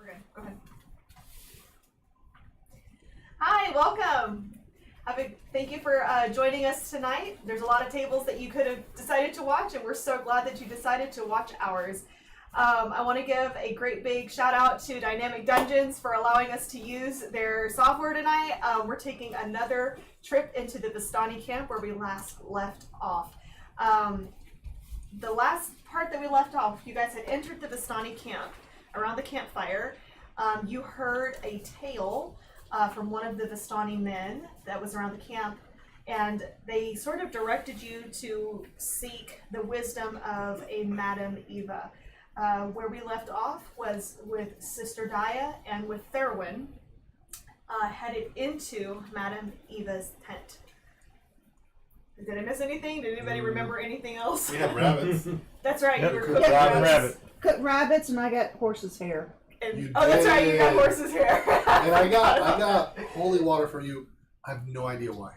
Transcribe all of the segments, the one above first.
We're good. Go ahead. Hi, welcome. Thank you for joining us tonight. There's a lot of tables that you could have decided to watch, and we're so glad that you decided to watch ours. I want to give a great big shout out to Dynamic Dungeons for allowing us to use their software tonight. We're taking another trip into the Vistani camp where we last left off. The last part that we left off, you guys had entered the Vistani camp. Around the campfire, you heard a tale from one of the Vistani men that was around the camp, and they sort of directed you to seek the wisdom of a Madame Eva. Where we left off was with Sister Daya and with Therwin headed into Madame Eva's tent. Did I miss anything? Did anybody remember anything else? We had rabbits. That's right, Yep. you were Cooked cooking rabbit. Cooked rabbits, and I got horse's hair. And, that's right, you got horse's hair. And I got holy water for you. I have no idea why.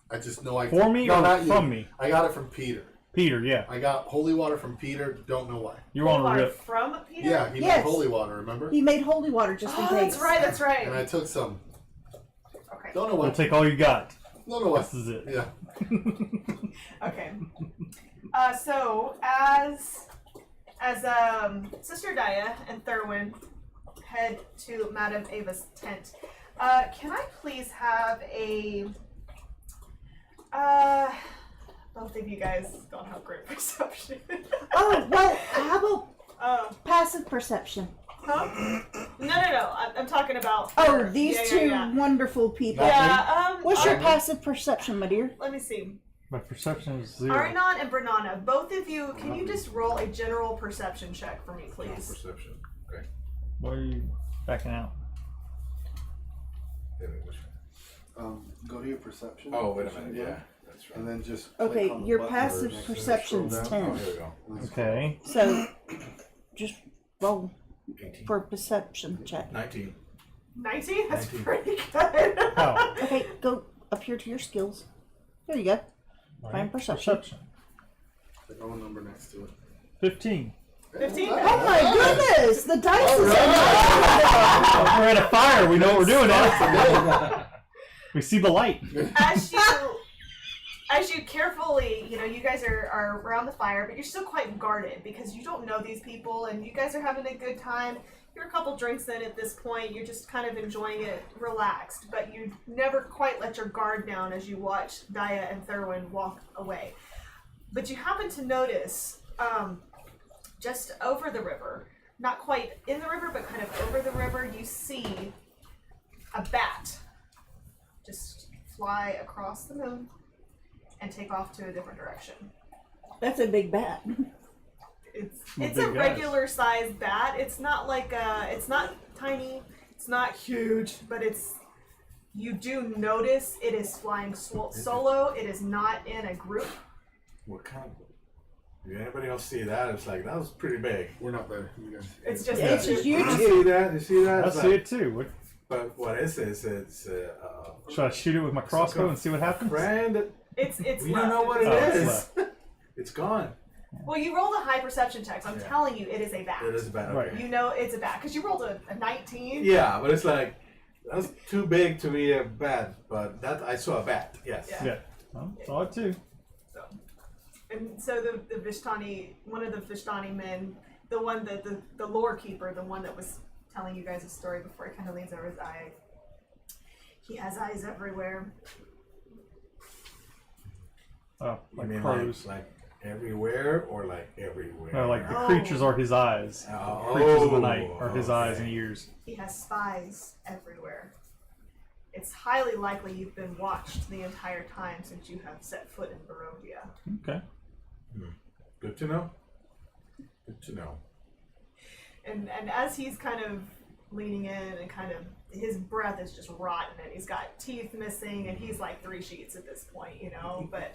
I just know I For me no, or not from you. me? I got it from Peter. Peter, yeah. I got holy water from Peter. Don't know why. You're on a Water rip. from Peter? Yeah, he Yes. made holy water. Remember? He made holy water just in case. That's right. And I took some. Okay. Don't know why. We'll take all you got. Don't know why. This is it. Yeah. Okay. So as Sister Daya and Therwin head to Madame Eva's tent, can I please have a both of you guys don't have great perception. Oh, well, how Oh, about passive perception? huh? No. I'm talking about. Oh, her. these Yeah, two yeah. wonderful people. Yeah. What's your passive perception, my dear? Let me see. My perception is 0. Arnon and Bernana, both of you, can you just roll a general perception check for me, please? Perception. Okay. Why are you backing out? Go to your perception. Oh, wait a minute. Yeah, that's right. And then just Okay, click on the your button passive next to the perception's scroll down. 10. Here we go. Okay. So, just roll 18. for a perception check. 19. 19? That's 19. pretty good. Oh. Okay, go up here to your skills. There you go. Find perception. The wrong number next to it. 15. 15? Oh my goodness! The dice is We're at a fire. We know what we're doing now. We see the light. As you carefully, you guys are around the fire, but you're still quite guarded because you don't know these people and you guys are having a good time. You're a couple drinks in at this point. You're just kind of enjoying it relaxed, but you never quite let your guard down as you watch Daya and Therwin walk away. But you happen to notice just over the river, not quite in the river, but kind of over the river, you see a bat just fly across the moon and take off to a different direction. That's a big bat. It's a regular sized bat. It's not like it's not tiny, it's not huge, but you do notice it is flying solo. It is not in a group. What kind? Did anybody else see that? It's like, that was pretty big. We're not there. You guys. It's just It's just you You two. see that? You see that? I It's see like- it too. What, But what is this? It's should I shoot it with my crossbow and see what happens? friend. it's We don't know what it Oh, it's is. It's gone. Well, you rolled a high perception check, so I'm telling you it is a bat. It is bad. Right. Okay. You know it's a bat because you rolled a 19. Yeah, but it's like, that's too big to be a bat. But that I saw a bat. Yes. Yeah. Yeah. Well, saw it too. And so the Vistani, one of the Vistani men, the one that the lore keeper, the one that was telling you guys a story before, he kind of leans over his eye. He has eyes everywhere. Oh, You like mean crows. like everywhere or like everywhere? No, like the Oh. creatures are his eyes. Oh, Creatures of the night are his eyes okay. and ears. He has spies everywhere. It's highly likely you've been watched the entire time since you have set foot in Barovia. Okay. Good to know. Good to know. And as he's kind of leaning in and kind of his breath is just rotten and he's got teeth missing and he's like 3 sheets at this point, but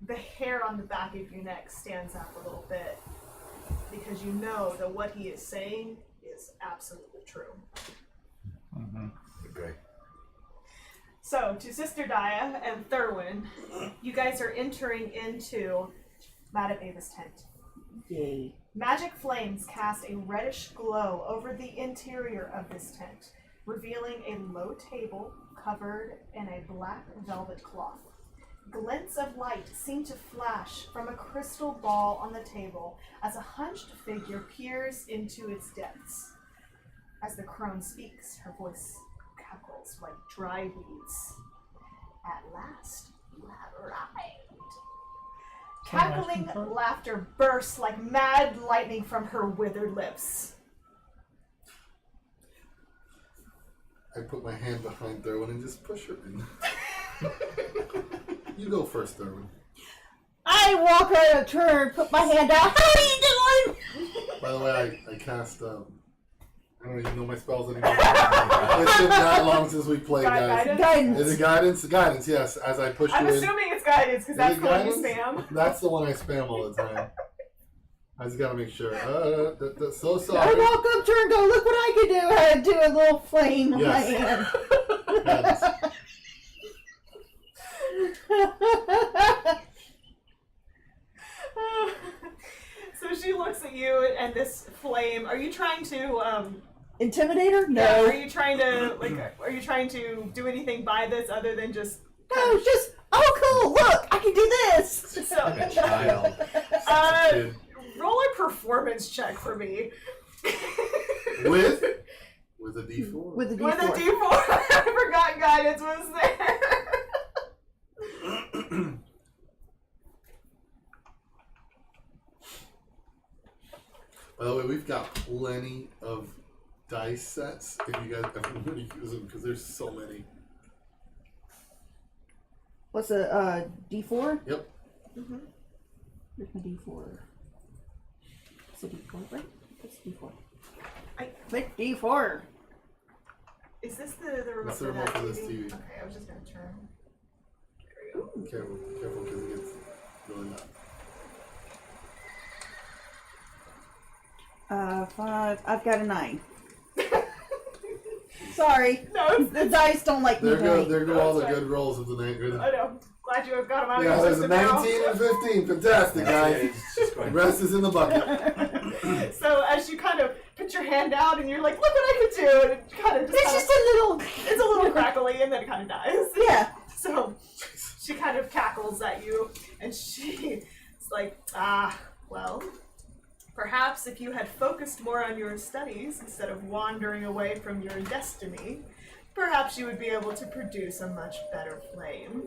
the hair on the back of your neck stands up a little bit because you know that what he is saying is absolutely true. Okay. So, to Sister Daya and Therwin, you guys are entering into Madame Ava's tent. Yay. Magic flames cast a reddish glow over the interior of this tent, revealing a low table covered in a black velvet cloth. Glints of light seem to flash from a crystal ball on the table as a hunched figure peers into its depths. As the crone speaks, her voice cackles like dry weeds. At last, you have arrived. Cackling laughter bursts like mad lightning from her withered lips. I put my hand behind Derwin and just push her in. You go first, Derwin. I walk out of turn, put my hand out. How are you doing? By the way, I cast, I don't even know my spells anymore. It's been that long since we played, guys. Guidance? Is it guidance? Guidance, yes. As I push I'm you in. assuming it's guidance because that's it the one you guidance? spam. That's the one I spam all the time. I just gotta make sure. So I sorry. walk up to her and go, look what I can do. I do a little flame on my Yes. hand. Guidance. So she looks at you and this flame. Are you trying to Intimidator? yeah, No. are you trying to are you trying to do anything by this other than just No, just, oh cool, look, I can do this. Like a child. Kid. roll a performance check for me. With a D4. With a D4. With a D4. I forgot guidance was there. By the way, we've got plenty of dice sets if you guys ever want to use them because there's so many. What's a D4? Yep. Mm-hmm. Where's my D4? It's a D4, right? It's D4. Click D4. Is this the remote That's the for remote that for this TV? TV. Okay, I was just gonna turn. There we go. Careful because it gets really loud. 5. I've got a 9. Sorry. No, The dice don't like me tonight. There go all the That's good rolls of the night. I know. Glad you have got them out Yeah, of there's your a system 19 and 15. Fantastic, guys. It's just The going rest is in the bucket. now. So as you kind of put your hand out and you're like, look what I could do, and it kind of It's just a little. it's a little crackly and then it kind of dies. Yeah. So she kind of cackles at you and she's like, well, perhaps if you had focused more on your studies instead of wandering away from your destiny, perhaps you would be able to produce a much better flame.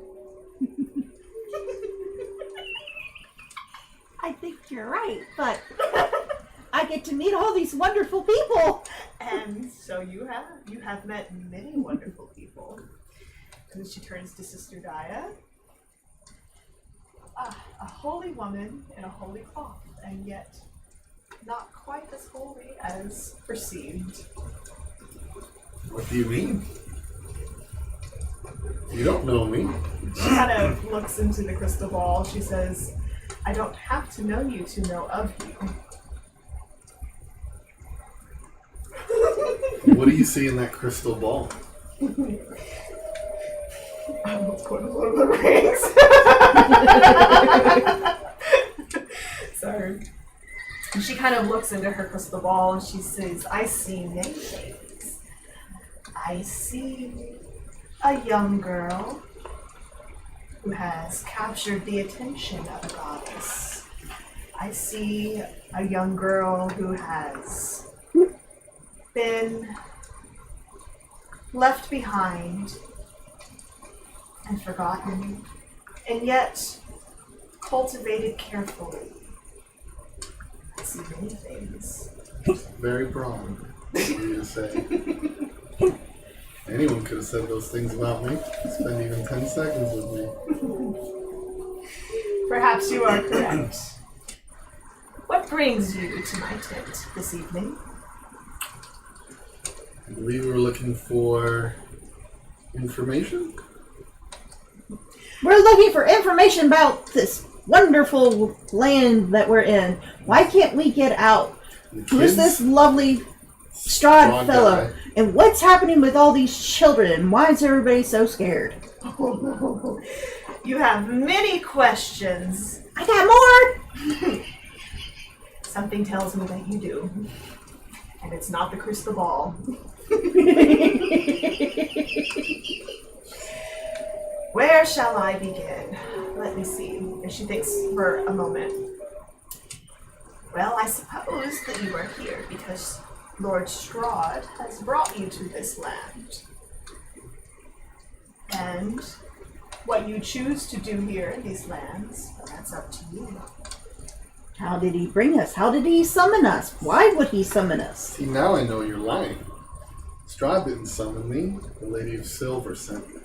I think you're right, but I get to meet all these wonderful people. And so you have met many wonderful people. And then she turns to Sister Daya. A holy woman in a holy cloth, and yet not quite as holy as perceived. What do you mean? You don't know me. She kind of looks into the crystal ball. She says, I don't have to know you to know of you. What do you see in that crystal ball? It's quite a Lord of the Rings. Sorry. And she kind of looks into her crystal ball and she says, I see many things. I see a young girl who has captured the attention of a goddess. I see a young girl who has been left behind and forgotten, and yet cultivated carefully. I see many things. Very broad. What do you say? Anyone could have said those things about me. Spend even 10 seconds with me. Perhaps you are correct. What brings you to my tent this evening? I believe we were looking for information. We're looking for information about this wonderful land that we're in. Why can't we get out? The Who's kids, this lovely Strahd Strahd fellow? guy. And what's happening with all these children? And why is everybody so scared? You have many questions. I got more! Something tells me that you do. And it's not the crystal ball. Where shall I begin? Let me see. And she thinks for a moment. Well, I suppose that you are here because Lord Strahd has brought you to this land. And what you choose to do here in these lands, that's up to you. How did he bring us? How did he summon us? Why would he summon us? See, now I know you're lying. Strahd didn't summon me. The Lady of Silver sent me.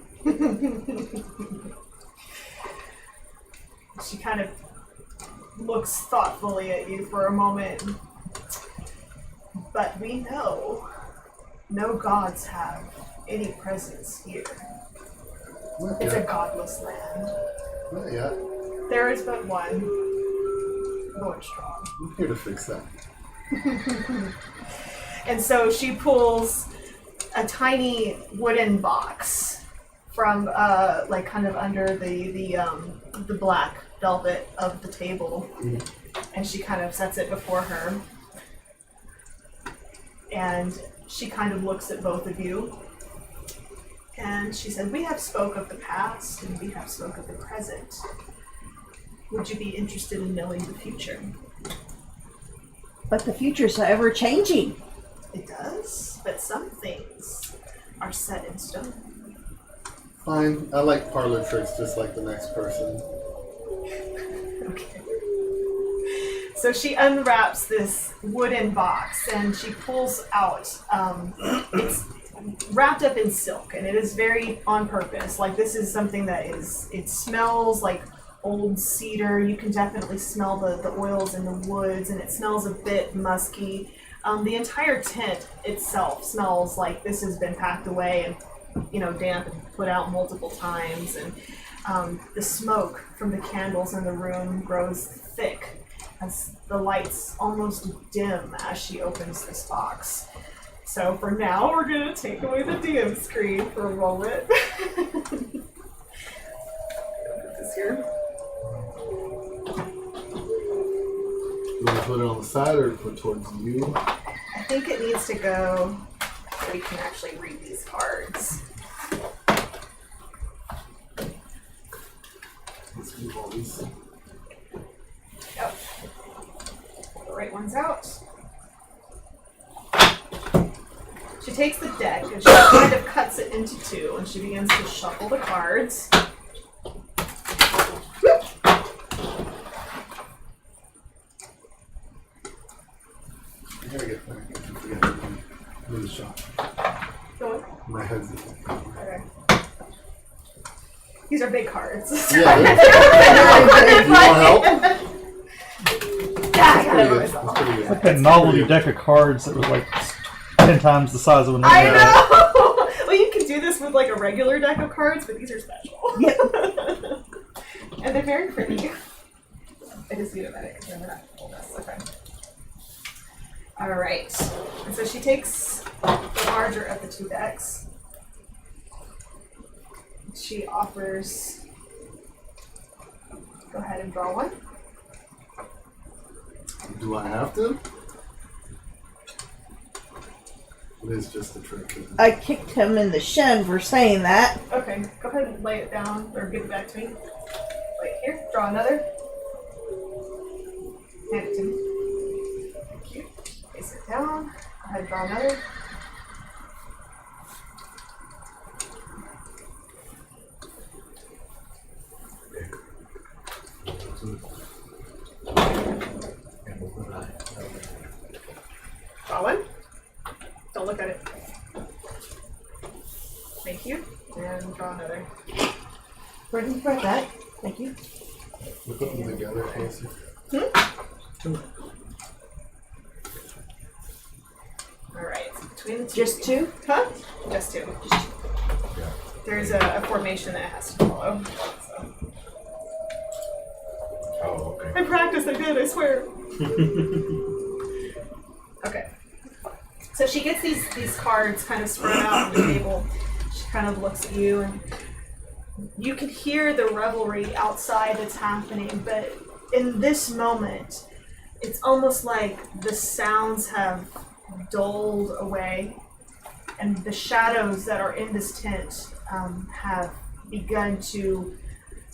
She kind of looks thoughtfully at you for a moment. But we know no gods have any presence here. Not It's a yet. godless land. Not yet. There is but one, Lord Strahd. I'm here to fix that. And so she pulls a tiny wooden box from like kind of under the black velvet of the table, and she kind of sets it before her, and she kind of looks at both of you, and she said, "We have spoke of the past and we have spoke of the present. Would you be interested in knowing the future?" But the future's ever changing. It does, but some things are set in stone. Fine. I like parlor tricks just like the next person. Okay. So she unwraps this wooden box and she pulls out, it's wrapped up in silk, and it is very on purpose. Like, this is something that it smells like old cedar. You can definitely smell the oils in the woods, and it smells a bit musky. The entire tent itself smells like this has been packed away and, damp and put out multiple times. And the smoke from the candles in the room grows thick as the lights almost dim as she opens this box. So for now, we're going to take away the DM screen for a moment. Put this here. You want to put it on the side or put towards you? I think it needs to go so we can actually read these cards. Let's move all these. Yep. Pull the right ones out. She takes the deck and she kind of cuts it into two, and she begins to shuffle the cards. I gotta get back. I forget to do the shot. Go on. My head's. Okay. These are big cards. Yeah. You want help? Yeah, I That's got pretty it good. myself. That's pretty good. Like that novelty deck of cards that was like 10 times the size of a I normal. know! Well, you can do this with like a regular deck of cards, but these are special. And they're very pretty. I just need a minute because I'm gonna hold this. Okay. Alright. And so she takes the larger of the two decks. She offers. Go ahead and draw one. Do I have to? It is just a trick. Isn't it? I kicked him in the shin for saying that. Okay, go ahead and lay it down, or give it back to me. Wait, here, draw another. Hand it to me. Thank you. Place it down. Go ahead and draw another. Draw one. Don't look at it. Thank you. And draw another. Ready for that? Thank you. We put them together closer. Alright, between the two. Just two? Huh? Just two. There's a formation that it has to follow. So. Oh, okay. I practiced, I did, I swear. Okay. So she gets these cards kind of spread out on the table. She kind of looks at you, and you can hear the revelry outside that's happening, but in this moment, it's almost like the sounds have dulled away, and the shadows that are in this tent have begun to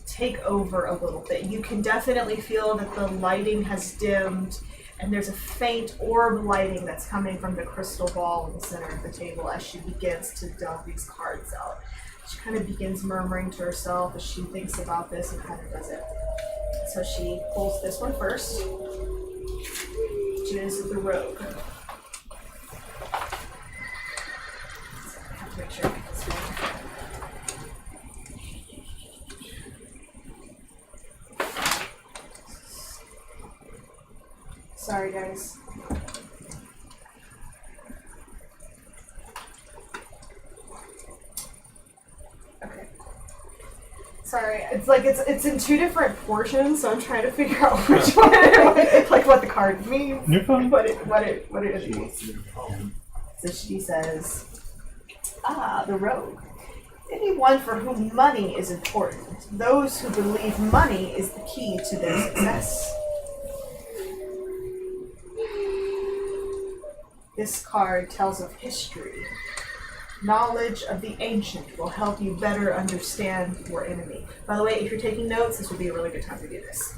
take over a little bit. You can definitely feel that the lighting has dimmed, and there's a faint orb lighting that's coming from the crystal ball in the center of the table as she begins to dealt these cards out. She kind of begins murmuring to herself as she thinks about this and kind of does it. So she pulls this one first, which is the rogue. I have to make sure I get this right. Sorry, guys. Okay. Sorry, it's like it's in two different portions, so I'm trying to figure out which one, like what the card means, You're fine. what it means. So she says, the rogue. Anyone for whom money is important. Those who believe money is the key to their success. This card tells of history. Knowledge of the ancient will help you better understand your enemy. By the way, if you're taking notes, this would be a really good time to do this.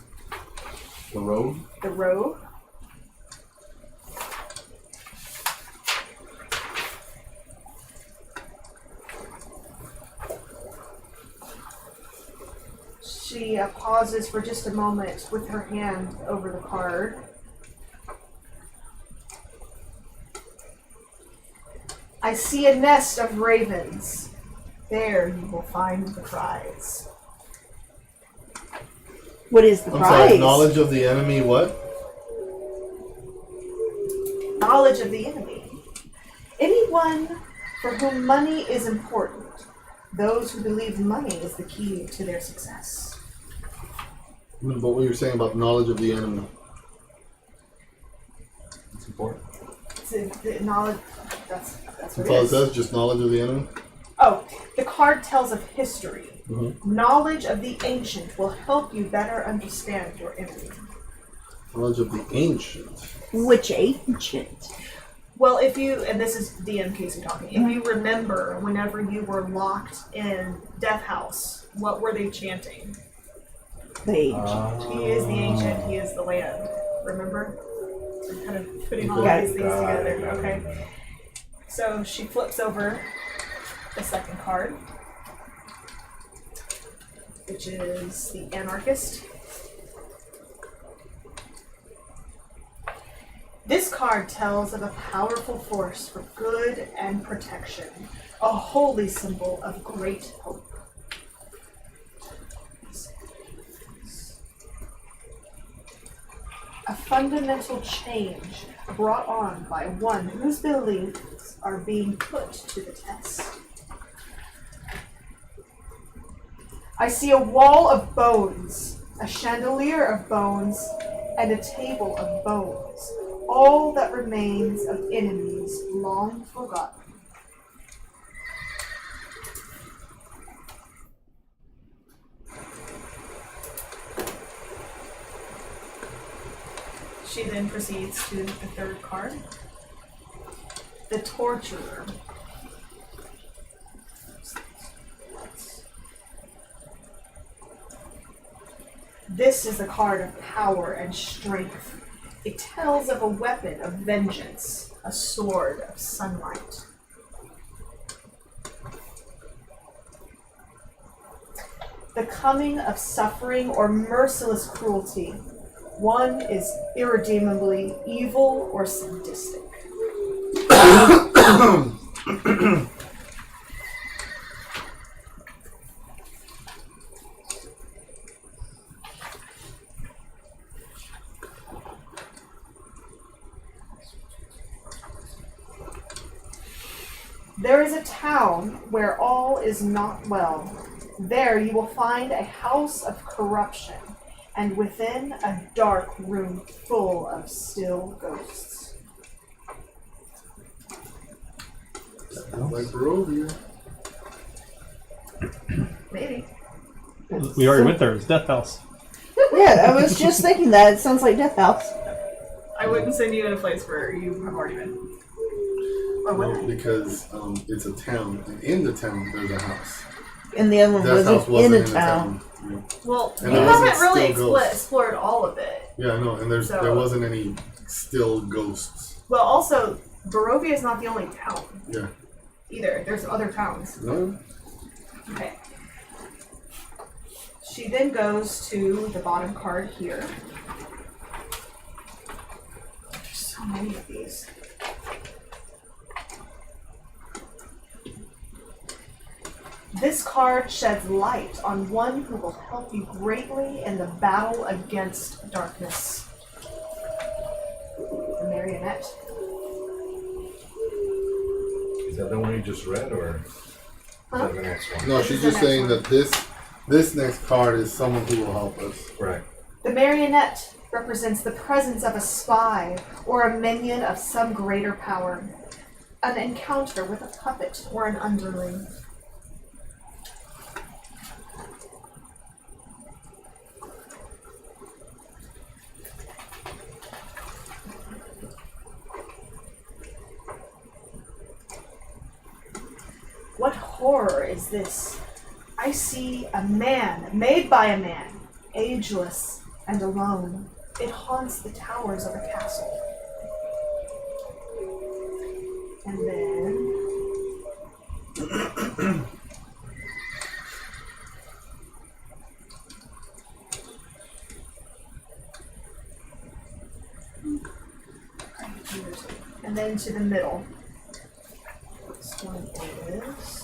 The road? The rogue. She pauses for just a moment with her hand over the card. I see a nest of ravens. There you will find the prize. What is the I'm prize? sorry, knowledge of the enemy, what? Knowledge of the enemy. Anyone for whom money is important. Those who believe money is the key to their success. But what you were saying about knowledge of the enemy. It's important. The knowledge, that's That's what all it it is. says, just knowledge of the enemy? Oh, the card tells of history. Mm-hmm. Knowledge of the ancient will help you better understand your enemy. Knowledge of the ancient. Which ancient? Well, if you, and this is DM Casey talking, if you remember whenever you were locked in Death House, what were they chanting? The ancient. He is the ancient, he is the land. Remember? So I'm kind of putting all Got these it. things together, okay? So she flips over the second card, which is the Anarchist. This card tells of a powerful force for good and protection, a holy symbol of great hope. A fundamental change brought on by one whose beliefs are being put to the test. I see a wall of bones, a chandelier of bones, and a table of bones, all that remains of enemies long forgotten. She then proceeds to the third card, the Torturer. This is a card of power and strength. It tells of a weapon of vengeance, a sword of sunlight. The coming of suffering or merciless cruelty. One is irredeemably evil or sadistic. There is a town where all is not well. There you will find a house of corruption, and within a dark room full of still ghosts. Like Barovia. Maybe. We already went there. It's Death House. Yeah, I was just thinking that. It sounds like Death House. I wouldn't send you to a place where you have already been. Or would No, I? because it's a town, and in the town there's a house. And the other one That house wasn't in wasn't a town. Yeah. Well, And you there wasn't haven't really still ghosts. explored all of it. Yeah, I know, and So- there wasn't any still ghosts. Well, also, Barovia is not the only town. Yeah. Either. There's other towns. No. Okay. She then goes to the bottom card here. There's so many of these. This card sheds light on one who will help you greatly in the battle against darkness. The Marionette. Is that the one you just read, or is that the next one? No, This she's is the just next saying one. that this next card is someone who will help us. Right. The Marionette represents the presence of a spy or a minion of some greater power. An encounter with a puppet or an underling. What horror is this? I see a man, made by a man, ageless and alone. It haunts the towers of a castle. And then... and then to the middle. This one is...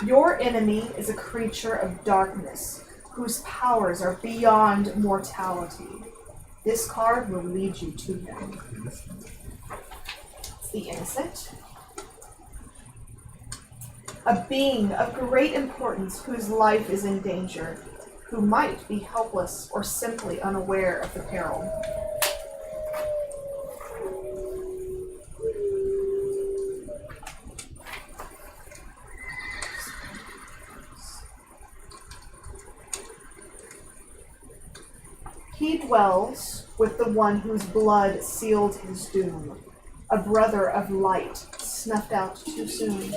Your enemy is a creature of darkness, whose powers are beyond mortality. This card will lead you to him. It's the innocent. A being of great importance whose life is in danger, who might be helpless or simply unaware of the peril. He dwells with the one whose blood sealed his doom, a brother of light snuffed out too soon.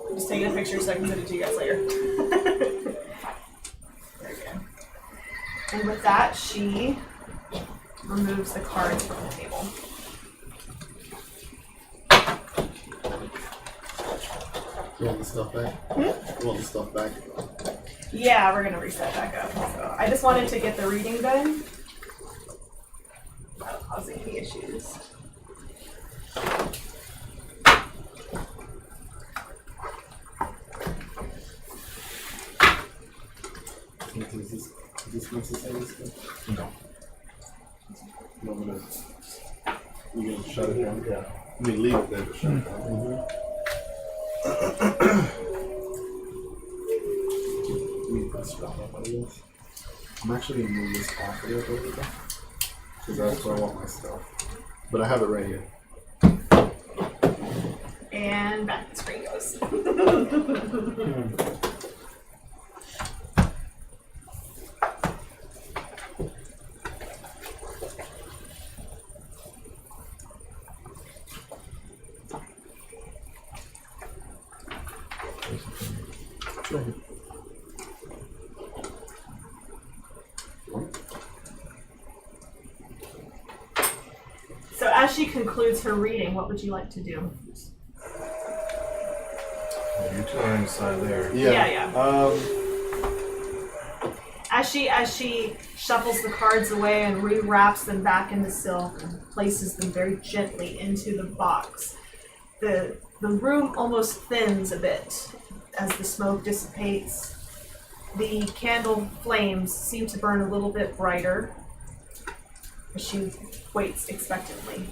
I'm just taking a picture so I can send it to you guys later. There we go. And with that, she removes the cards from the table. You want the stuff back? You want the stuff back? Yeah, we're gonna reset back up. So I just wanted to get the reading done without causing any issues. Is this necessary stuff? No. You want me to? You gonna shut it down? Yeah. I mean, leave it there, but shut it down. We need to put stuff up on this. I'm actually gonna move this off of it a little bit, because that's where I want my stuff. But I have it right here. And back the screen goes. So as she concludes her reading, what would you like to do? You two are inside there. Yeah. Um, As she shuffles the cards away and rewraps them back in the silk and places them very gently into the box, the room almost thins a bit as the smoke dissipates. The candle flames seem to burn a little bit brighter as she waits expectantly.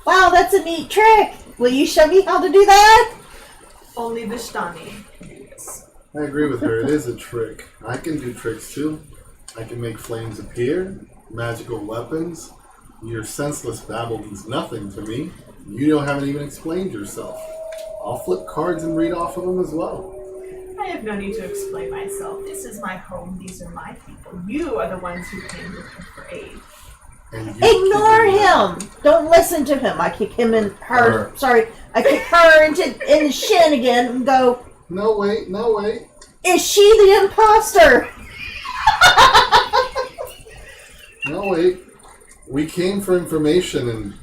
Wow, that's a neat trick. Will you show me how to do that? Only Vistani can do this. I agree with her. It is a trick. I can do tricks too. I can make flames appear, magical weapons. Your senseless babble means nothing to me. You haven't even explained yourself. I'll flip cards and read off of them as well. I have no need to explain myself. This is my home. These are my people. You are the ones who came looking for aid. And you Ignore keep it him. Don't listen to him. I kick him in her. Her. Sorry, I kick her in the shin again and go. No, wait, no, wait. Is she the imposter? No, wait. We came for information and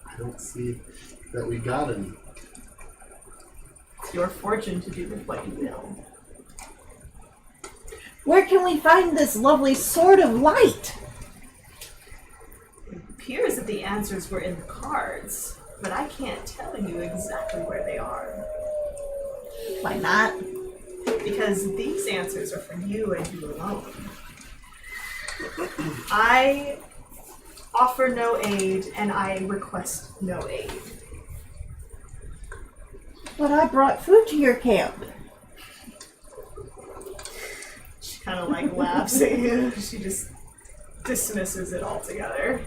I don't see that we got any. It's your fortune to do with what you will. Where can we find this lovely sword of light? It appears that the answers were in the cards, but I can't tell you exactly where they are. Why not? Because these answers are for you and you alone. I offer no aid and I request no aid. But I brought food to your camp. She kind of like laughs at you. She just dismisses it altogether.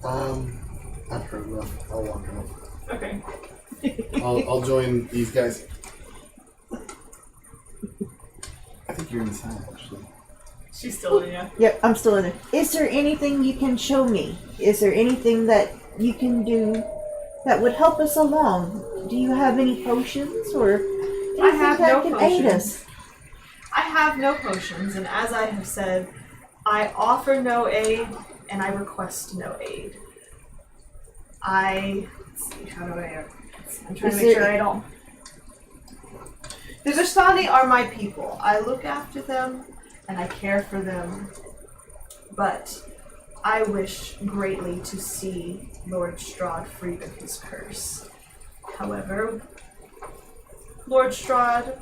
I've heard enough. I'll walk out. Okay. I'll join these guys. I think you're inside, actually. She's still in you. Yep, I'm still in it. Is there anything you can show me? Is there anything that you can do that would help us along? Do you have any potions or anything I have that no can potions. aid us? I have no potions, and as I have said, I offer no aid and I request no aid. Let's see, how do I'm trying to make sure I don't. The Vistani are my people. I look after them and I care for them, but I wish greatly to see Lord Strahd freed of his curse. However, Lord Strahd,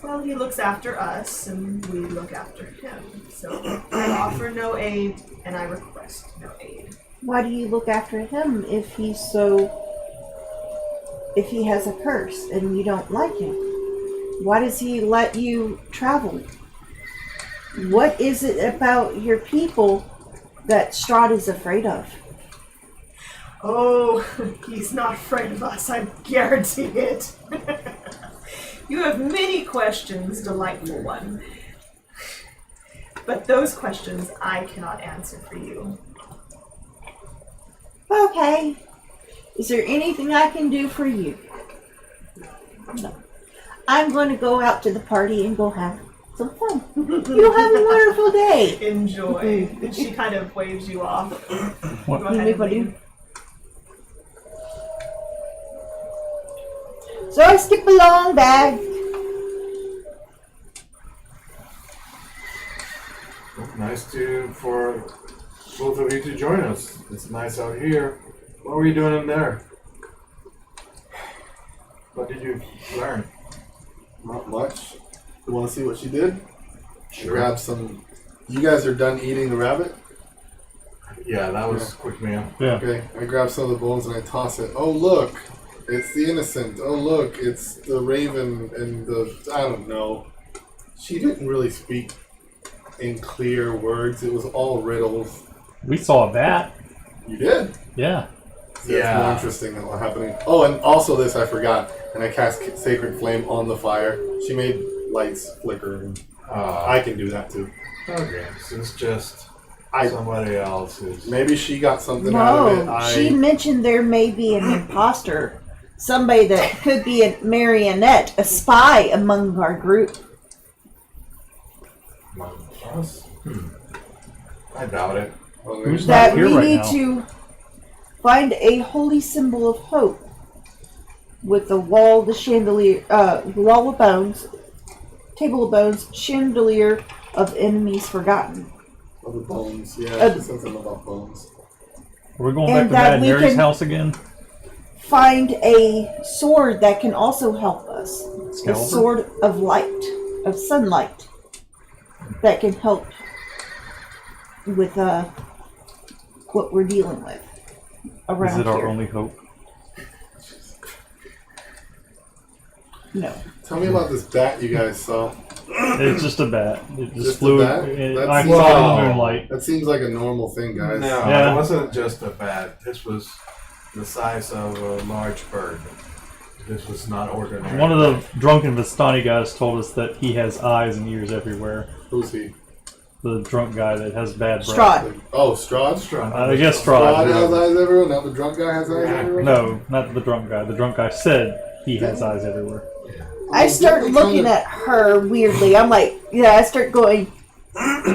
well, he looks after us and we look after him. So I offer no aid and I request no aid. Why do you look after him if he has a curse and you don't like him? Why does he let you travel? What is it about your people that Strahd is afraid of? Oh, he's not afraid of us, I guarantee it. You have many questions, delightful one. But those questions I cannot answer for you. Okay. Is there anything I can do for you? No. I'm going to go out to the party and go have some fun. You have a wonderful day. Enjoy. And she kind of waves you off. What? Go ahead and leave. So I skip along back. Nice for both of you to join us. It's nice out here. What were you doing in there? What did you learn? Not much. You want to see what she did? Grab some. You guys are done eating the rabbit? Yeah, that was a quick meal. Yeah. Okay, I grab some of the bones and I toss it. Oh, look! It's the innocent. Oh, look! It's the raven and the. I don't know. She didn't really speak in clear words. It was all riddles. We saw a bat. You did? Yeah. See, that's more interesting than what's happening. Oh, and also this I forgot. And I cast Sacred Flame on the fire. She made lights flicker. And I can do that too. Okay, so it's just somebody else who's... Maybe she got something out of it. No, she mentioned there may be an imposter. Somebody that could be a marionette, a spy among our group. Among us? I doubt it. Well, Who's That not here we right need now? to find a holy symbol of hope with the wall, the chandelier, wall of bones, table of bones, chandelier of enemies forgotten. Oh, the bones. Yeah, she said something about bones. Are we going back And to that Bad we Mary's can- house again? Find a sword that can also help us. A Excalibur? sword of light, of sunlight, that can help with what we're dealing with around Is it our here. only hope? No. Tell me about this bat you guys saw. It's just a bat. It just Just a flew. bat? I That's- saw it in the moonlight. That seems like a normal thing, guys. No, Yeah. it wasn't just a bat. This was the size of a large bird. This was not ordinary. One of the drunken Vistani guys told us that he has eyes and ears everywhere. Who's he? The drunk guy that has bad breath. Strahd. Oh, Strahd? Strahd. I guess Strahd Strahd. has eyes everywhere? Not the drunk guy has eyes Yeah. everywhere? No, not the drunk guy. The drunk guy said he has eyes everywhere. I start Didn't looking kinda- at her weirdly. I'm like, yeah, I start going,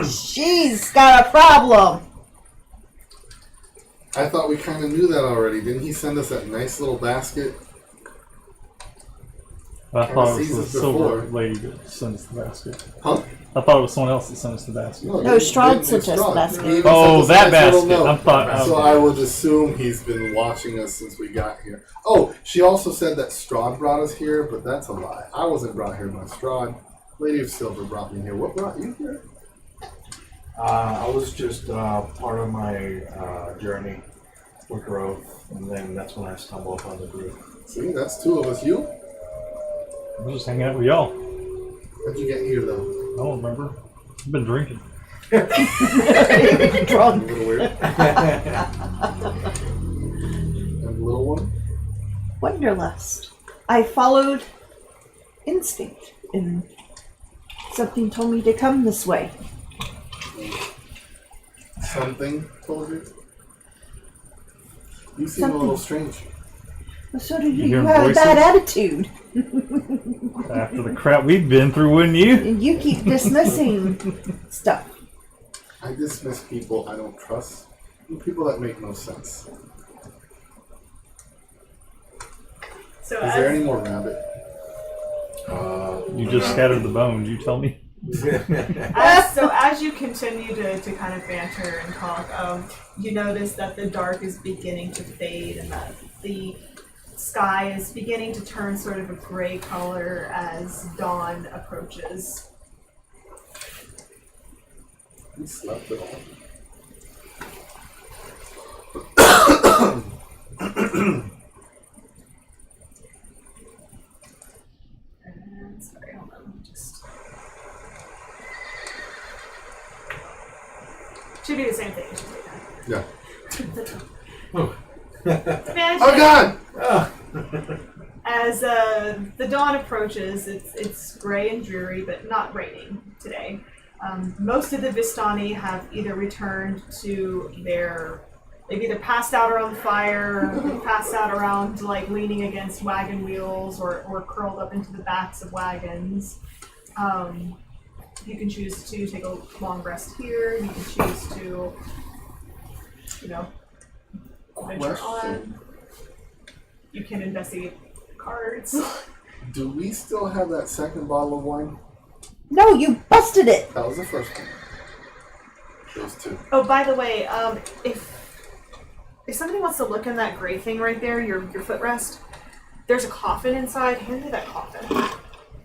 she's got a problem. I thought we kind of knew that already. Didn't he send us that nice little basket? I thought it was seen the this silver before. lady that sent us the basket. Huh? I thought it was someone else that sent us the basket. No, didn't- Strahd didn't- sent us the Strahd. basket. He even Oh, sent us a that nice little basket. note. I thought. So I would assume he's been watching us since we got here. Oh, she also said that Strahd brought us here, but that's a lie. I wasn't brought here by Strahd. Lady of Silver brought me here. What brought you here? I was just part of my journey for growth, and then that's when I stumbled upon the group. See, that's two of us. You? I'm just hanging out with y'all. How'd you get here, though? I don't remember. I've been drinking. A Drunk. little weird. And the little one? Wanderlust. I followed instinct, and something told me to come this way. Something told you? You seem Something. a little strange. Well, so do you. You You hear have voices? a bad attitude. After the crap we've been through, wouldn't you? And you keep dismissing stuff. I dismiss people I don't trust. People that make no sense. So Is there any more rabbit? You just scattered the bones. You tell me. as you continue to kind of banter and talk, you notice that the dark is beginning to fade and that the sky is beginning to turn sort of a gray color as dawn approaches. We slept it all. And sorry, hold on, just should be the same thing. It should be Yeah. that. Magic. Oh God! As the dawn approaches, it's gray and dreary, but not raining today. Most of the Vistani have either returned to they've either passed out around the fire, or they've passed out around like leaning against wagon wheels, or curled up into the backs of wagons. You can choose to take a long rest here. You can choose to, venture on. You can investigate cards. Do we still have that second bottle of wine? No, you busted it. That was the first one. Those two. Oh, by the way, if somebody wants to look in that gray thing right there, your footrest, there's a coffin inside. Hand me that coffin.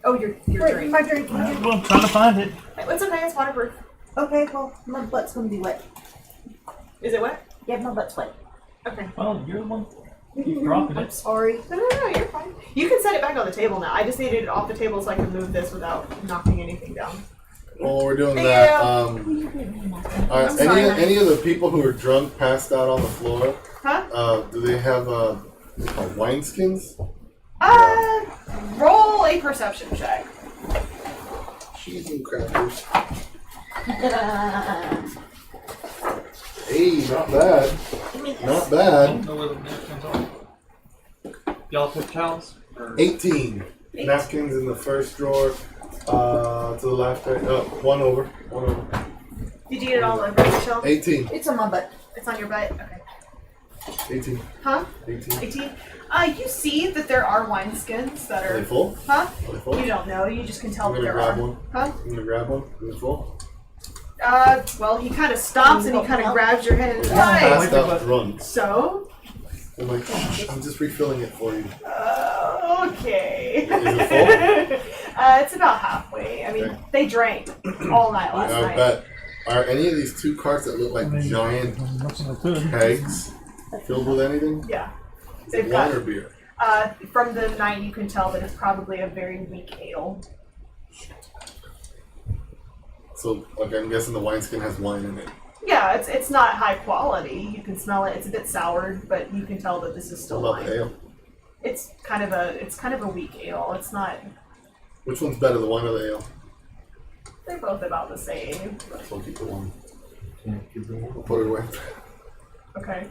Oh, your Wait, drink. my drink. Well, I'm trying to find it. It's okay. It's waterproof. Okay, well, my butt's gonna be wet. Is it wet? Yeah, my butt's wet. Okay. Well, you're the one. Keep dropping I'm it. sorry. No, you're fine. You can set it back on the table now. I just needed it off the table so I can move this without knocking anything down. While we're doing Thank that, you. all right, I'm sorry, honey. any of the people who are drunk passed out on the floor, Huh? do they have wineskins? Roll a perception check. Cheese and crackers. Hey, not bad. Not I bad. don't know where the napkins are. Y'all took towels? 18. Napkins in the first drawer. To the left. One over. One over. Did you get it all over, Michelle? 18. It's on my butt. It's on your butt? Okay. 18. Huh? 18. 18? You see that there are wineskins that Are they are... full? Huh? Are they full? You don't know. You just can tell I'm that gonna there grab are. one. Huh? I'm gonna grab one. Is it full? Well, he kind of stops and he kind of grabs your hand and says, Passed "Hi." out drunk. So? I'm like, I'm just refilling it for you. Okay. Is it full? It's about halfway. I mean, Okay. they drank all night last I night. bet. Are any of these 2 carts that look like giant kegs filled with anything? Yeah. Is They've it got- wine or beer? From the night, you can tell that it's probably a very weak ale. So, okay, I'm guessing the wineskin has wine in it. Yeah, it's not high quality. You can smell it. It's a bit soured, but you can tell that this is still What about wine. the ale? It's kind of a weak ale. It's not. Which one's better, the wine or the ale? They're both about the same. So I'll keep the wine. Keep it warm. I'll put it away. Okay.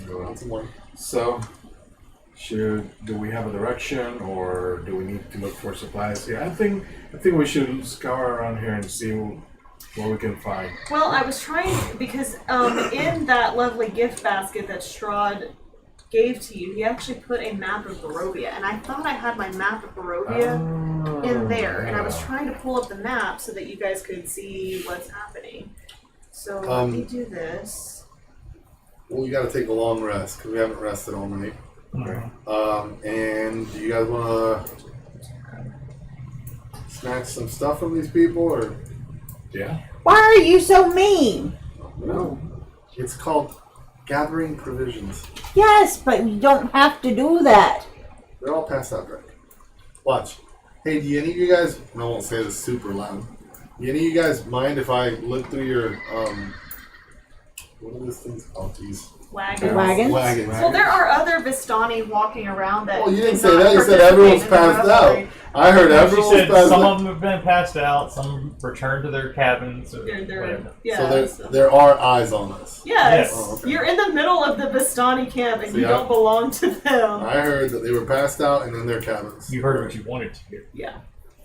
Go on some wine. So, do we have a direction, or do we need to look for supplies here? I think we should scour around here and see what we can find. Well, I was trying because in that lovely gift basket that Strahd gave to you, he actually put a map of Barovia, and I thought I had my map of Barovia in there, and I was trying to pull up the map so that you guys could see what's happening. So let me do this. Well, you gotta take a long rest, because we haven't rested all night. Okay. And do you guys wanna snatch some stuff from these people, or? Yeah. Why are you so mean? No. It's called gathering provisions. Yes, but you don't have to do that. They're all passed out, Greg. Watch. Hey, do any of you guys, and I won't say this super loud, do any of you guys mind if I look through your, what are these things called? These Wagons. Wagons? wagons. Well, there are other Vistani walking around that. Well, you didn't did say not that. You said participate everyone's in the passed out. revelry. I heard She everyone's said passed some out. of them have been passed out, some returned to their cabins, or They're whatever. yeah. So there are eyes on us. Yes, Oh, okay. you're in the middle of the Vistani camp, and See, you I- don't belong to them. I heard that they were passed out and in their cabins. You heard what you wanted to hear. Yeah,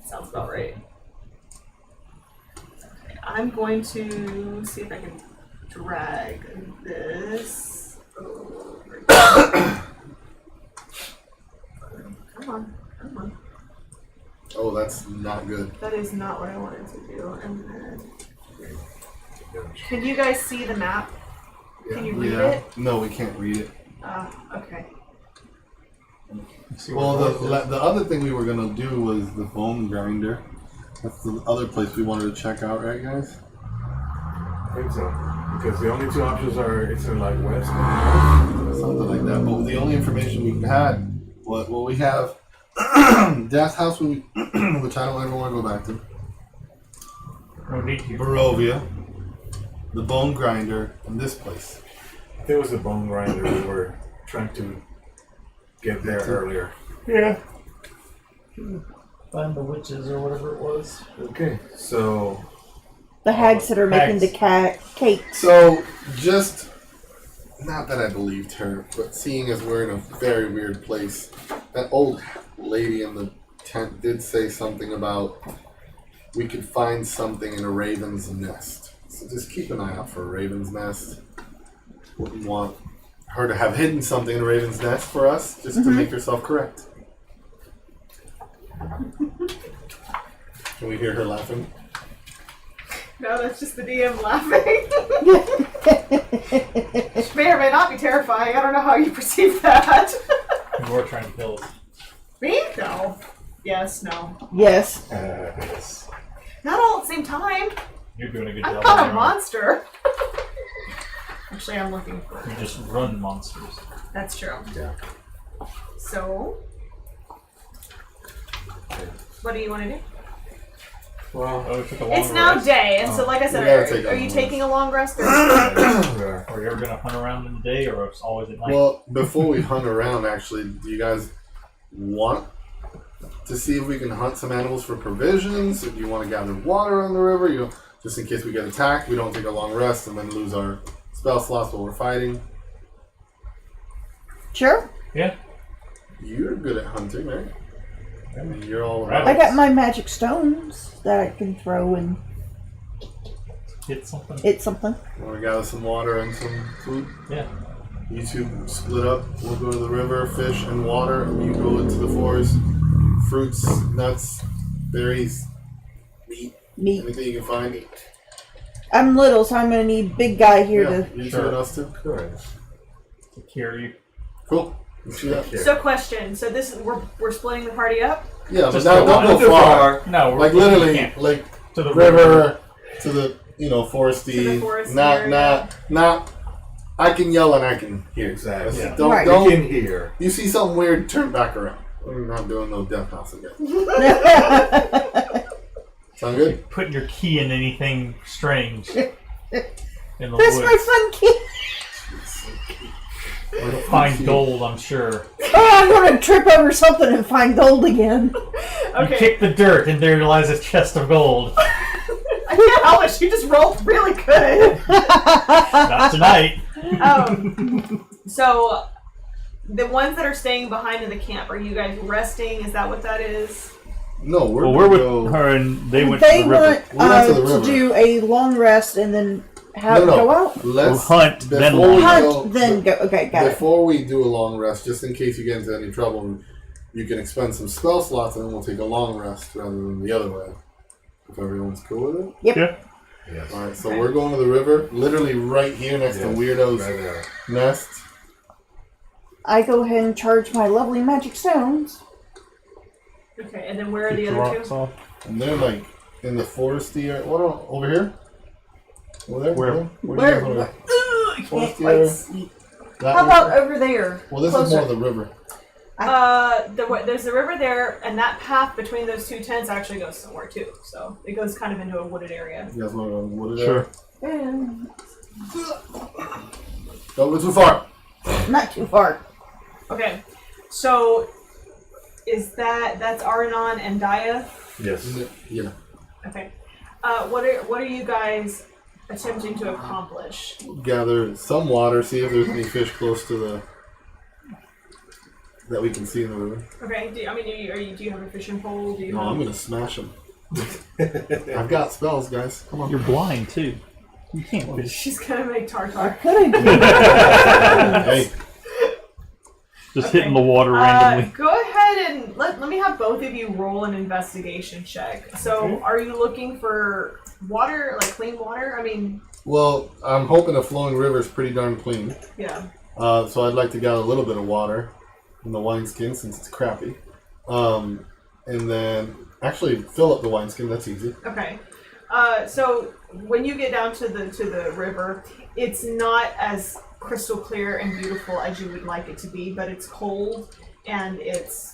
sounds about right. Okay, I'm going to see if I can drag this over. Come on, come on. Oh, that's not good. That is not what I wanted to do. And then, can you guys see the map? Can you read it? No, we can't read it. Okay. See Well, what the other thing we were gonna do was the bone grinder. That's the other place we wanted to check out, right, guys? I think so. Because the only 2 options are it's in like west and north. Something like that. But the only information we've had, well, we have Death's House, which I don't ever want to go back to. no need to. Barovia, the bone grinder, and this place. I think it was the bone grinder we were trying to get there earlier. Yeah. Find the witches or whatever it was. Okay, so The hags that are making the cakes. So, just not that I believed her, but seeing as we're in a very weird place, that old lady in the tent did say something about we could find something in a raven's nest. So just keep an eye out for a raven's nest. Wouldn't want her to have hidden something in a raven's nest for us, just to make herself correct. Can we hear her laughing? No, that's just the DM laughing. Which may or may not be terrifying. I don't know how you perceive that. You were trying to kill us. Me? No. Yes, no. Yes. yes. Not all at the same time. You're doing a good I'm job. not on a your monster. Actually, I'm looking for own. You just run monsters. That's true. Yeah. So, what do you want to do? Well, Oh, we took a long It's now rest. day, and so like I said, We gotta take a are you long taking a long rest? Or yeah. Are you ever gonna hunt around in the day, or it's always at night? Well, before we hunt around, actually, do you guys want to see if we can hunt some animals for provisions? Or do you want to gather water on the river? Just in case we get attacked, we don't take a long rest and then lose our spell slots while we're fighting. Sure. Yeah. You're good at hunting, right? I mean, you're all Right. I got my magic stones that I can throw and Hit something. hit something. Want to gather some water and some food? Yeah. You two split up. We'll go to the river, fish and water, and you go into the forest. Fruits, nuts, berries, meat, Neat. anything you can find. I'm little, so I'm gonna need big guy here Yeah, to. you two Sure. and us too. Good. To carry you. Cool. Let's do that. Yeah. so, question. So this is we're splitting the party up. Yeah, but Just not go don't on. go far. No, we're Like we literally, can't. like To the river, to the foresty. To the forest not area. not. I can yell and I can hear. Exactly. Let's- Yeah. Don't Right. don't. We can hear. You see something weird, turn back around. We're not doing no death house again. Sound good? Putting your key in anything strange in the That's woods. my fun key. We'll find gold, I'm sure. Oh, I'm gonna trip over something and find gold again. You Okay. kick the dirt and there lies a chest of gold. I can't help it. She just rolled really good. Not tonight. So, the ones that are staying behind in the camp, are you guys resting? Is that what that is? No, we're Well, we're with go. her and they went They to the river. want We went to the river. do a long rest and then No. go out. Let's We'll hunt, then before we Hunt, go- then go. Okay, got it. Before we do a long rest, just in case you get into any trouble, you can expend some spell slots, and then we'll take a long rest rather than the other way. If everyone's cool with it. Yep. Yeah. Yes. All right, so Okay. we're going to the river, literally right here next to Yes. Weirdo's Right there. nest. I go ahead and charge my lovely magic stones. Okay, and then where are Kick the the other rocks two? off. And they're like in the foresty area. What over here? Over there? Where? do you Where? guys wanna- Ugh, I can't Forest quite area. see. that How one? about over there? Well, this Closer. is more the river. There's the river there, and that path between those two tents actually goes somewhere too. So it goes kind of into a wooded area. You guys want to wood it Sure. Don't go too far. Not too far. Okay, so that's Aranon and Daya? Yes. Yeah. Okay. What are you guys attempting to accomplish? Gather some water. See if there's any fish close to the that we can see in the river. Okay. Do you have a fishing pole? Do you No, I'm have? gonna smash them. I've got spells, guys. Come on. You're blind too. You can't fish. She's gonna make tartar. Could I do? Hey, Just Okay. hitting the water randomly. Go ahead and let me have both of you roll an investigation check. So, are you looking for water, like clean water? I mean, well, I'm hoping a flowing river is pretty darn clean. yeah. So I'd like to gather a little bit of water in the wineskin since it's crappy. And then actually fill up the wineskin. That's easy. Okay. So when you get down to the river, it's not as crystal clear and beautiful as you would like it to be, but it's cold and it's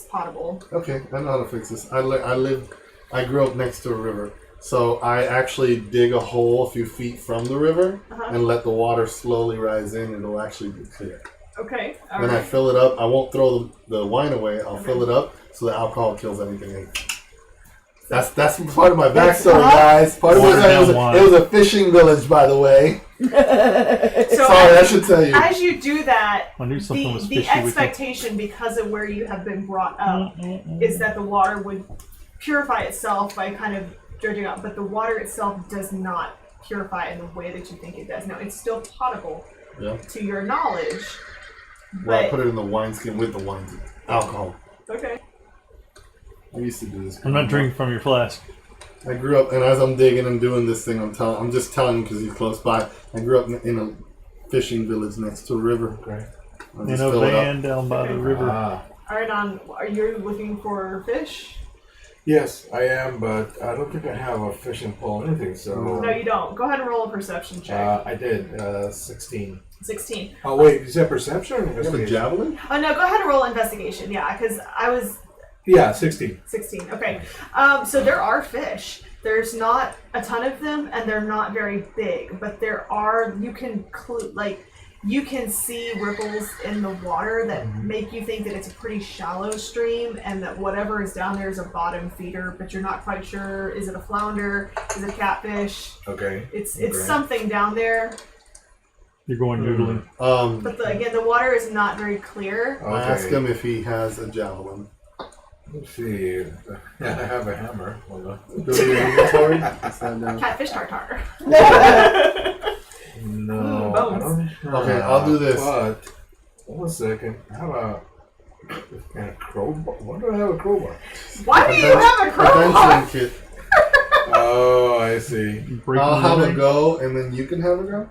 potable. Okay, I know how to fix this. I grew up next to a river, so I actually dig a hole a few feet from the river and let the water slowly rise in. It'll actually be clear. Okay. All When I right. fill it up, I won't throw the wine away. I'll fill it up so the alcohol kills anything in it. That's part of my backstory, guys. Part of it was a fishing village, by the way. So Sorry, I should tell you. as you do that, I knew something was the fishy with you. expectation, because of where you have been brought up, is that the water would purify itself by kind of dredging up, but the water itself does not purify in the way that you think it does. Now, it's still potable Yeah. to your knowledge, Well, I but put it in the wineskin with the wine alcohol. okay. I used to do this. I'm not drinking from your flask. I grew up, and as I'm digging and doing this thing, I'm just telling because he's close by. I grew up in a fishing village next to a river. Okay. I In just a fill it up. van down by the Okay. river. Aranon, are you looking for fish? Yes, I am, but I don't think I have a fishing pole or anything, so... No, you don't. Go ahead and roll a perception check. I did, 16. 16. Oh, wait, is that perception or You have a investigation? javelin? Oh, no, go ahead and roll investigation. Yeah, because I was Yeah, 16. 16. Okay. So there are fish. There's not a ton of them, and they're not very big, but there are. You can see ripples in the water that make you think that it's a pretty shallow stream, and that whatever is down there is a bottom feeder, but you're not quite sure. Is it a flounder? Is it a catfish? Okay. It's Okay. something down there, You're going noodling. but again, the water is not very clear. Okay. I asked him if he has a javelin. Let's see. I have a hammer. Hold on. Go to your inventory. Stand down. Catfish tartar. No. bones. I don't Okay, I'll do this. But, 1 second. I have a crowbar. Why do I have a crowbar? Why do you have a crowbar? Attention, kid. Oh, I see. Breaking I'll the have a ring. go, and then you can have a go.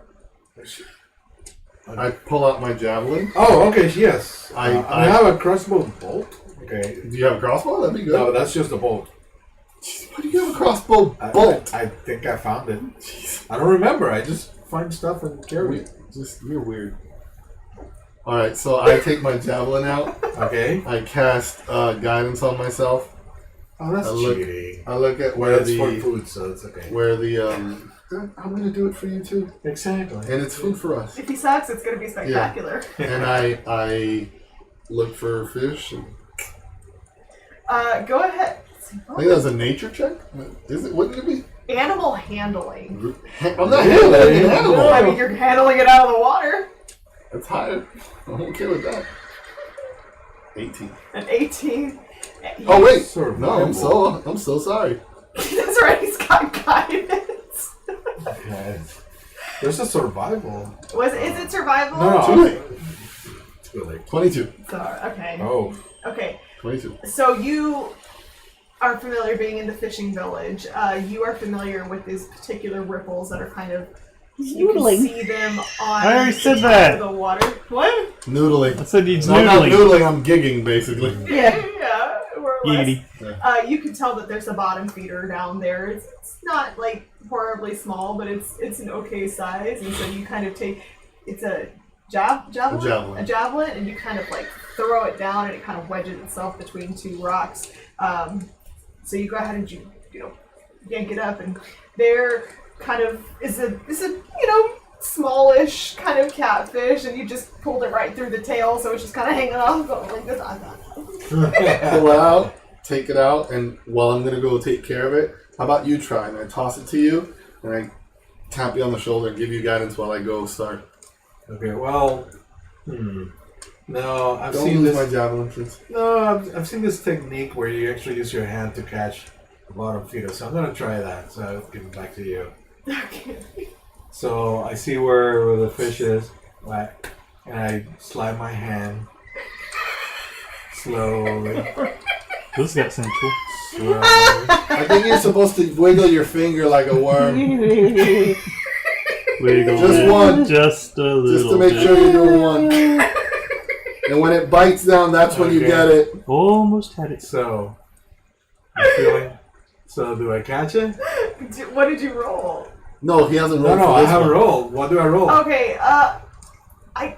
I pull out my javelin. Oh, okay, yes. I have a crossbow bolt. Okay. Do you have a crossbow? That'd be good. No, that's just a bolt. Why do you have a crossbow bolt? I think I found it. I don't remember. I just find stuff and carry it. You're weird. Alright, so I take my javelin out. Okay. I cast guidance on myself. Oh, that's cheating. I look at Well, where it's the for food, so it's okay. where the I'm gonna do it for you too. Exactly. And it's food for us. If he sucks, it's gonna be spectacular. And I look for fish. And Go ahead. I think that's a nature check. Is it? Wouldn't it be? Animal handling. I'm not handling an animal. I mean, you're handling it out of the water. That's higher. I'm okay with that. 18. An 18. Oh wait, Survival. I'm so sorry. That's right. He's got guidance. Okay. There's a survival. Is it survival? No. Too late. Too late. 22. So, okay. Oh. Okay. 22. So you are familiar being in the fishing village. You are familiar with these particular ripples that are kind of. You can Noodling. see them on I already said the top that. of the water. What? Noodling. I said he's No, not noodling. noodling. I'm gigging basically. Yeah. Yeah, more or less. Giggity. You can tell that there's a bottom feeder down there. It's not like horribly small, but it's an okay size, and so you kind of take it's a javelin, A javelin. and you kind of like throw it down, and it kind of wedges itself between two rocks. So you go ahead and you yank it up, and there kind of is a smallish kind of catfish, and you just pulled it right through the tail, so it's just kind of hanging off, going like this. Pull it out, take it out, and while I'm gonna go take care of it, how about you try? And I toss it to you, and I tap you on the shoulder and give you guidance while I go start. Okay. Well. No, I've Don't seen lose this. my javelin, please. No, I've seen this technique where you actually use your hand to catch the bottom feeder. So I'm gonna try that. So I'll give it back to you. Okay. So I see where the fish is, and I slide my hand slowly. This got sensual. Slowly. I think you're supposed to wiggle your finger like a worm, Wiggle Just it one. just a little just to make bit. sure you're doing one. And when it bites down, that's when you Okay. get it. Almost had it. So I'm feeling. So do I catch it? What did you roll? No, he hasn't No, rolled no, for I this haven't one. rolled. What do I roll? Okay. I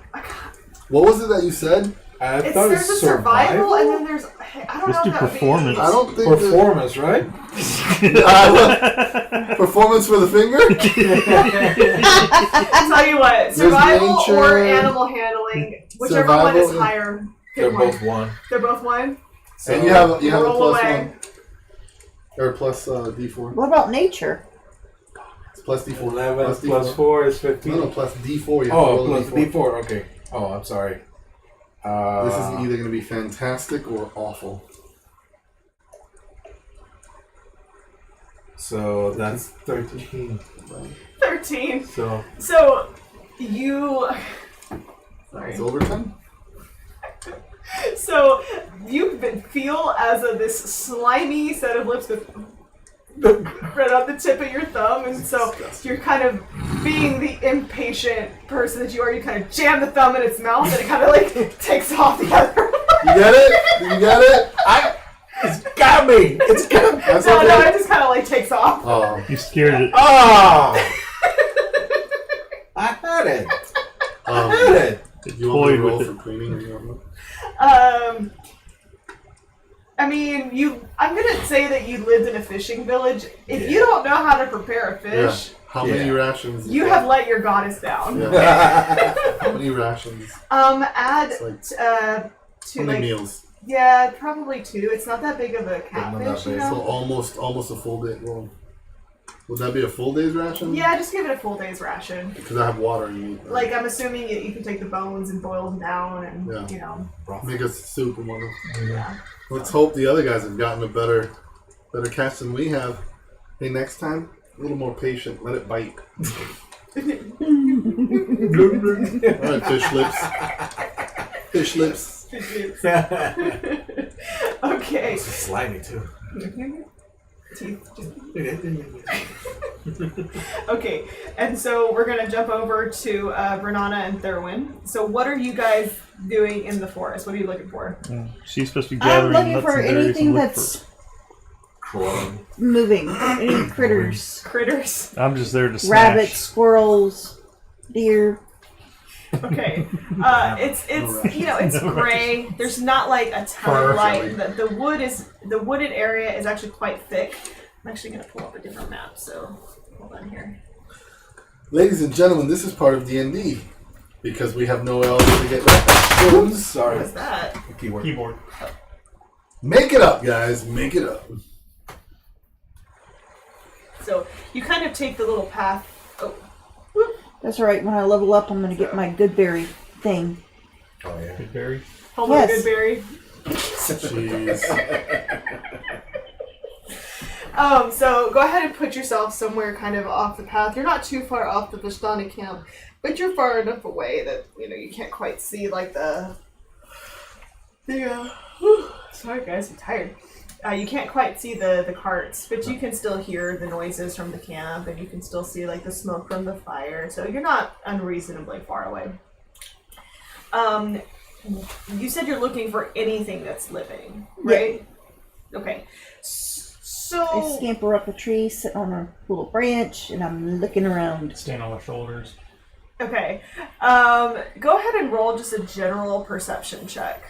What was it that you said? I It's, thought there's it's a survival, and then there's I don't Let's do know if that would be- performance. I don't think that- Performance, right? Performance for the finger? I'll tell you what, survival nature, or animal handling, whichever one is survival, higher. They're Pick one. both one. They're both one. So And you have a roll plus away. 1. Or plus D4. What about nature? It's plus D4. 11 plus plus D4. 4 is 15. No, plus D4. You have to Oh, roll a plus D4. Okay. Oh, I'm sorry. This is either going to be fantastic or awful. So that's 13. 13. So So you. Sorry. It's overtime? So you feel as this slimy set of lips with right on the tip of your thumb, and so you're kind of being the impatient person that you are. You kind of jam the thumb in its mouth, and it kind of like takes off the other. You get it? You get it? it's got me. It's got me. That's No, okay. it just kind of like takes off. Oh. You scared it. Oh! I had it. I had it. You want me to Toyed roll with for it. cleaning? Or something? I mean, I'm gonna say that you lived in a fishing village. If you don't know how to prepare a fish, How many rations? is you that? have let your goddess down. Yeah. How many rations? Add It's like to how many like meals? yeah, probably 2. It's not that big of a not that catfish, you big. So know. almost a full day. Well, would that be a full day's ration? Yeah, just give it a full day's ration. Because I have water you need. Like I'm assuming you can take the bones and boil them down, and Yeah. you know, Make us soup and whatnot. yeah. Let's hope the other guys have gotten a better catch than we have. Hey, next time, a little more patient. Let it bite. All right, fish lips. Fish lips. Okay. It's slimy too. Teeth. Okay, and so we're gonna jump over to Renana and Thurwin. So what are you guys doing in the forest? What are you looking for? She's supposed to be I'm gathering looking nuts for and berries anything and look that's Crawling. moving. Any critters. Critters. I'm just there to smash. Rabbits, squirrels, deer. Okay. It's it's gray. There's not like a ton of light. The wooded area is actually quite thick. I'm actually gonna pull up a different map, so hold on here. Ladies and gentlemen, this is part of D&D because we have no else to get back. What Sorry. was that? Keyboard. Make it up, guys. Make it up. So you kind of take the little path. Oh, That's alright. When I level up, I'm going to get my good berry thing. Oh yeah. Good berry. hold on, Yes. good berry. Jeez. So go ahead and put yourself somewhere kind of off the path. You're not too far off the Vistani camp, but you're far enough away that you can't quite see like sorry guys, I'm tired. You can't quite see the carts, but you can still hear the noises from the camp, and you can still see like the smoke from the fire. So you're not unreasonably far away. You said you're looking for anything that's living, right? Yeah. Okay. So I scamper up a tree, sit on a little branch, and I'm looking around. Stand on my shoulders. okay. Go ahead and roll just a general perception check.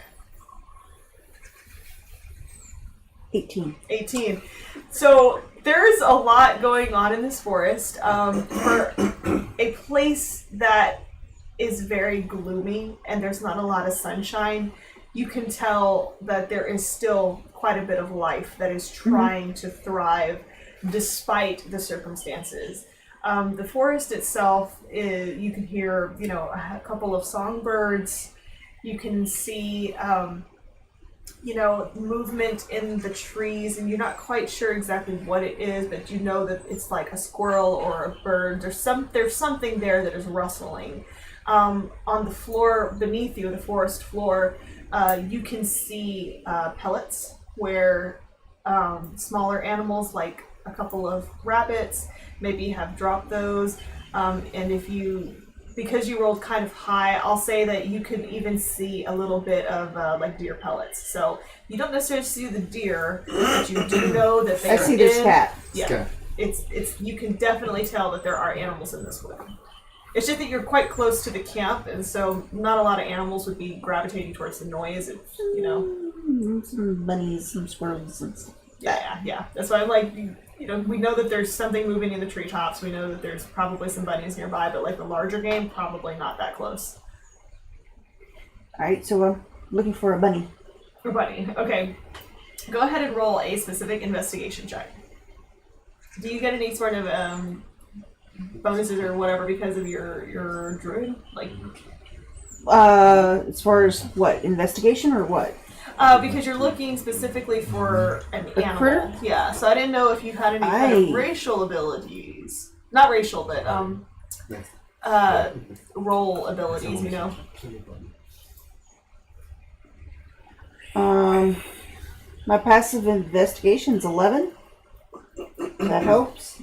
18. So there's a lot going on in this forest. For a place that is very gloomy and there's not a lot of sunshine, you can tell that there is still quite a bit of life that is trying to thrive despite the circumstances. The forest itself, you can hear, a couple of songbirds. You can see, movement in the trees, and you're not quite sure exactly what it is, but you know that it's like a squirrel or a bird. There's something there that is rustling. On the floor beneath you, the forest floor, you can see pellets where smaller animals like a couple of rabbits maybe have dropped those. And because you rolled kind of high, I'll say that you can even see a little bit of like deer pellets. So you don't necessarily see the deer, but you do know that they I are see this cat. Yeah, Okay. it's you can definitely tell that there are animals in this wood. It's just that you're quite close to the camp, and so not a lot of animals would be gravitating towards the noise. It's, Some bunnies, some squirrels, and stuff. Yeah. That's why I'm like, we know that there's something moving in the treetops. We know that there's probably some bunnies nearby, but like the larger game, probably not that close. Alright, so I'm looking for a bunny. Or bunny. Okay. Go ahead and roll a specific investigation check. Do you get any sort of bonuses or whatever because of your druid? Like, As far as what? Investigation or what? because you're looking specifically for an animal. critter? Yeah, so I didn't know if you had any kind of racial abilities. Not racial, but role abilities, My passive investigation's 11. That helps.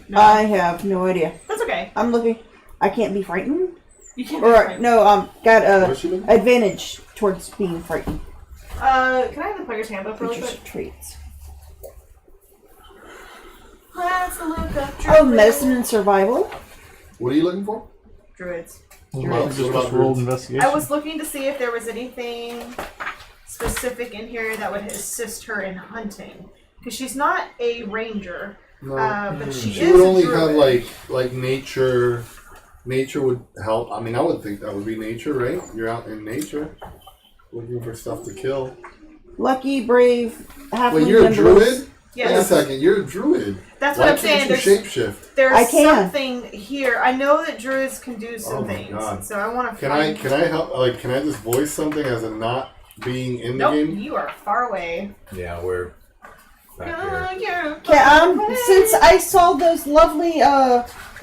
No. I have no idea. That's okay. I'm looking. I can't be frightened. You can't. Or no, got What's she doing? advantage towards being frightened. Can I have the player's handbook really Features quick? traits. Let's look up Oh, druids. medicine and survival. What are you looking for? Druids. Well, Just what about rolled birds? investigation. I was looking to see if there was anything specific in here that would assist her in hunting, because she's not a ranger, No. but she She is would a only druid. have like nature. Nature would help. I mean, I would think that would be nature, right? You're out in nature, looking for stuff to kill. Lucky, brave, halfling. Wait, you're a nimble. druid? Yes. Wait a second, you're a druid. That's Why what I'm can't saying. you shapeshift? There's I can. something here. I know that druids can do some Oh my things, God. so I want to. Can I help? Like, can I just voice something as a not being in the Nope, game? you are far away. Yeah, we're back here. You're Okay, far away. since I saw those lovely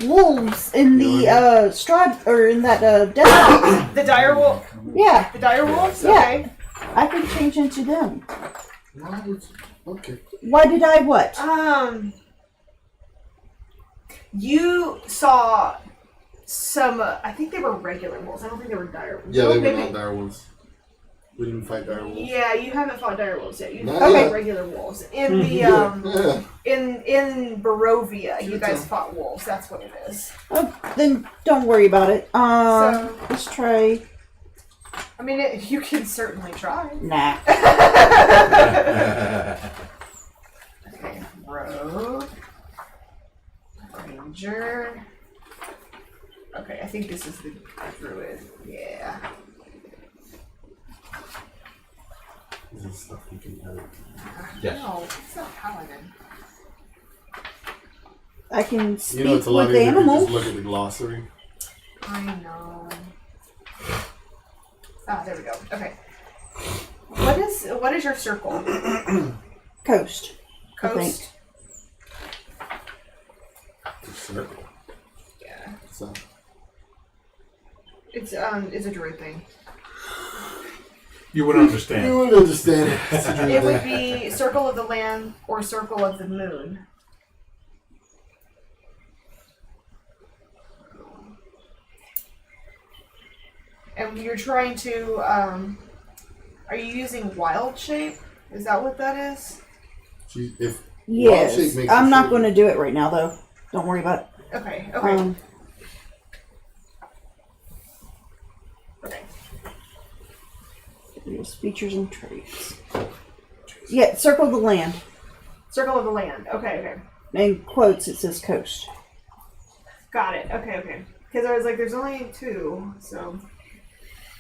wolves in the Strahd or in that desert, The dire wolf. yeah, The dire wolves. Yeah. Okay. I can change into them. Why would- Okay. Why did I what? You saw some. I think they were regular wolves. I don't think they were dire wolves. Yeah, they were Maybe- not dire wolves. We didn't fight dire wolves. Yeah, you haven't fought dire wolves yet. You've Not fought yet. regular wolves. In the Yeah. in Barovia, you guys fought wolves. That's what it is. Oh, then don't worry about it. So- Let's try. I mean, you can certainly try. Nah. Okay, rogue, ranger. Okay, I think this is the druid. Yeah. This is stuff you can edit. Yes. No, it's not paladin. I can speak You know, it's a lot with easier to animals. just look at the glossary. I know. Ah, there we go. Okay. What is your circle? Coast. I think. Coast. Circle. Yeah. So, It's a druid thing. You would understand. you would understand it. It's a It druid would thing. be circle of the land or circle of the moon. And you're trying to, are you using wild shape? Is that what that is? If wild shape Yes. makes I'm you not shape. going to do it right now, though. Don't worry about it. Okay, okay, okay. Here's features and traits. Yeah, circle the land. Circle of the land. Okay, okay. In quotes, it says coast. Got it. Okay, okay. Because I was like, there's only two, so.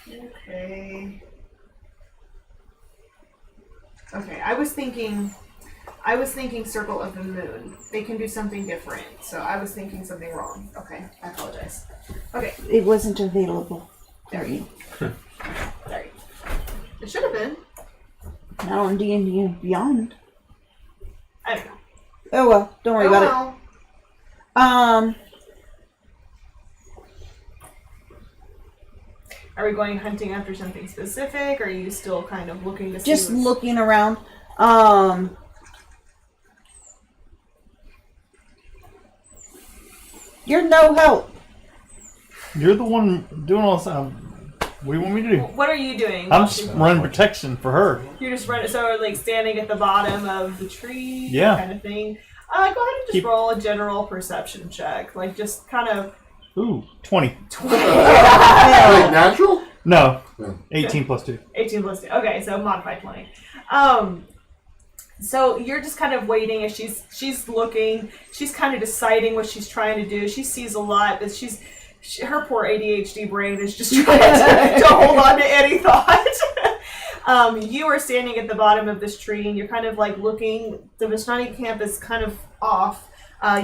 Okay. Okay, I was thinking circle of the moon. They can do something different, so I was thinking something wrong. Okay, I apologize. Okay, It wasn't available. there you go. Sorry. It should have been. Now on D&D and Beyond. I don't know. Oh well, don't worry Oh, about well. it. Are we going hunting after something specific? Or are you still kind of looking to see Just what's- looking around. You're no help. You're the one doing all this. What do you want me to do? What are you doing? I'm just running protection for her. You're just running, so like standing at the bottom of the tree, Yeah. kind of thing. Go ahead and just roll a general perception check, like just kind of. Ooh, 20. Like natural? No, No. 18 plus 2. 18 plus 2. Okay, so modified 20. So you're just kind of waiting as she's looking. She's kind of deciding what she's trying to do. She sees a lot, but her poor ADHD brain is just trying to hold on to any thought. You are standing at the bottom of this tree, and you're kind of like looking. The Vistani camp is kind of off.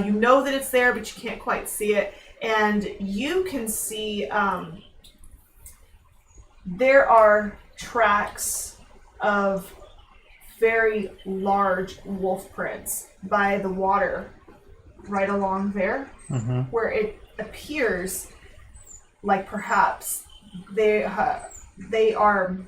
You know that it's there, but you can't quite see it. And you can see there are tracks of very large wolf prints by the water right along there, where it appears like perhaps they are,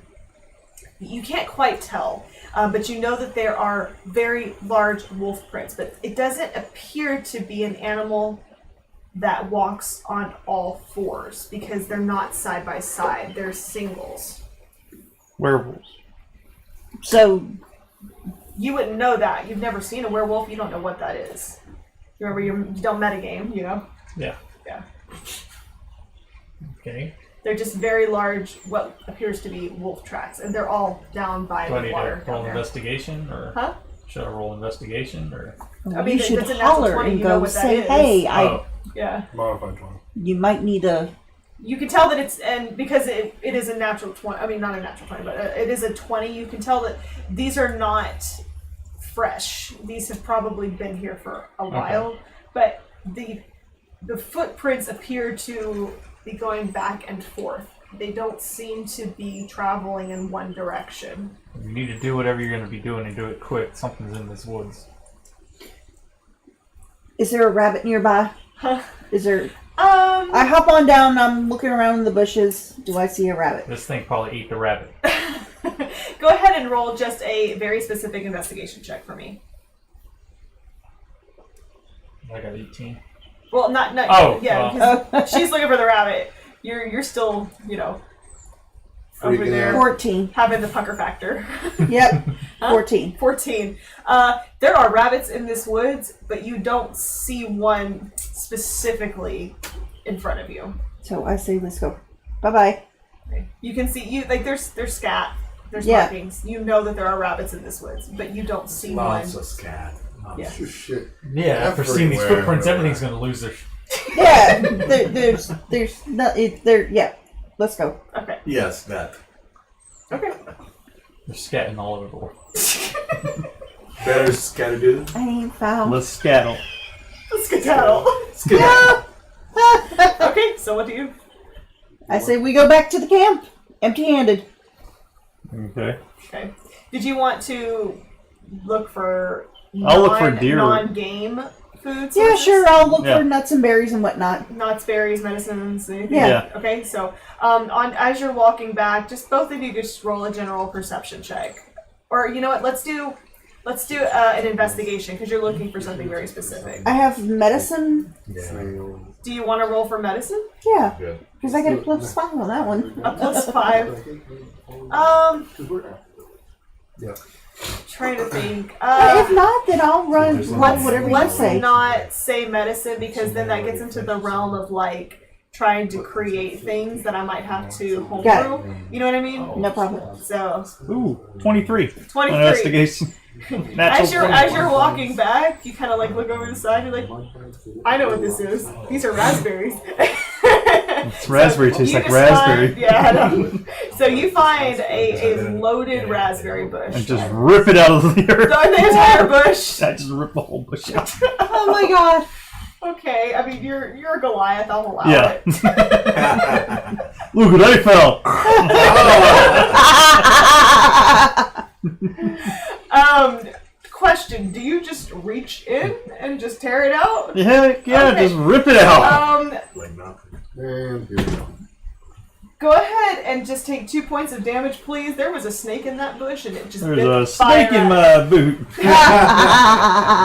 you can't quite tell, but you know that there are very large wolf prints, but it doesn't appear to be an animal that walks on all fours because they're not side by side, they're singles. Werewolves. So You wouldn't know that. You've never seen a werewolf. You don't know what that is. You remember you don't metagame, you know? Yeah. Yeah. Okay. They're just very large, what appears to be wolf tracks, and they're all down by Do I the need water to down roll there. investigation, or Huh? should I roll investigation, or? I mean, you should that's a natural holler 20, and you know go what that say, is. "Hey, Oh, Yeah. Modified 20. you might need a." You can tell that it's, and because it is a natural 20, I mean, not a natural 20, but it is a 20, you can tell that these are not fresh. These have probably been here for a while, but the footprints appear to be going back and forth. They don't seem to be traveling in one direction. you need to do whatever you're going to be doing and do it quick. Something's in this woods. Is there a rabbit nearby? Huh. Is there? I hop on down. I'm looking around in the bushes. Do I see a rabbit? This thing probably ate the rabbit. Go ahead and roll just a very specific investigation check for me. I got 18. Well, not Oh, yeah, well. because she's looking for the rabbit. You're still, you know, over Freaking there out. 14. having the pucker factor. Yep. Huh? 14. 14. There are rabbits in this woods, but you don't see one specifically in front of you. So I say let's go. Bye bye. You can see there's scat, there's Yeah. markings. You know that there are rabbits in this woods, but you don't see Lots one. of scat. Yeah. Oh, shit. Yeah, after seeing these Everywhere, footprints, everywhere. everything's gonna lose their. Yeah. There's not. There. Yeah. Let's go. Okay. Yes, that. Okay. They're scatting all over the world. Better scatterdoodle. I ain't found. Let's scatter. Let's skedaddle. Skedaddle. Okay, so what do you? I say we go back to the camp, empty-handed. Okay. Okay. Did you want to look for I'll look for deer. non-game food sources? Yeah, sure. I'll look Yeah. for nuts and berries and whatnot. Nuts, berries, medicines, anything. Yeah. Okay, so as you're walking back, just both of you just roll a general perception check, or you know what? Let's do an investigation because you're looking for something very specific. I have medicine. Yeah. Do you want to roll for medicine? Yeah, Good. because I got a +5 on that one. A +5. Yeah. Trying to think. If not, then I'll run roll whatever you Let's say. not say medicine because then that gets into the realm of like trying to create things that I might have to Got homebrew. You know what I mean? No problem. So Ooh, 23. 23. Investigation. As you're Natural. walking back, you kind of like look over the side. You're like, I know what this is. These are raspberries. It's raspberry. Tastes You like just raspberry. find- yeah. I know. So you find a loaded raspberry bush. And just rip it out of the earth. The entire bush. I just rip the whole bush out. Oh my god. Okay, I mean you're a Goliath. I'll allow Yeah. it. Look what I found. Question: do you just reach in and just tear it out? Yeah, Okay. just rip it out. Like nothing. And here we go. Go ahead and just take 2 points of damage, please. There was a snake in that bush, and it just There's bit a fire snake in at- my boot.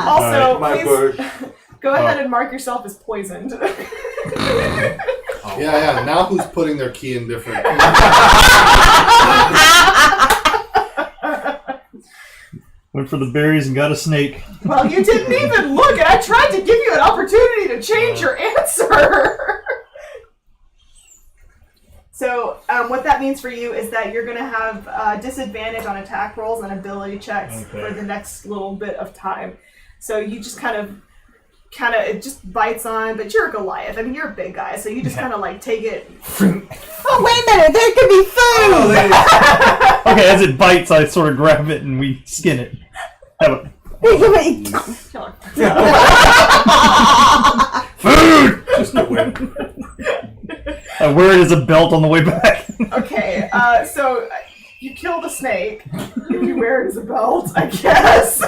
Also, My please bird. go ahead and mark yourself as poisoned. Yeah. Now who's putting their key in different? Went for the berries and got a snake. Well, you didn't even look, and I tried to give you an opportunity to change your answer. So, what that means for you is that you're going to have disadvantage on attack rolls and ability checks for the next little bit of time. So you just kind of it just bites on, but you're a Goliath. I mean, you're a big guy, so you just kind of like take it. Oh wait a minute, there could be food. Okay, as it bites, I sort of grab it and we skin it. Have Wait. Killer. Food! Just a whip. I wear it as a belt on the way back. Okay, so you kill the snake. You wear it as a belt, I guess.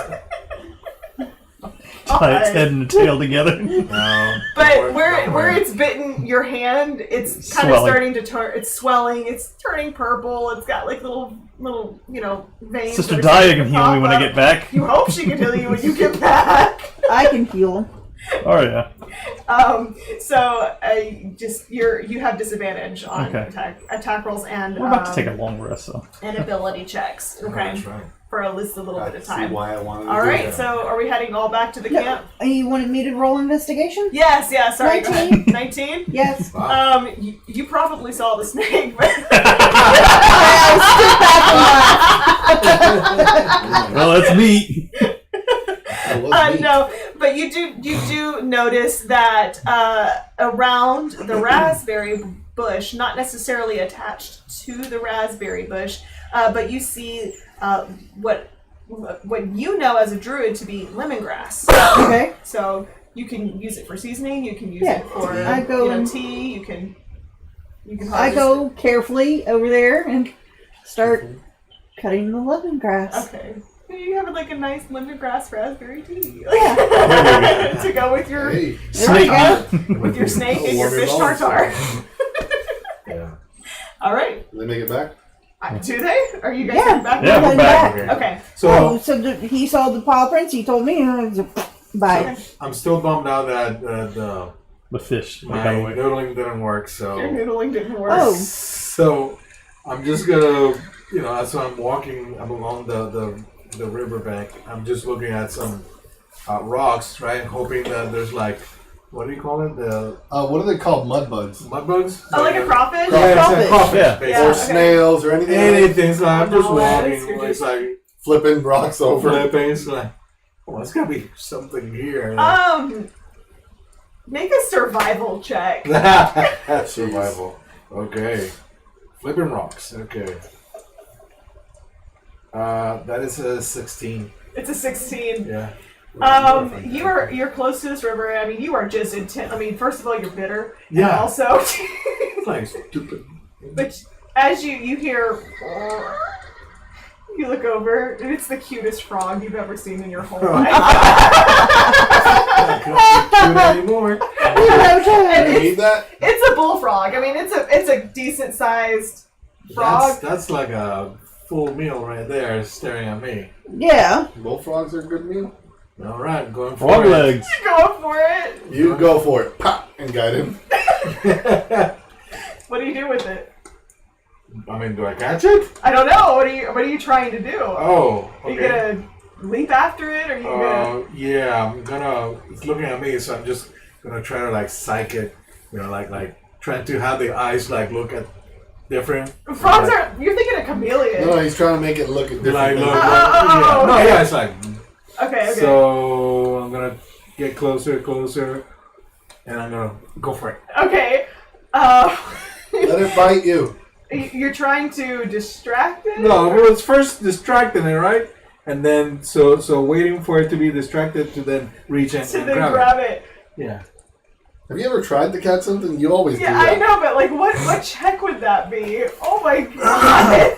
Tie its head and the tail together. No. But where it's bitten your hand, it's kind of Swelling. starting to turn. It's swelling. It's turning purple. It's got like little veins. Sister that are Dia starting can to heal me pop when I up. get back. You hope she can heal you when you get back. I can heal him. Oh yeah. So you have disadvantage on Okay. attack rolls and We're about to take a long rest, so. and ability checks. Okay, That's right. for at least a little bit of See time. why I wanted to All do right. that. So are we heading all back to the No. camp? You wanted me to roll investigation? Yes. Yeah. Sorry. 19? 19. Yes. You probably saw the snake, but Well, that's me. That was me. no. But you do notice that around the raspberry bush, not necessarily attached to the raspberry bush, but you see what you know as a druid to be lemongrass. Okay. So you can use it for seasoning. You can use Yeah. it for I go and- tea. You can. I harvest go carefully over there and start cutting the lemongrass. Okay. You have like a nice lemongrass raspberry tea. Yeah. To go with your Hey, There we go. with your snake and your Warm fish your bones. tartare. Yeah. All right. did they make it back? Do they? Are you guys Yeah. heading back? Yeah, we're Going back. Okay. Oh, So so he saw the paw prints. He told me. And I was like, bye. I'm still bummed out that The fish. my By the way. noodling didn't work. So Your noodling didn't work. Oh. So I'm just gonna, as I'm walking along the riverbank, I'm just looking at some rocks, right? Hoping that there's like, what do you call it? The what are they called? Mud bugs. mud bugs? Oh, like a crawfish? Yeah, Crawfish. it's a crawfish, Yeah. basically. Yeah, Or okay. snails or anything. Anything. So I'm just No, walking. you're It's just- like Flipping rocks over. flipping. It's like, oh, there's gotta be something here. Make a survival check. That's survival. Okay. Flipping rocks. Okay. That is a 16. It's a 16. Yeah. You're close to this river. I mean, you are just intent. I mean, first of all, you're bitter. And Yeah. also, It's like stupid. but as you hear, you look over, and it's the cutest frog you've ever seen in your whole life. I can't be cute anymore. And You need that? it's a bullfrog. I mean, it's a decent sized frog. That's like a full meal right there, staring at me. Yeah. Bullfrogs are a good meal. All right, going for Frog it. legs. You're going for it. You go for it. Pop! And guide him. What do you do with it? I mean, do I catch it? I don't know. What are you trying to do? Oh, Are you okay. gonna leap after it, or are you gonna? Yeah, I'm gonna. It's looking at me, so I'm just gonna try to like psych it. Like trying to have the eyes like look at different. Frogs like, are. You're thinking a chameleon. No, he's trying to make it look different. like look. Oh, No, okay. yeah, it's like. Okay. So I'm gonna get closer, and I'm gonna go for it. Okay. Let it bite you. You're trying to distract it? No, it was first distracting it, right? And then so waiting for it to be distracted to then reach and, To and then grab, grab it. it. Yeah. Have you ever tried to catch something? You always do Yeah, I that. know, but like, what check would that be? Oh my god!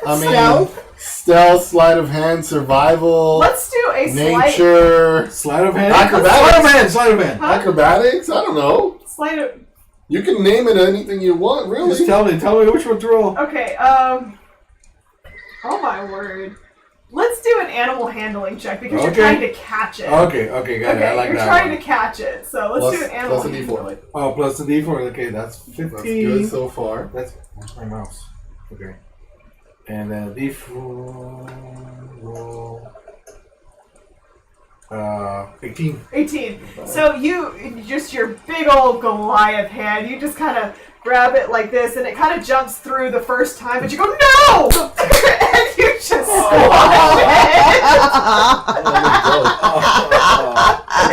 I mean, Stealth? sleight of hand, survival, Let's do a nature, Sleight of hand. Acrobatics. Sleight of hand. Huh? acrobatics. I don't know. sleight of. You can name it anything you want, really. Just tell me which one to roll. Okay. Oh my word. Let's do an animal handling check because you're Okay. trying to catch it. Okay, got it. I Okay, like you're that trying one. to catch it. So let's do an animal plus a D4. handling. Oh, plus the D4. Okay, that's 15. That's good so far. That's where's my mouse? Okay. And then D4 roll 18. 18. So you just your big old Goliath hand, you just kind of grab it like this, and it kind of jumps through the first time, but you go no, and you just squash it.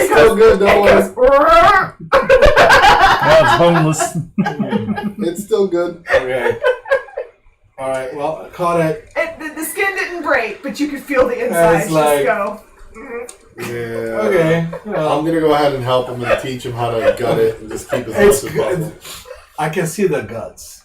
It's still good, don't worry. Now it's homeless. It's still good. Okay. All right. Well, I caught it. The skin didn't break, but you could feel the insides It's like- just go. Yeah. Okay. I'm Well, gonna go ahead and help him and teach him how to gut it and just keep as it's much as good. possible. I can see the guts.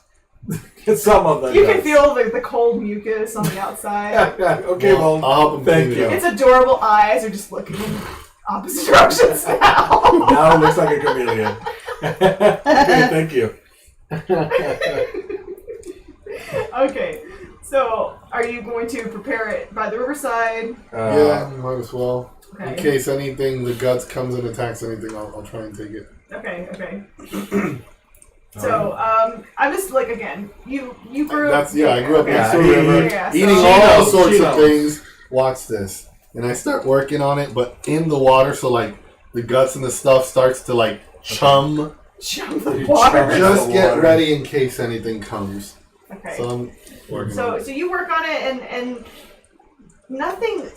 Some of the You guts. can feel the cold mucus on the outside. Okay. Well, I'll help him thank clean you. it up. Its adorable eyes are just looking in opposite directions now. Now it looks like a chameleon. Okay. Thank you. Okay, so are you going to prepare it by the riverside? Yeah, might as well. In Okay. case anything, the guts comes and attacks anything, I'll try and take it. Okay. So, I'm just like again, you grew. I grew up okay. next to a Yeah, river, yeah, eating so- all She sorts of knows. things. Watch this. And I start working on it, but in the water, so like the guts and the stuff starts to like chum. Jump the You water. chum it. Just the get water. ready in case anything comes. Okay. So I'm working on So it. you work on it, and nothing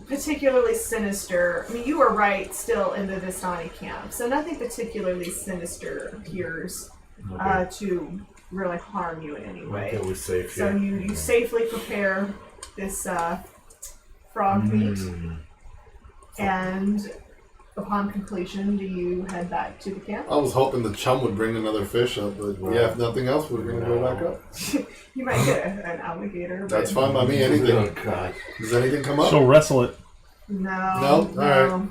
particularly sinister. I mean, you were right still in the Vistani camp, so nothing particularly sinister appears to really harm you in any way. Okay, we're safe So here. you safely prepare this frog meat, and upon completion, do you head back to the camp? I was hoping the chum would bring another fish up, but yeah, if nothing else, we're gonna go back up. You might get an alligator. But That's fine by me. Oh Anything. God. Does anything come up? She'll wrestle it. No. No? Alright. All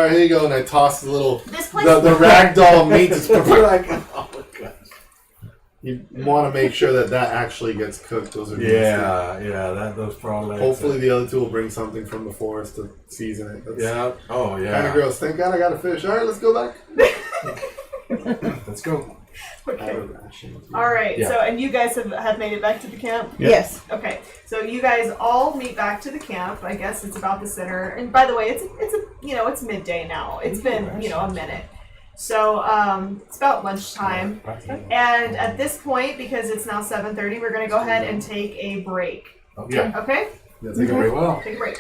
right, here you go. And I toss the little This place. the ragdoll meat. Is We're like, oh my God. You want to make sure that actually gets cooked. Those are Yeah, those probably. Hopefully the other two will bring something from the forest to season it. That's Yeah. Oh yeah. kind of gross. Thank God I got a fish. All right, let's go back. Let's go. Okay. ration. All right. Yeah. So, and you guys have made it back to the camp. Yep. Yes. Okay. So you guys all meet back to the camp. I guess it's about the center. And by the way, it's it's midday now. It's been a minute. So it's about lunchtime. And at this point, because it's now 7:30, we're gonna go ahead and take a break. Yeah. Okay. Yeah, Take it very well. Take a break.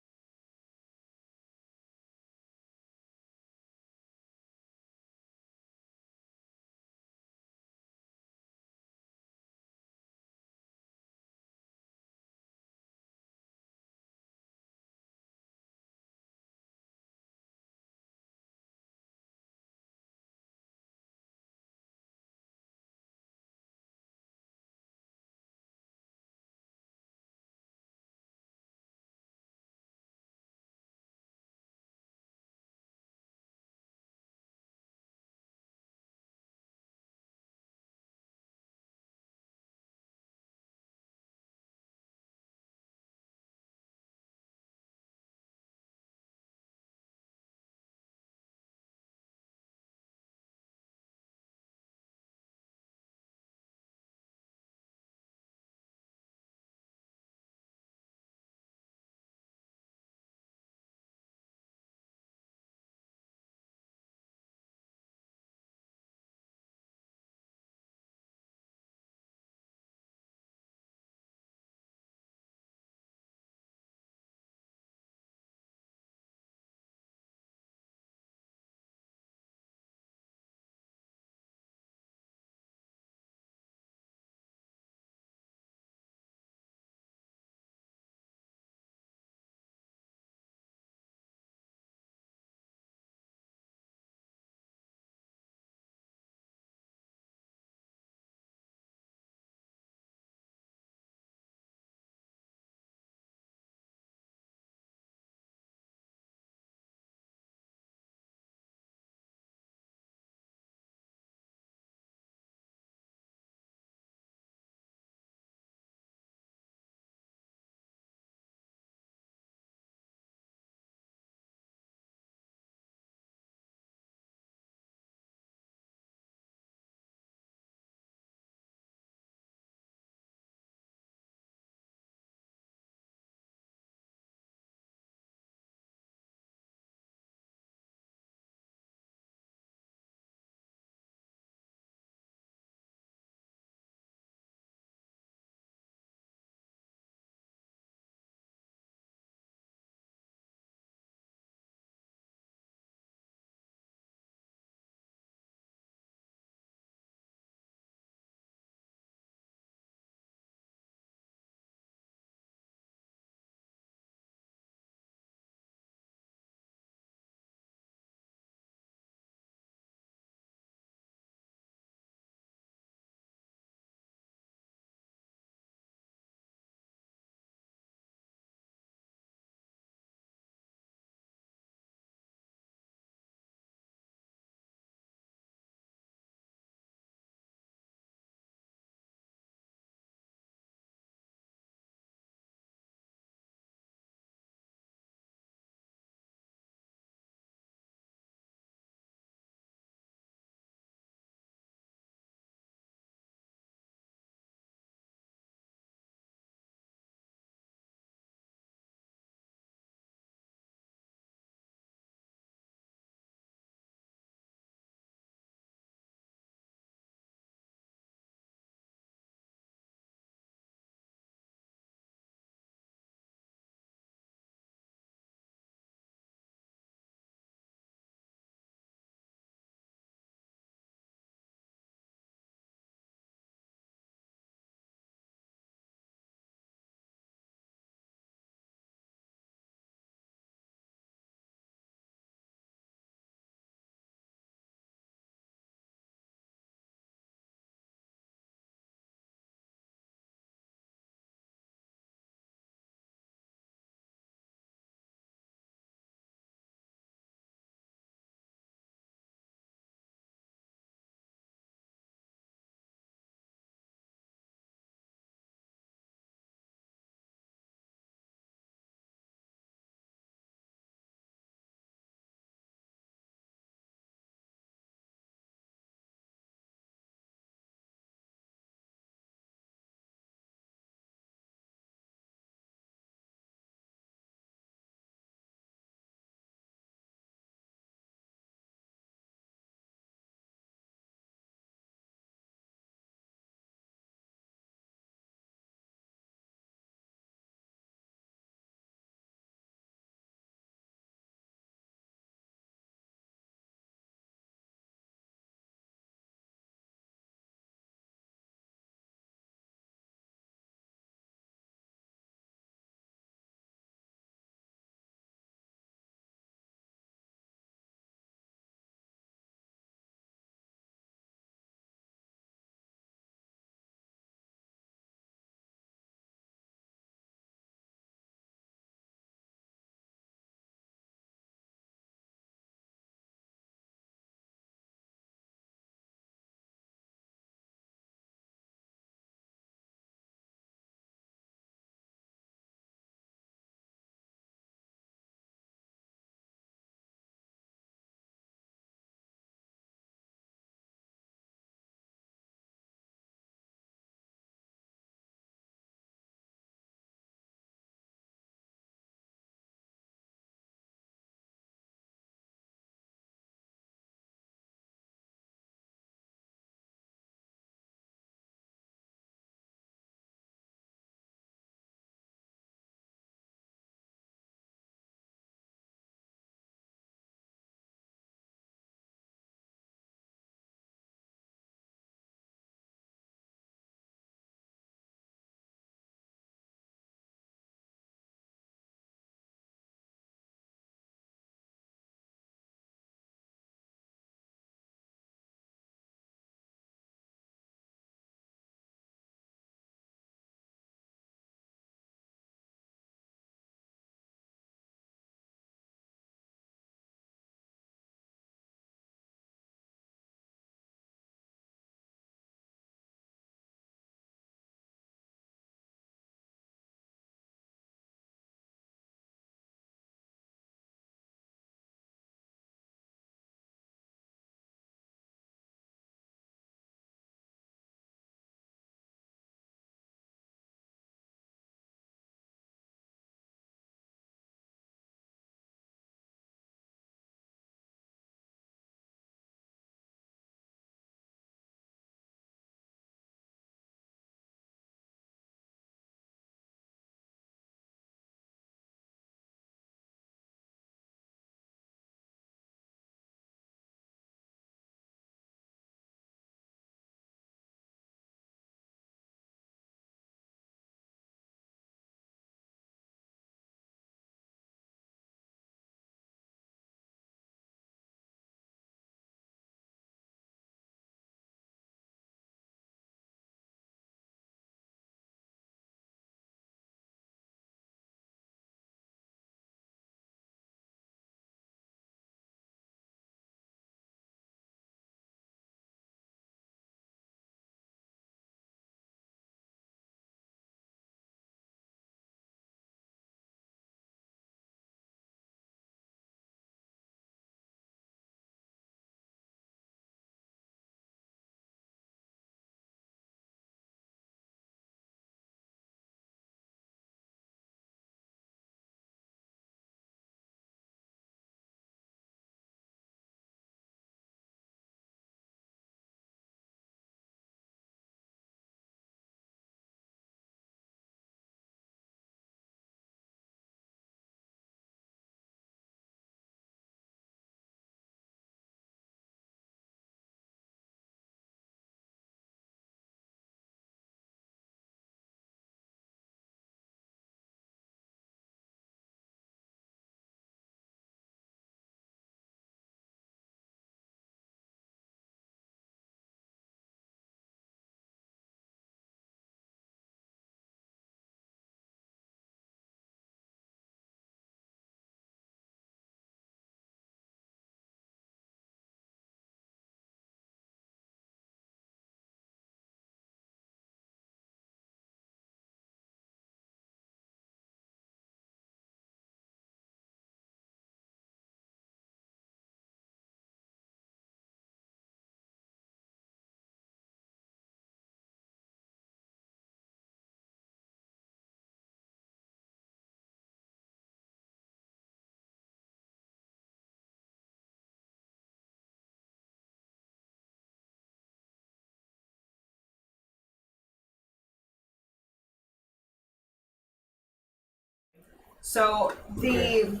So the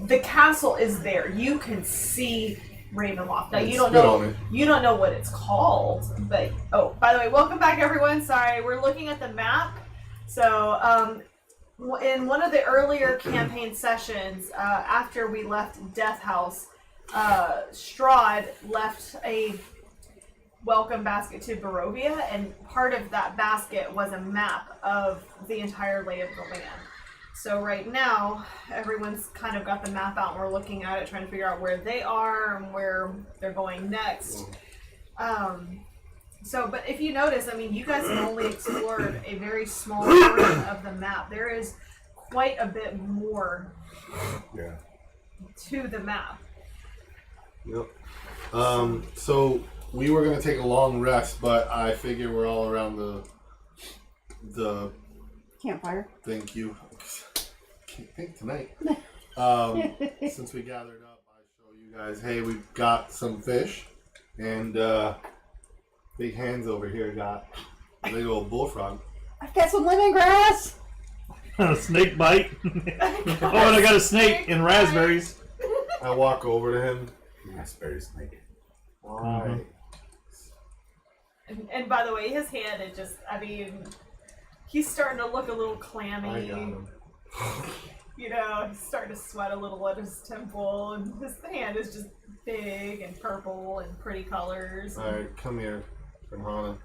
the castle is there. You can see Ravenloft. Now you don't know what it's called, but by the way, welcome back everyone. Sorry, we're looking at the map. So in one of the earlier campaign sessions, after we left Death House, Strahd left a welcome basket to Barovia, and part of that basket was a map of the entire lay of the land. So right now, everyone's kind of got the map out and we're looking at it, trying to figure out where they are and where they're going next. But if you notice, I mean, you guys have only explored a very small portion of the map. There is quite a bit more to the map. Yep. So we were gonna take a long rest, but I figure we're all around the campfire. Thank you. Can't think tonight. Since we gathered up, I show you guys. Hey, we've got some fish, and Big Hands over here got a big old bullfrog. I've got some lemongrass. A snake bite. Oh, and I got a snake and raspberries. I walk over to him. Raspberry snake. Why? And by the way, his hand, he's starting to look a little clammy. I got him. You know, he's starting to sweat a little at his temple, and his hand is just big and purple and pretty colors. All right, come here, Hana.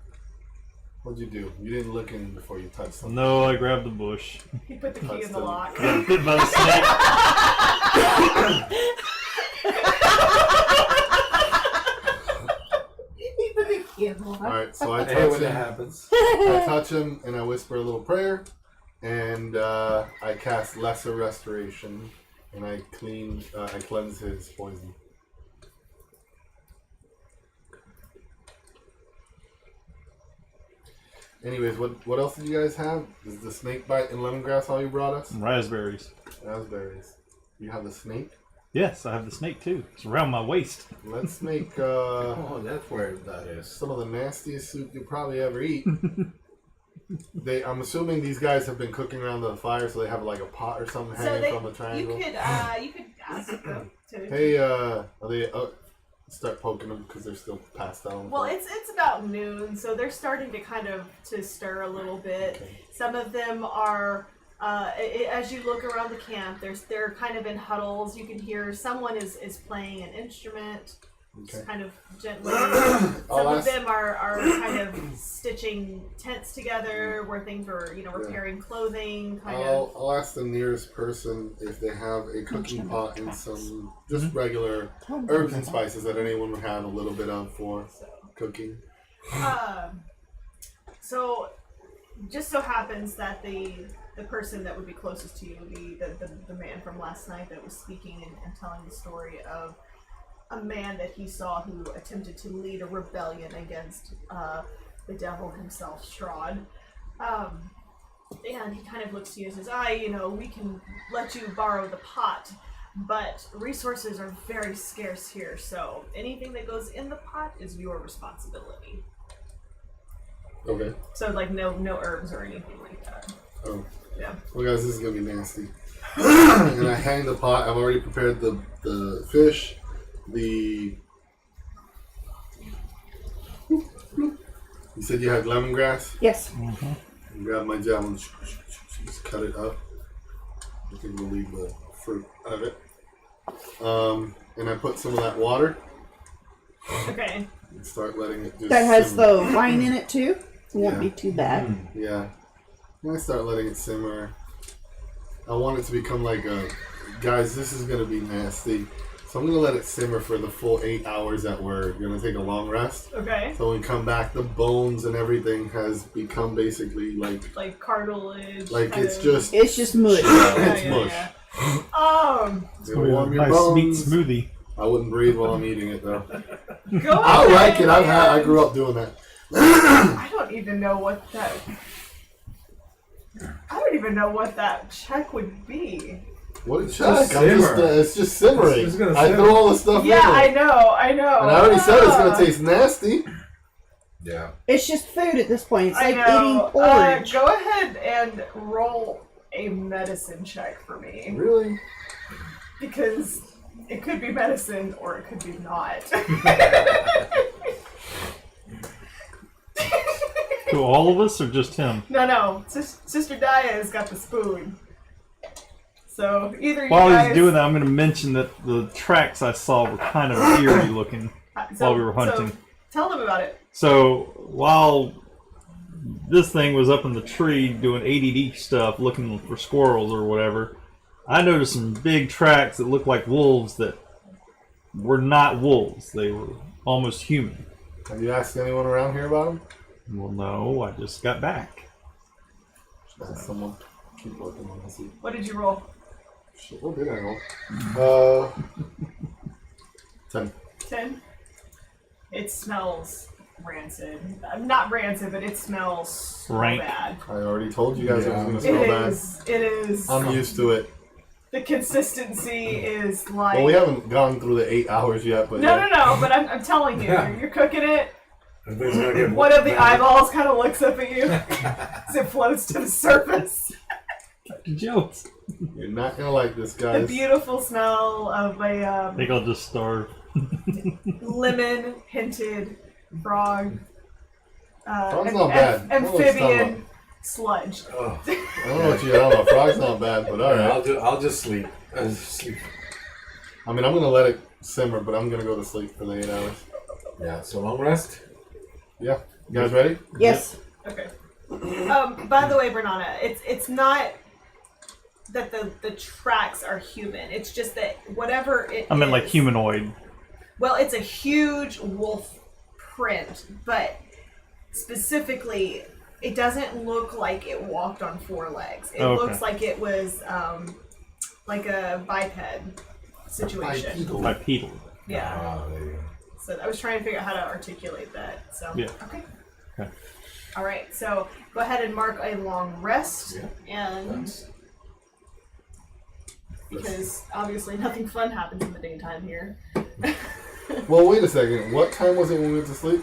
What'd you do? You didn't look in before you touched something. No, I grabbed the bush. He put the key in the lock. I got bit by the snake. Alright, so I Hey, touch when that him. happens. I touch him and I whisper a little prayer, and I cast Lesser Restoration, and I cleanse his poison. Anyways, what else did you guys have? Is the snake bite and lemongrass all you brought us? Raspberries. Raspberries. You have the snake? Yes, I have the snake too. It's around my waist. Let's make Oh, that's where that is. some of the nastiest soup you'll probably ever eat. I'm assuming these guys have been cooking around the fire, so they have like a pot or something hanging from a triangle. You could ask them to. Hey, are they? Start poking them because they're still passed out. Well, it's about noon, so they're starting to kind of to stir a little bit. Okay. Some of them are, as you look around the camp, they're kind of in huddles. You can hear someone is playing an instrument, just kind of gently. Some of them are kind of stitching tents together, where things are, repairing clothing. I'll ask the nearest person if they have a cooking pot and some just regular herbs and spices that anyone would have a little bit of for cooking. So, just so happens that the person that would be closest to you would be the man from last night that was speaking and telling the story of a man that he saw who attempted to lead a rebellion against the devil himself, Strahd. And he kind of looks to you and says, we can let you borrow the pot, but resources are very scarce here, so anything that goes in the pot is your responsibility. Okay. So, like, no herbs or anything like that. Oh. Yeah. Well, guys, this is gonna be nasty. And I hang the pot. I've already prepared the fish. You said you had lemongrass? Yes. You grab my javelin, just cut it up. I think we'll leave the fruit out of it. And I put some of that water Okay. and start letting it just That has simmer. the wine in it too. It won't be too bad. Yeah. And I start letting it simmer. I want it to become like guys, this is going to be nasty. So I'm going to let it simmer for the full 8 hours that we're going to take a long rest. Okay. So when we come back, the bones and everything has become basically like cartilage. it's just mush. it's mush. Yeah. It'll warm your Nice sweet bones. smoothie. I wouldn't breathe while I'm eating it though. Go I ahead, like it. I man. grew up doing that. I don't even know what that check would be. What is Just check? It's just simmering. It's gonna I simmer. throw all the stuff Yeah, in it. I know. And I already said it's going to taste nasty. Yeah. It's just food at this point. It's I like know. eating porridge. Go ahead and roll a a medicine check for me. Really? Because it could be medicine or it could be not. To all of us or just him? No. Sister Dia's got the spoon. So either you While guys... he's doing that, I'm going to mention that the tracks I saw were kind of eerie looking while we were hunting. So tell them about it. So while this thing was up in the tree doing ADD stuff, looking for squirrels or whatever, I noticed some big tracks that looked like wolves that were not wolves. They were almost human. Have you asked anyone around here about them? Well, no, I just got back. Ask someone. Keep looking on the seat. What did you roll? Shit, what did I roll? 10. 10? It smells rancid. Not rancid, but it smells so Rank. bad. I already told you guys it was going to It smell bad. is. It is. I'm used to it. The consistency is like... Well, we haven't gone through the 8 hours yet, but No, but I'm telling you, Yeah. you're cooking it. I think it's gonna get One of the bad. eyeballs kind of looks up at you as it floats to the surface. Jokes. You're not going to like this, The guys. beautiful smell of I a think I'll just starve. lemon hinted frog. Frog's not bad. I don't know what you're talking Amphibian sludge. Oh, I don't know what you. I don't know. Frog's not bad, but all right. I'll just sleep. I'll just sleep. I mean, I'm gonna let it simmer, but I'm gonna go to sleep for the 8 hours. Yeah. So long rest. Yeah. You guys ready? Yes. Okay. By the way, Bernana, it's not that the tracks are human. It's just that whatever it I meant is- like humanoid. Well, it's a huge wolf print, but specifically, it doesn't look like it walked on 4 legs. It Okay. looks like it was like a biped situation. Bipedal. Yeah. Ah, there you go. So I was trying to figure out how to articulate that. So Yeah. okay. Okay. All right. So go ahead and mark a long rest, Yeah. and because obviously nothing fun happens in the daytime here. Well, wait a second. What time was it when we went to sleep?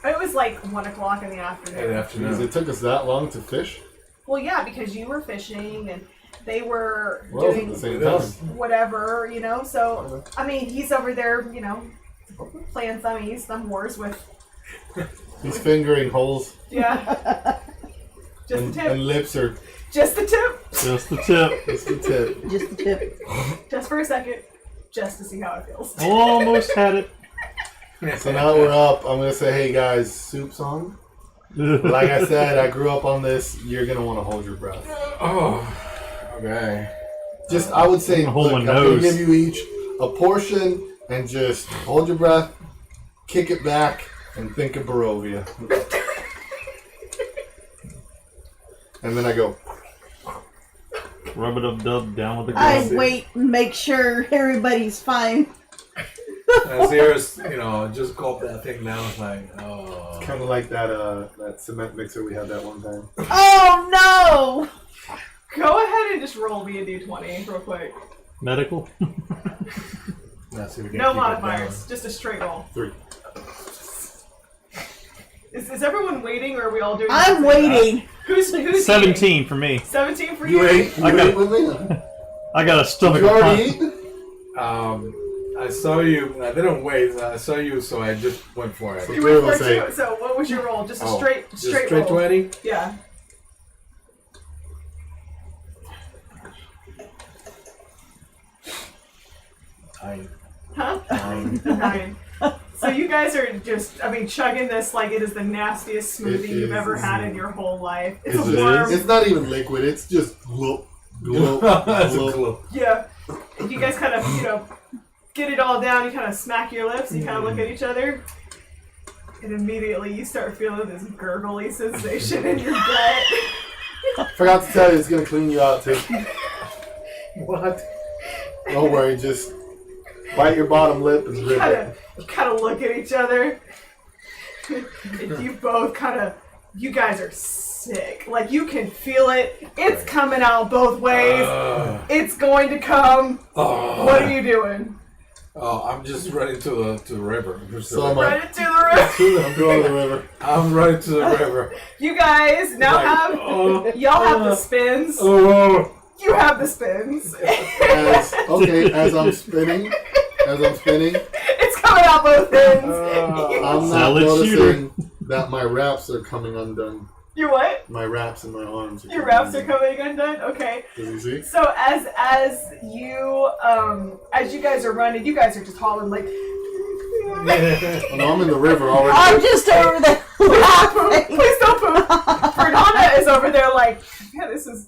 It was like 1 o'clock in the In afternoon. the Because afternoon. it took us that long to fish. Well, yeah, because you were fishing and they were Well, at doing the same It time. is. whatever, you know. So I mean, he's over there, you know, playing thumb wars with He's fingering holes yeah. Just the and tip. lips are Just the tip. Just the tip. just the tip. Just the tip. Just for a second. Just to see how it feels. Almost had it. So now we're up. I'm gonna say, hey guys, soup's on. Like I said, I grew up on this. You're gonna want to hold your breath. Oh. Okay. Just, I would say, Hold look, my I'm gonna nose. give you each a portion and just hold your breath, kick it back, and think of Barovia. And then I go. Rub it up, dub down with the I glove. wait and make sure everybody's fine. Serious, just gulp that thing down. It's like, oh. Kind of like that cement mixer we had that one time. Oh Go ahead and just roll me a d20 real quick. Medical. Let's see if we can No keep it modifiers, just a straight roll. 3. Is everyone waiting, or are we all doing? no! I'm the same thing? waiting. Who's 17 for me. 17 for You you. ate? You I got- ate with me? I got a Did stomach. you already punch. eat? down. I saw you. I didn't wait. I saw you, so I just went for it. You Three of went us for it ate. too. So what was your roll? Just a Oh, straight Just straight straight roll. 20. Yeah. Huh? 9. So you guys are just, chugging this like it is the nastiest smoothie It you've is, ever had isn't in it? your whole life. It's It's, a It worm. it's not even liquid. It's just glop, glop, That's a glop. clue. Yeah. You guys kind of, get it all down. You kind of smack your lips. You kind of look at each other. And immediately you start feeling this gurgly sensation in your gut. Forgot to tell you, it's gonna clean you out too. What? Don't worry, just bite your bottom lip and rip it. You kind of look at each other. And you both you guys are sick. Like you can feel it. It's coming out both ways. It's going to come. What are you doing? I'm just running to the river. So am I. Right into the river. I'm going to the river. I'm running to the river. You guys now Like, have y'all have the spins. Oh, You have the spins. As I'm spinning, It's coming out both ends. I'm not Solid noticing that my wraps are coming undone. You what? My wraps and my arms. Your wraps are coming undone. Okay. Does he see? So as you guys are running, you guys are just hollering like. Oh, no, I'm in the river already. I'm just over there laughing. Please don't poop. Fernanda is over there like, yeah, this is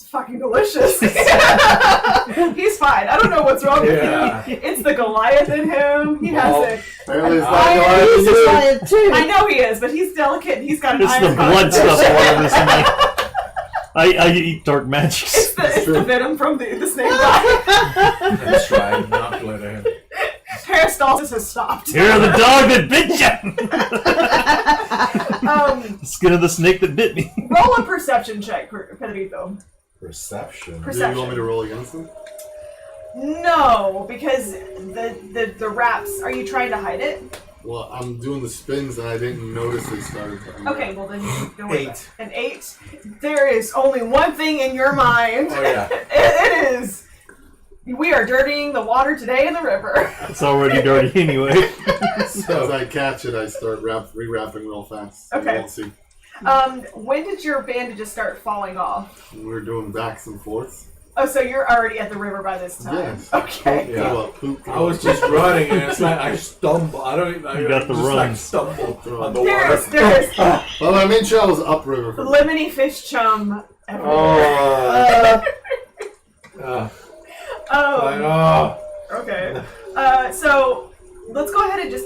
fucking delicious. He's fine. I don't know what's wrong with him. It's the Goliath in him. He has it. Apparently it's I not am Goliath. Goliath too. I know he is, but he's delicate and he's got an It's iron the blood stuff constitution. all over this thing. I eat dark magics. It's the venom from the snake guy. that's right. Not to let him. Peristalsis has stopped. You're the dog that bit you. The skin of the snake that bit me. Roll a perception check, Pedrito. Perception. Do you want me to roll against him? No, because the wraps. Are you trying to hide it? Well, I'm doing the spins and I didn't notice they started to unwrap. Okay, well then don't worry about 8. it. An 8. There is only one thing in your mind. Oh yeah. It is. We are dirtying the water today in the river. It's already dirty anyway. As I catch it, I start rewrapping real fast. So Okay. You won't see. When did your bandages start falling off? We're doing backs and forths. Oh, so you're already at the river by this time. Yes. Okay. Yeah. Throw up, poop, I was just running, and it's like I stumble. I don't even. You got the just runs. like stumble on the There is water. Well, my main trail is upriver. For me. lemony fish chum everywhere. Oh. Oh, okay. So let's go ahead and just,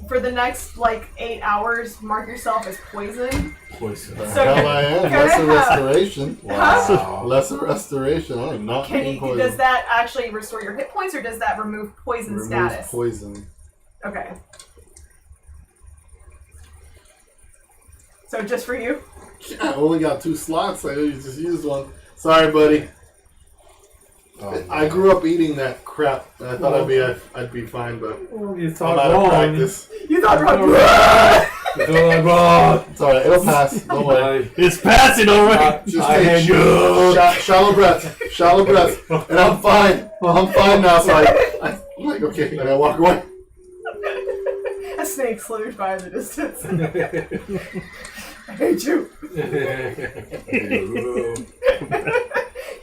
for the next like 8 hours, mark yourself as poison. Poison. The So hell I am. gotta Lesser have- restoration. Wow. Lesser restoration. I am not Can being you? poisoned. Does that actually restore your hit points, or does that remove poison Remove status? poison. Okay. So just for you? I only got 2 slots. I just used one. Sorry, buddy. Oh, I grew up eating that crap, and I thought I'd be fine, but You I'm thought out of wrong. practice. You thought wrong. You thought wrong. It's alright. It'll pass. Don't worry. It's passing already. Just I take hate you. shallow breath, and I'm fine. Well, I'm fine now. So I'm like, okay, and I walk away. A snake slithers by in the distance. I hate you.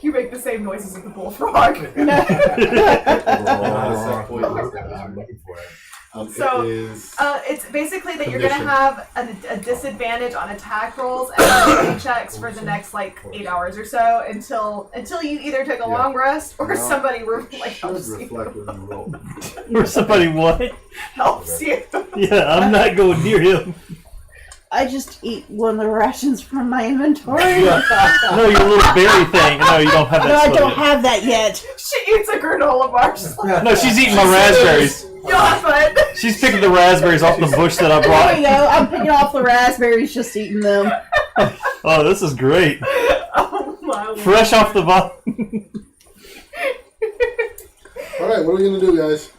You make the same noises as the bullfrog. I'm looking for it. So, it is it's basically that you're Condition. gonna have a disadvantage on attack rolls and ability checks for the next like 8 hours or so until you either take a long rest or No. somebody like Should helps you. reflect when you roll. Or somebody what? Helps you. Yeah, I'm not going near him. I just eat one of the rations from my inventory. No, your little berry thing. No, you don't have that No, I stuff don't yet. have that yet. She eats a granola bar. She's like, No, she's eating my raspberries. you'll have fun. She's picking the raspberries off the bush that I There we brought. go. I'm picking off the raspberries, just eating them. Oh, this is great. Oh my lord. Fresh off the vine. alright. What are we gonna do, guys?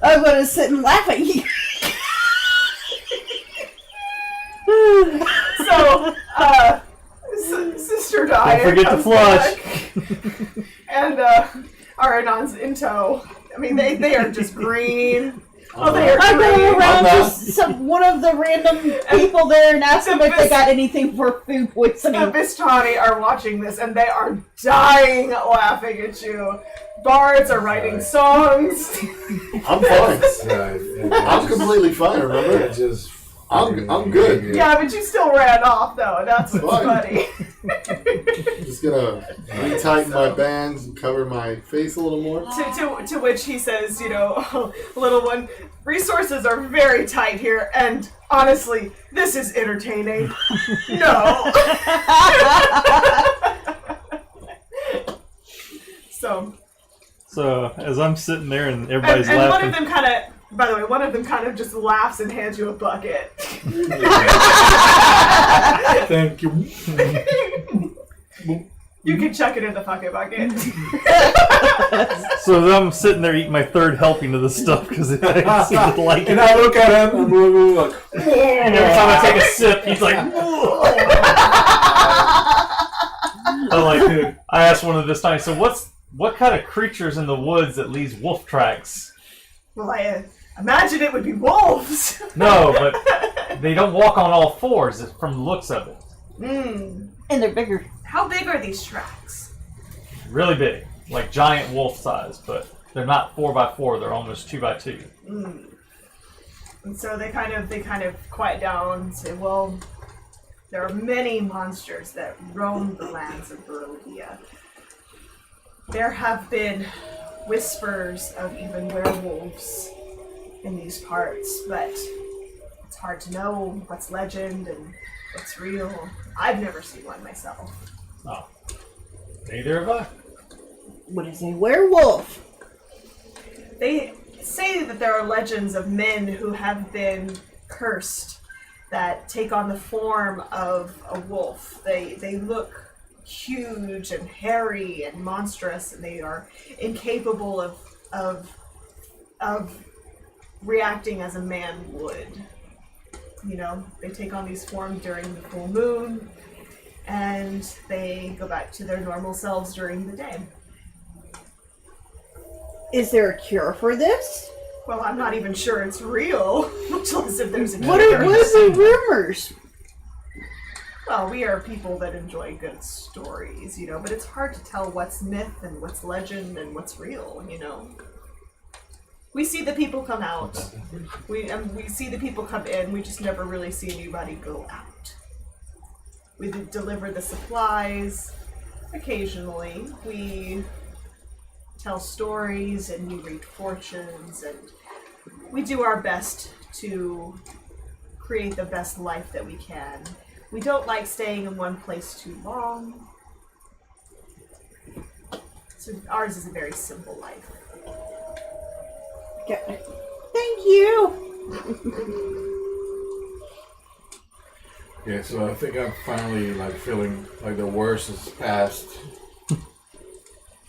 I'm going to sit and laugh at you. So, Sister Diane Don't forget to comes flush. back, and Aranon's in tow. I mean, they are just green. Oh, they are I go green. around I'm to one of the random people there and ask them if they got anything for food The poisoning. Vistani are watching this, and they are dying laughing at you. Bards are writing songs. I'm fine. Right. I'm completely fine. Remember? I'm good. Yeah, but you still ran off, though, and that's what's Fine. funny. Just gonna retighten my bands and cover my face a little more. To which he says, you know, little one, resources are very tight here, and honestly, this is entertaining. No. So, as I'm sitting there and And, everybody's and one laughing. of them kind of, by the way, one of them kind of just laughs and hands you a bucket. Thank you. You can chuck it in the fucking bucket. So then I'm sitting there eating my third helping of this stuff because I didn't seem to like it. And I look at him and we're like, And every time I take a sip, he's like, I'm like, dude, I asked one of the Vistani, so what kind of creatures in the woods that leaves wolf tracks? Well, I imagine it would be wolves. No, but they don't walk on all fours from the looks of it. Mm. And they're bigger. How big are these tracks? Really big, like giant wolf size, but they're not 4x4, they're almost 2x2. Mm. And so they kind of quiet down and say, well, there are many monsters that roam the lands of Barovia. There have been whispers of even werewolves in these parts, but it's hard to know what's legend and what's real. I've never seen one myself. Oh, neither have I. What is a werewolf? They say that there are legends of men who have been cursed that take on the form of a wolf. They look huge and hairy and monstrous, and they are incapable of reacting as a man would. You know, they take on these forms during the full moon, and they go back to their normal selves during the day. Is there a cure for this? Well, I'm not even sure it's real, much less if there's a cure. What are the rumors? Well, we are people that enjoy good stories, you know, but it's hard to tell what's myth and what's legend and what's real, you know. We see the people come out. We see the people come in. We just never really see anybody go out. We deliver the supplies. Occasionally, we tell stories and we read fortunes, and we do our best to create the best life that we can. We don't like staying in one place too long. So ours is a very simple life. Okay. Thank you. Yeah, so I think I'm finally like feeling like the worst is past.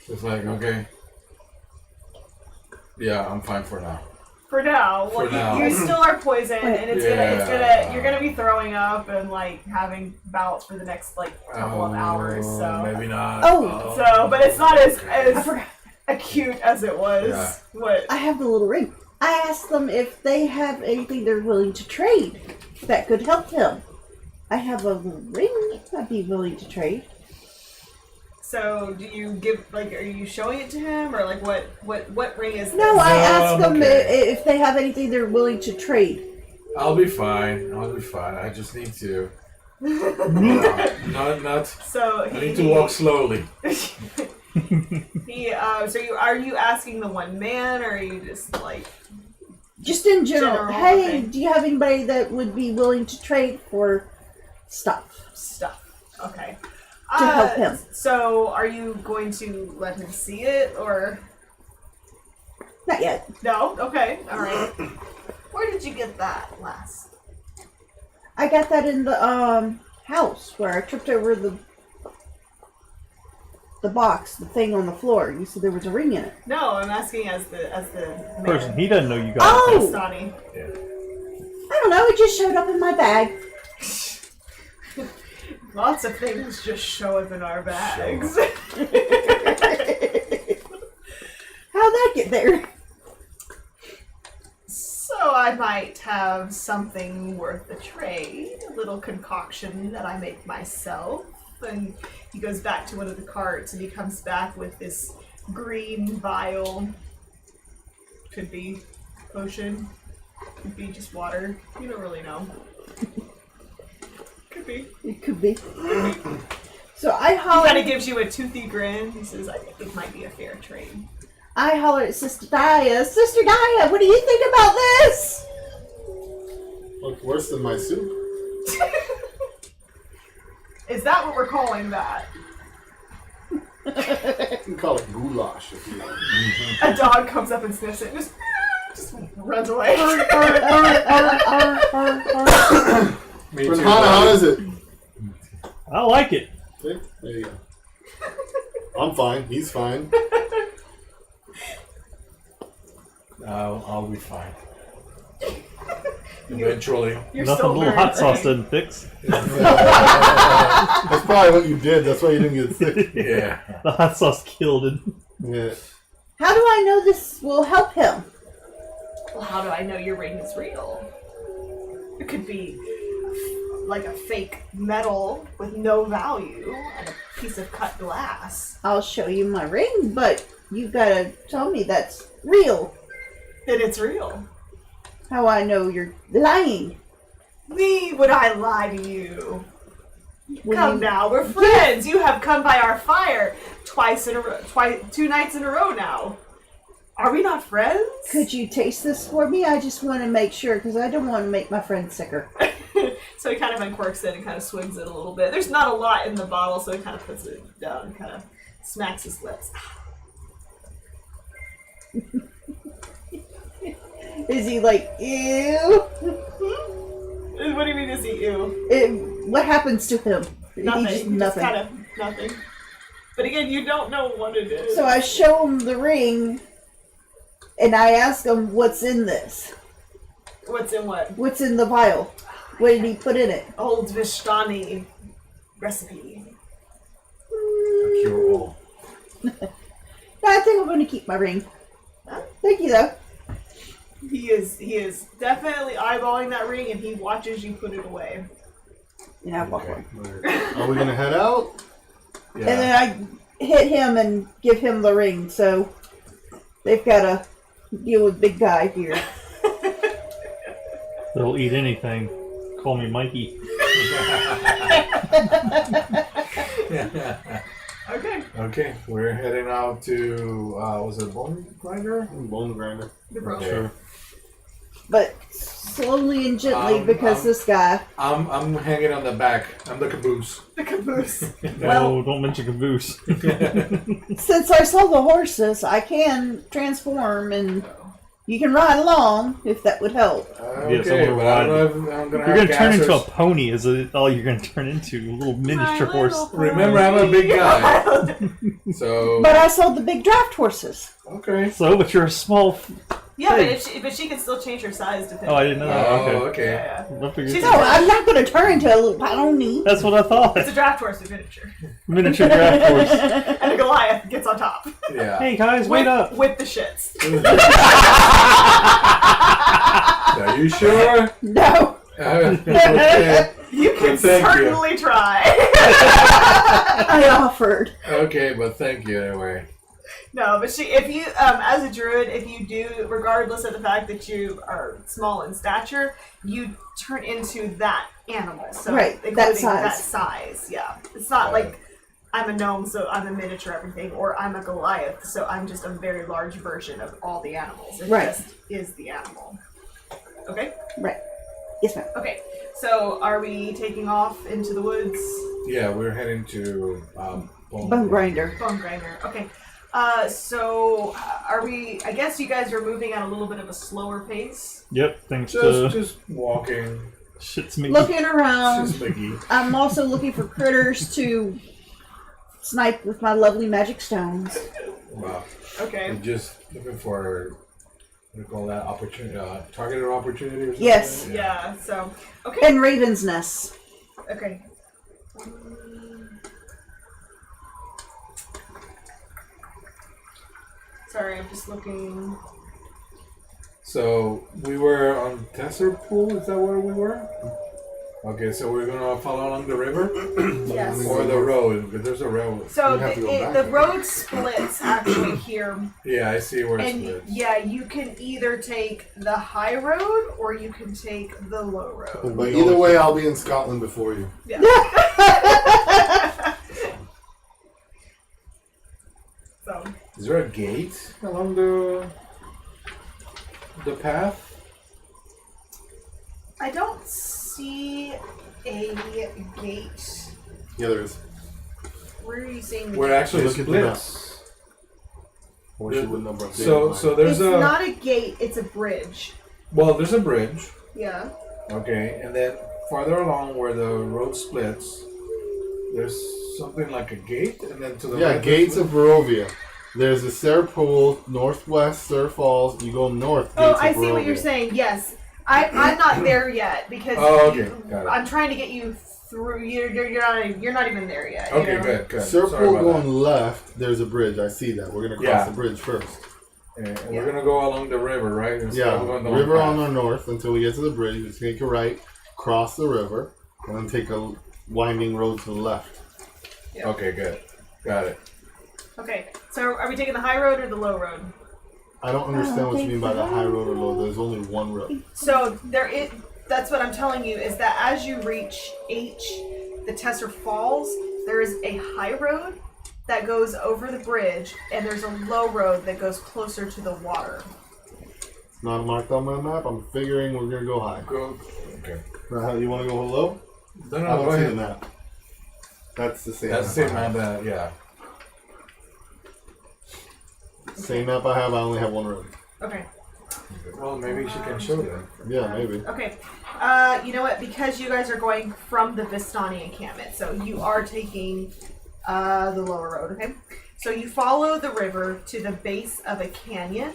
It's like, okay. Yeah, I'm fine for now. For now, For well, now. you still are poisoned, and Yeah. you're gonna be throwing up and like having bouts for the next like couple of hours. So, Maybe not. Oh. but it's not I as forgot. acute as it was. Yeah. What? I have the little ring. I asked them if they have anything they're willing to trade that could help him. I have a little ring I'd be willing to trade. So, do you give like? Are you showing it to him, or like what ring is this? No, I asked them okay. if they have anything they're willing to trade. I'll be fine. I just need to. Not. So I need to walk slowly. Are you asking the one man, or are you just like? Just in general. General, Hey, okay. do you have anybody that would be willing to trade for stuff? Okay. To help him. So, are you going to let him see it, or Not yet. no? Okay, all right. Where did you get that last? I got that in the house where I tripped over the box, the thing on the floor. You said there was a ring in it. No, I'm asking as the man. Person, he doesn't know you got it. Oh! Vistani. I don't know. It just showed up in my bag. Lots of things just show up in our bags. How'd that get there? So I might have something worth a trade, a little concoction that I make myself. And he goes back to one of the carts and he comes back with this green vial. Could be potion, could be just water. You don't really know. Could be. It could be. So I He hollered. kind of gives you a toothy grin. He says, I think it might be a fair trade. I hollered at Sister Dia. Sister Dia, what do you think about this? Look worse than my soup. Is that what we're calling that? You can call it goulash if you want. A dog comes up and sniffs it and just runs away. Me But too. how is it? I like it. See? There you go. I'm fine. He's fine. I'll be fine. Eventually. You're Nothing still a little very hot sauce brave. doesn't fix. That's probably what you did. That's why you didn't get sick. Yeah. The hot sauce killed it. Yeah. How do I know this will help him? Well, how do I know your ring is real? It could be like a fake metal with no value and a piece of cut glass. I'll show you my ring, but you gotta tell me that's real. Then it's real. How I know you're lying. Me, would I lie to you? When Come you- now, we're friends. You have come by our fire 2 nights in a row now. Are we not friends? Could you taste this for me? I just want to make sure, because I don't want to make my friend sicker. So he kind of uncorks it and kind of swigs it a little bit. There's not a lot in the bottle, so he kind of puts it down and kind of smacks his lips. Is he like, ew? What do you mean, is he ew? What happens to him? Nothing. He just Just nothing. kind of nothing. But again, you don't know what it is. So I show him the ring, and I ask him, what's in this? What's in what? What's in the vial? What did he put in it? Old Vistani recipe. Cure all. I think I'm going to keep my ring. Thank you, though. He is definitely eyeballing that ring, and he watches you put it away. Yeah, I walk Okay. away. Are we gonna head out? Yeah. And then I hit him and give him the ring, so they've got to deal with big guy here. They'll eat anything. Call me Mikey. Okay. Okay, we're heading out to, was it Bone Grinder? Bone grinder. The bro. Okay. But slowly and gently, because this guy... I'm hanging on the back. I'm the caboose. The caboose. No, don't mention caboose. Since I saw the horses, I can transform and you can ride along if that would help. Yes, Okay, I'm but I don't gonna know if I'm gonna You're have gonna turn into a gassers. pony. Is it all you're gonna turn into? A little miniature My horse. little Remember, I'm a big guy. So, But I saw the big draft horses. okay. So, but you're a small. Yeah, Hey. but she can still change her size depending. Oh, I didn't know that. Oh, Okay. okay. Yeah, yeah. I figured- She's No, I'm not going to turn into a little pony. That's what I thought. It's a draft horse in miniature, Miniature draft horse. and a Goliath gets on top. Yeah. Hey guys, wait up! With the shits. Are you sure? No. Okay. You can Thank you. certainly try. I offered. Okay, but thank you anyway. No, but if you, as a druid, if you do, regardless of the fact that you are small in stature, you turn into that animal. So Right, including that size. That size, yeah. It's not like I'm a gnome, so I'm a miniature everything, or I'm a Goliath, so I'm just a very large version of all the animals. It Right. just is the animal. Okay? Right. Yes, ma'am. Okay. So are we taking off into the woods? Yeah, we're heading to Bone grinder. Bone grinder. Okay. So are we? I guess you guys are moving at a little bit of a slower pace. Yep, thanks to Just walking. shit's me. Looking around. Just Mickey. I'm also looking for critters to snipe with my lovely magic stones. Wow. Okay. We're just looking for, what do you call that, opportunity, targeted opportunity or something? Yes. Yeah. So okay. And raven's nests. Okay. Sorry, I'm just looking. So, we were on Tesser Pool, is that where we were? Okay, so we're gonna follow along the river? Yes. Or the road, because there's a road. So You have to go back. the road splits actually here, Yeah, I see where it and splits. yeah, you can either take the high road or you can take the low road. But either way, I'll be in Scotland before you. Yeah. So Is there a gate along the path? I don't see a gate. Yeah, there is. Where are you seeing the Where it gate? actually Look at the map. splits. I wish you wouldn't have brought So there's It's a not a gate, it's a bridge. well, there's a bridge. Yeah. Okay, and then farther along where the road splits, there's something like a gate, and then to the Yeah, right. gates of Barovia. There's the Sarah Pool, northwest, Sur Falls. You go north. Oh, Gates I of see what Barovia. you're saying. Yes, I'm not there yet because Oh, okay. Got it. I'm trying to get you through. You're not even there yet. Okay, you know? good. Sur Sorry Pool about going left. There's a bridge. I see that. We're gonna cross Yeah. the bridge first. that. And we're gonna go along the river, right? Instead Yeah, of going the river long on path. our north until we get to the bridge. We take a right, cross the river, and then take a winding road to the left. Yeah. Okay, good. Got it. Okay, so are we taking the high road or the low road? I don't understand what you mean by the high road or low. There's only one road. So there is. That's what I'm telling you is that as you reach H, the Tesser Falls, there is a high road that goes over the bridge, and there's a low road that goes closer to the water. It's not marked on my map. I'm figuring we're gonna go high. Go. Okay. Now, you want to go low? No, I no, don't go see the ahead. map. That's the same. That's map the I same have. map. Yeah. Same map I have. I only have one road. Okay. Well, maybe she can show them. Yeah, maybe. Okay. You know what? Because you guys are going from the Vistani encampment, so you are taking the lower road, okay? So you follow the river to the base of a canyon,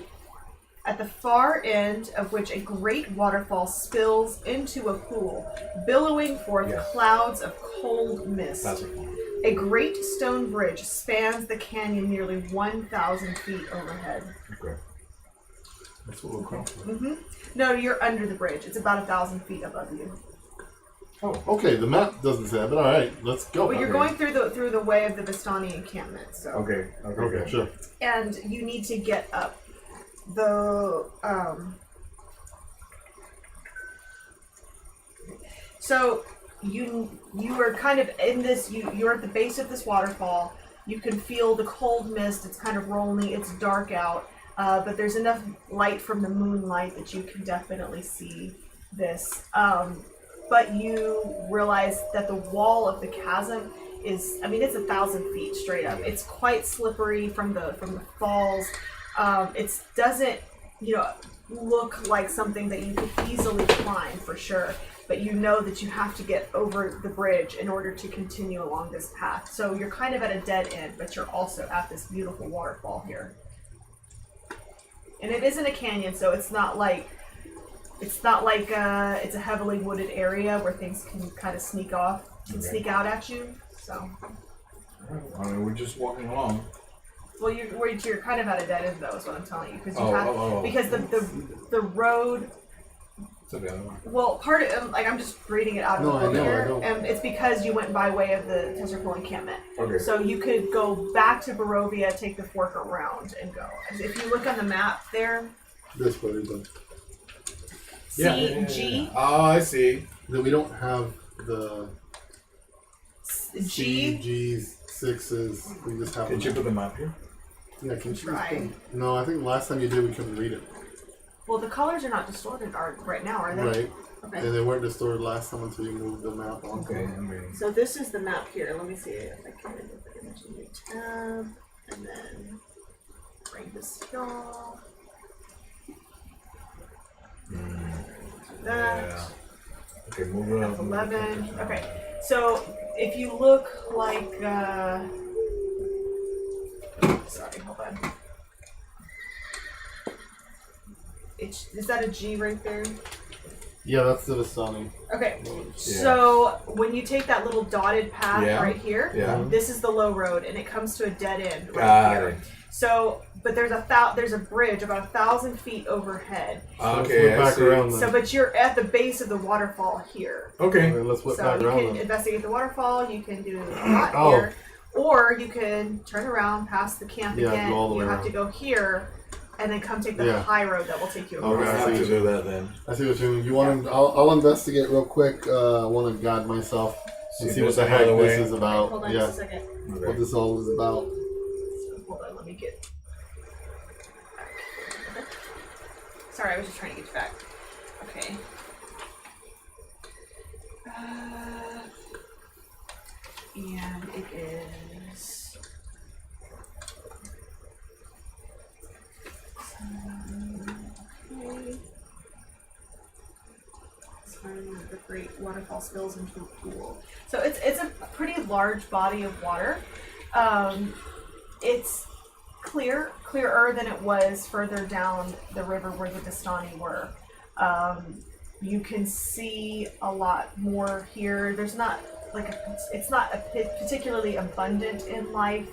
at the far end of which a great waterfall spills into a pool, billowing forth Yes. clouds of cold mist. That's it. A great stone bridge spans the canyon nearly 1,000 feet overhead. Okay. That's what we're crossing. Mm-hmm. No, you're under the bridge. It's about 1,000 feet above you. Oh, okay. The map doesn't say that, but all right, let's go. Well, you're Okay. going through the way of the Vistani encampment, so Okay. Okay, sure. and you need to get up the so you are kind of in this you're at the base of this waterfall. You can feel the cold mist. It's kind of rolling. It's dark out, but there's enough light from the moonlight that you can definitely see this. But you realize that the wall of the chasm is, I mean, it's 1,000 feet straight up. It's quite slippery from the falls. It doesn't, look like something that you could easily climb for sure. But you know that you have to get over the bridge in order to continue along this path. So you're kind of at a dead end, but you're also at this beautiful waterfall here. And it isn't a canyon, so it's not like it's a heavily wooded area where things can kind of sneak out at you. So, I mean, we're just walking along. well, you're kind of at a dead end though, is what I'm telling you, because Oh. because the road. To the other one. Well, part of I'm just reading it out of No, the I book know, here, I know. and it's because you went by way of the Tesserpool encampment. Okay. So you could go back to Barovia, take the fork around, and go. If you look on the map there, This way, then. G Oh, I see. Then we don't have the G. G's, sixes. We just have. Did you put the map here? Yeah, can you Try. No, I think last time you did, we couldn't read it. Well, the colors are not distorted right now, are they? Right. Okay. And they weren't distorted last time until you moved the map on. Okay. I mean, So this is the map here. Let me see if I can new tab, and then bring this down. That. yeah. Okay, move it up. 11. Okay, so if you look like, sorry, hold on. Is that a G right there? Yeah, that's the Vistani. Okay, so when you take that little dotted path Yeah. right here, Yeah. this is the low road, and it comes to a dead end right Got here. it. So, but there's a bridge about 1,000 feet overhead. Okay, let's I back see. around then. So, but you're at the base of the waterfall here. Okay. Okay, let's whip So back you around can then. investigate the waterfall. You can do a lot Oh. here, or you can turn around past the camp Yeah, again. go all the You way have around. to go here, and then come take the Yeah. high road that will take you Okay, We're across. gonna I have see. to do that then. I see what you mean. You want to? I'll investigate real quick. I want to guide myself and See see if what the there's heck another this way. is about. Hold on Yeah, just a second. what Okay. this all is about. Hold on, let me get back. Sorry, I was just trying to get you back. Okay. And it is. Okay. The great waterfall spills into a pool. So it's a pretty large body of water. It's clearer than it was further down the river where the Vistani were. You can see a lot more here. There's not it's not particularly abundant in life.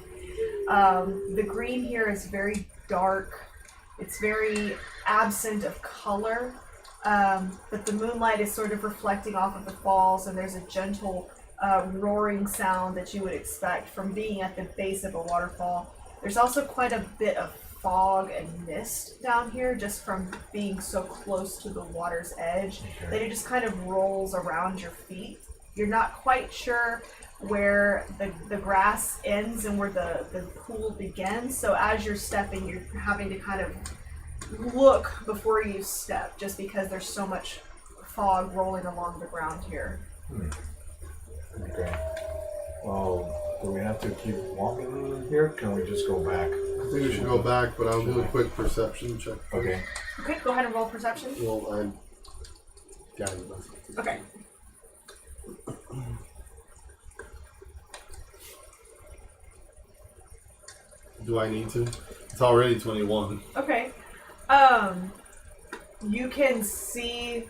The green here is very dark. It's very absent of color. But the moonlight is sort of reflecting off of the falls, and there's a gentle roaring sound that you would expect from being at the base of a waterfall. There's also quite a bit of fog and mist down here just from being so close to the water's edge that it just kind of rolls around your feet. You're not quite sure where the grass ends and where the pool begins, so as you're stepping, you're having to kind of look before you step just because there's so much fog rolling along the ground here. Okay. Well, do we have to keep walking here? Can we just go back? I think we should go back, but I'll do a quick perception check. Okay. Okay, go ahead and roll perception. Well, I got it. Okay. Do I need to? It's already 21. Okay. You can see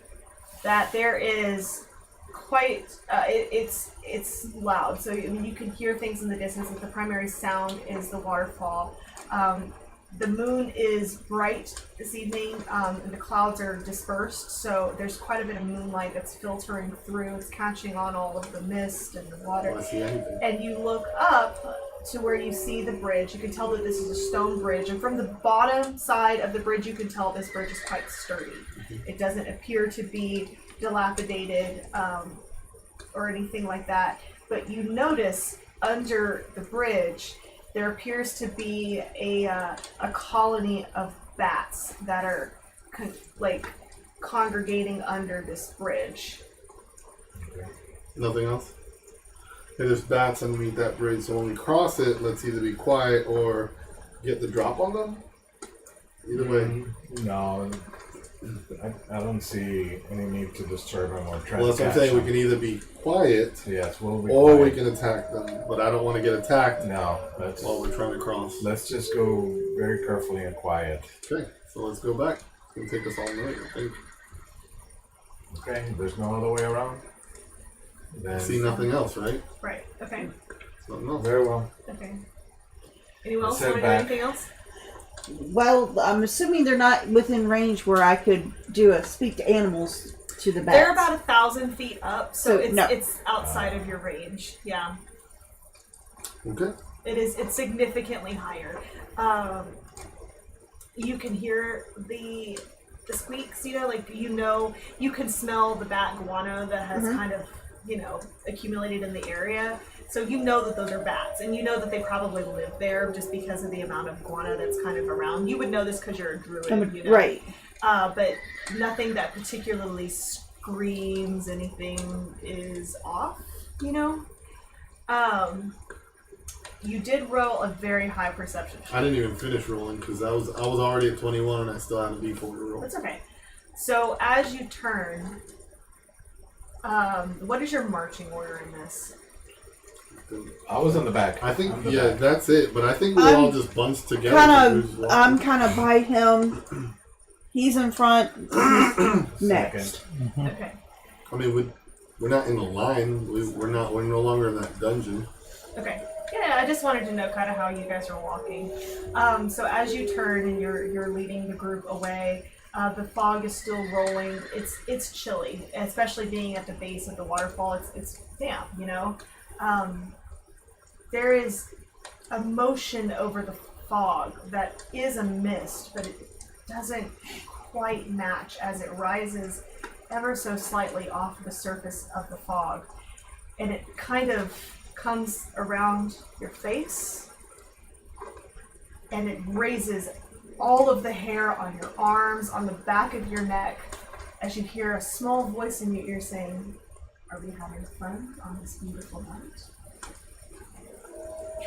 that there is quite it's loud, so I mean, you can hear things in the distance, but the primary sound is the waterfall. The moon is bright this evening, and the clouds are dispersed, so there's quite a bit of moonlight that's filtering through. It's catching on all of the mist and the water. Do I see anything? And you look up to where you see the bridge. You can tell that this is a stone bridge, and from the bottom side of the bridge, you can tell this bridge is quite sturdy. It doesn't appear to be dilapidated or anything like that, but you notice under the bridge there appears to be a colony of bats that are congregating under this bridge. Nothing else? Hey, there's bats underneath that bridge, so when we cross it, let's either be quiet or get the drop on them. Either way. No, I don't see any need to disturb them or try Well, to that's what I'm catch saying. We them. can either be quiet Yes, we'll be or we quiet. can attack them. But I don't want to get attacked No, while we're trying to cross. let's just go very carefully and quiet. Okay, so let's go back. It's going to take us all night, I think. Okay, there's no other way around? I Then, see nothing else, right? Right. Okay. Nothing else. very well. Okay. Anyone else Sit want to do back. anything else? Well, I'm assuming they're not within range where I could do a speak to animals to the bats. They're about 1,000 feet up, so So, no. it's outside of your range. Yeah, Okay. it's significantly higher. You can hear the squeaks. You can smell the bat guano that has kind of accumulated in the area. So you know that those are bats, and you know that they probably live there just because of the amount of guano that's kind of around. You would know this because you're a druid, Right. But nothing that particularly screams anything is off, You did roll a very high perception check. I didn't even finish rolling because I was already at 21 and I still had a D4 to roll. That's okay. So as you turn, what is your marching order in this? I was in the back. I think, I'm the yeah, back. that's it. But I think we all just bunched together. I'm kind of by him. He's in front. He's next. Okay. I mean, we're not in the line. We're no longer in that dungeon. Okay. Yeah, I just wanted to know kind of how you guys are walking. So as you turn and you're leading the group away, the fog is still rolling. It's chilly, especially being at the base of the waterfall. It's damp, There is a motion over the fog that is a mist, but it doesn't quite match as it rises ever so slightly off the surface of the fog. And it kind of comes around your face, and it raises all of the hair on your arms, on the back of your neck, as you hear a small voice in your ear saying, "Are we having fun on this beautiful night?"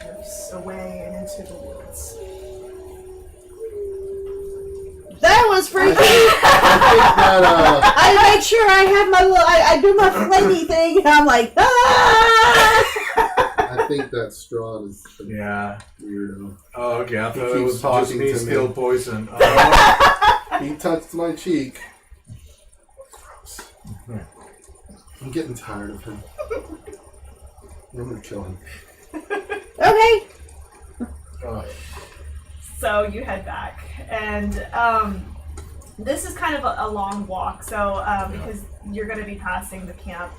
Drifts away and into the woods. That was freaky. I think that, I make sure I have my little. I do my flingy thing, and I'm like, ah! think that Strahd is a Yeah. weirdo. Oh, okay. I He thought it keeps was just talking me to still me. poison. Oh. He touched my cheek. Gross. I'm getting tired of him. I'm gonna kill him. Okay. Oh. So you head back, and this is kind of a long walk. So because you're going to be passing the camp,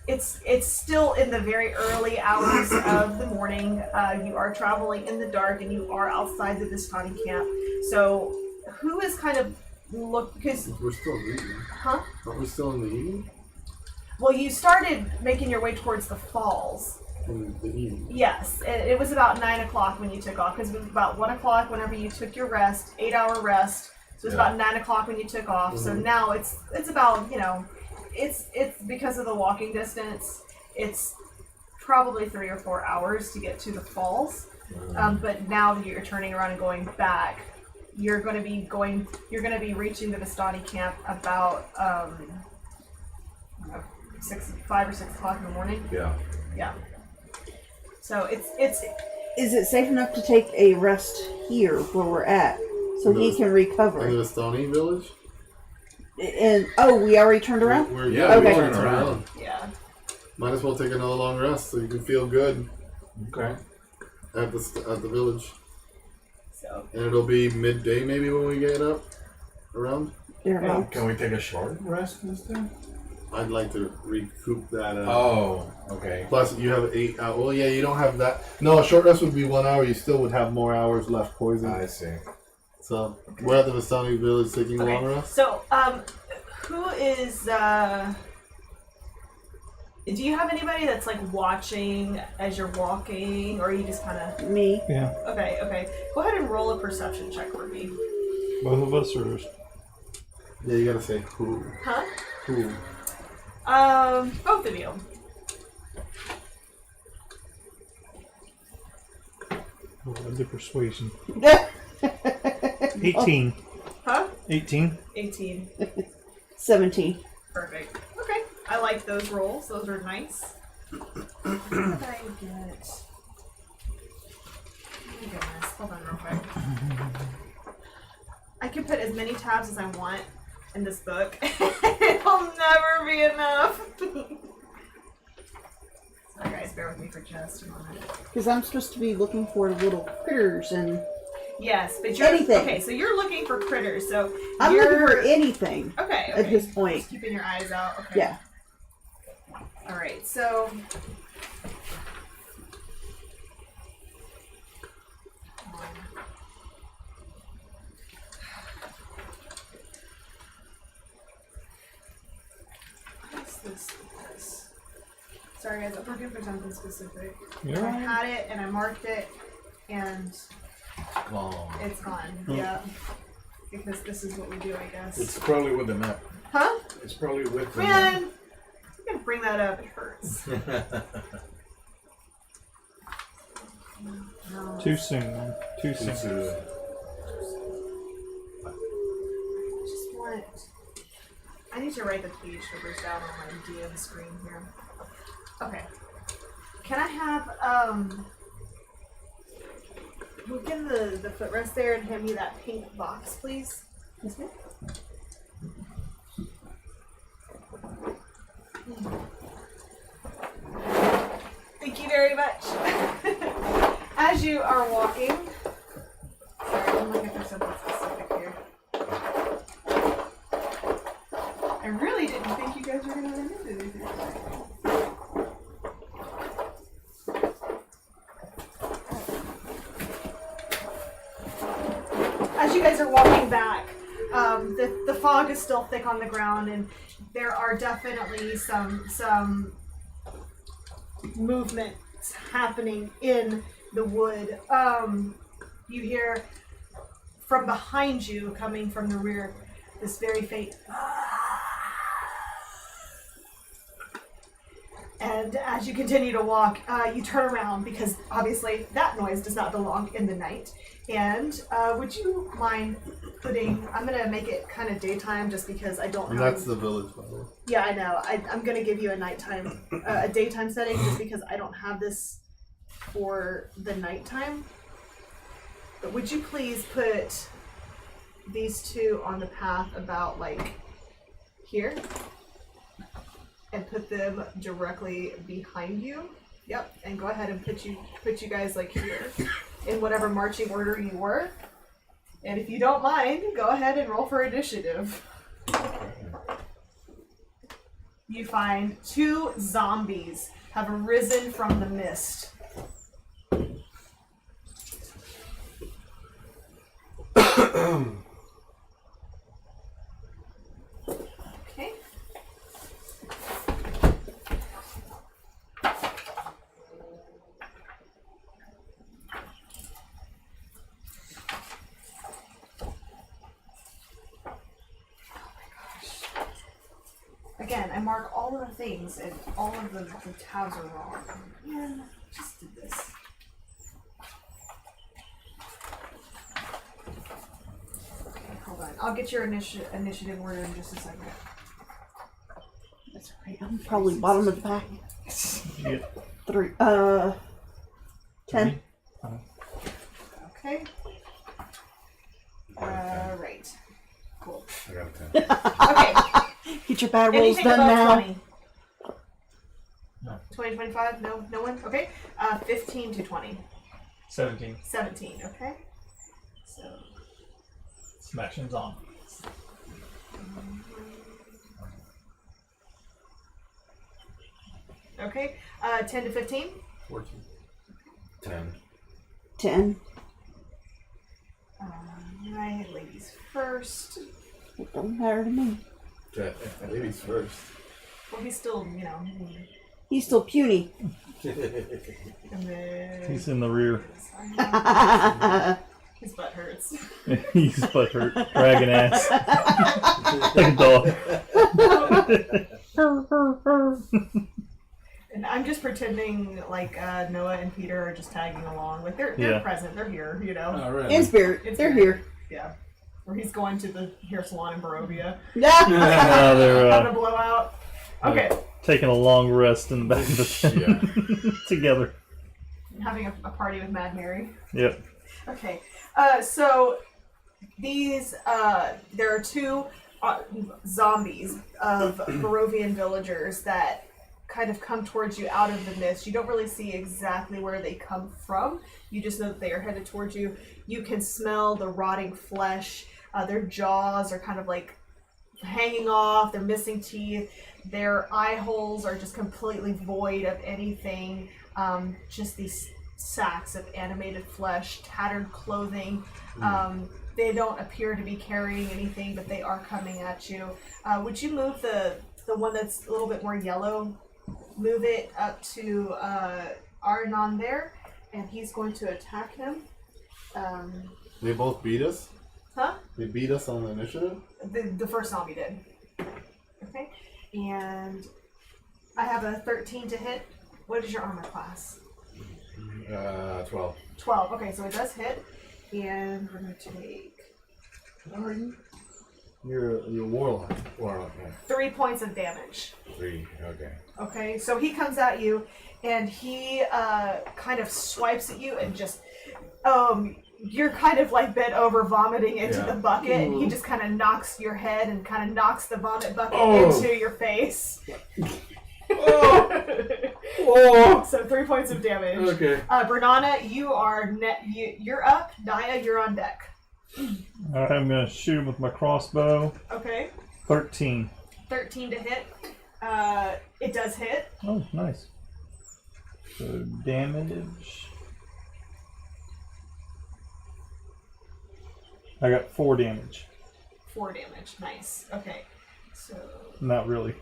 it's still in the very early hours of the morning. You are traveling in the dark, and you are outside the Vistani camp. So who is kind of because We're still reading. huh? Aren't we still in the evening? Well, you started making your way towards the falls. In the evening. Yes, it was about 9 o'clock when you took off, because it was about 1 o'clock whenever you took your rest, 8-hour rest. So it was about 9 o'clock when you took off. So now it's about, it's because of the walking distance, it's probably 3 or 4 hours to get to the falls. But now that you're turning around and going back, you're going to be reaching the Vistani camp about 5 or 6 o'clock in the morning. Yeah. Yeah. So it's Is it safe enough to take a rest here where we're at so he can In recover? the Vistani village? And we already turned around? We're Yeah, we we're turned turning around. yeah. Might as well take another long rest so you can feel good Okay. at the village. So And it'll be midday maybe when we get up around. Thereabouts. Can we take a short rest instead? I'd like to recoup that. Oh, okay. Plus, you have 8 hours. Well, yeah, you don't have that. No, a short rest would be 1 hour. You still would have more hours left poison. I see. So, we're at the Vistani village taking a long rest. So who is do you have anybody that's like watching as you're walking, or are you just kind of Me. Yeah. okay? Go ahead and roll a perception check for me. Both of us or just... Yeah, you gotta say who. Huh? Who. Both of you. the persuasion. 18. Huh? 18. 18. 17. Perfect. Okay. I like those rolls. Those are nice. What did I get? Oh my goodness. Hold on real quick. I can put as many tabs as I want in this book. It'll never be enough. Sorry guys, bear with me for just a moment. Because I'm supposed to be looking for little critters and... Yes, but you're... Anything. Okay, so you're looking for critters, so I'm you're... looking for anything Okay, at this point. Just keeping your eyes out. Okay. Yeah. Alright, so... What's this? Sorry guys, I'm looking for something specific. Yeah. I had it and I marked it and Oh. it's gone. Yeah. Because this is what we do, I guess. It's probably with the map. Huh? It's probably with the Man! You can bring that up, it hurts. map. No. Too soon, man. Too soon. Just want... I need to write the page numbers down on my DM screen here. Okay. Can I have, look in the footrest there and hand me that pink box, please? Yes, ma'am. Thank you very much. As you are walking, sorry, I'm looking for something specific here. I really didn't think you guys were going to run into anything. As you guys are walking back, the fog is still thick on the ground, and there are definitely some movement happening in the wood. You hear from behind you, coming from the rear, this very faint. And as you continue to walk, you turn around because obviously that noise does not belong in the night. And would you mind putting? I'm gonna make it kind of daytime just because I don't And know. that's the village, by the way. Yeah, I know. I'm gonna give you a nighttime, a daytime setting just because I don't have this for the nighttime. But would you please put these two on the path about like here? And put them directly behind you. Yep, and go ahead and put you guys like here in whatever marching order you were. And if you don't mind, go ahead and roll for initiative. You find 2 zombies have arisen from the mist. Okay. Again, I mark all of the things and all of the tabs are wrong. Man, I just did this. Okay, hold on. I'll get your initiative order in just a second. That's right. I'm probably bottom of the pack. Yeah. 3. 10. Okay. Right. Cool. I got a 10. Okay. Get your bad rolls Anything done above now. 20? No. 20, 25? No one? Okay. 15 to 20. 17. 17, okay. So, Smashing zombies. okay. 10 to 15? 14. 10. 10. Alright, ladies first. It don't matter to me. 10. Ladies first. Well, he's still, He's still puny. and then... He's in the rear. His butt hurts. He's butt hurt. Dragging ass. Like a dog. And I'm just pretending like Noah and Peter are just tagging along. Like, they're Yeah. present. They're here, Oh, really? In spirit. It's They're good. here. Yeah. Or he's going to the hair salon in Barovia. They're Having a blowout. Okay. taking a long rest in the back of the tent together. Having a party with Mad Mary. Yep. Okay. So these there are 2 zombies of Barovian villagers that kind of come towards you out of the mist. You don't really see exactly where they come from. You just know that they are headed towards you. You can smell the rotting flesh. Their jaws are kind of like hanging off. They're missing teeth. Their eye holes are just completely void of anything. Just these sacks of animated flesh, tattered clothing. They don't appear to be carrying anything, but they are coming at you. Would you move the one that's a little bit more yellow? Move it up to Arnon there, and he's going to attack him. They both beat us? Huh? They beat us on the initiative? The first zombie did. Okay. And I have a 13 to hit. What is your armor class? 12. 12. Okay, so it does hit. And we're going to take... How are you? You're a warlock. Warlock, yeah. 3 points of damage. 3, okay. Okay, so he comes at you, and he kind of swipes at you and just... you're kind of like bent over vomiting into the bucket, and he just kind of knocks your head and kind of knocks the vomit bucket into your face. So 3 points of damage. Okay. Bernana, you're up. Naya, you're on deck. Alright, I'm gonna shoot him with my crossbow. Okay. 13. 13 to hit. It does hit. Oh, nice. So damage. I got 4 damage. 4 damage. Nice. Okay. So. Not really.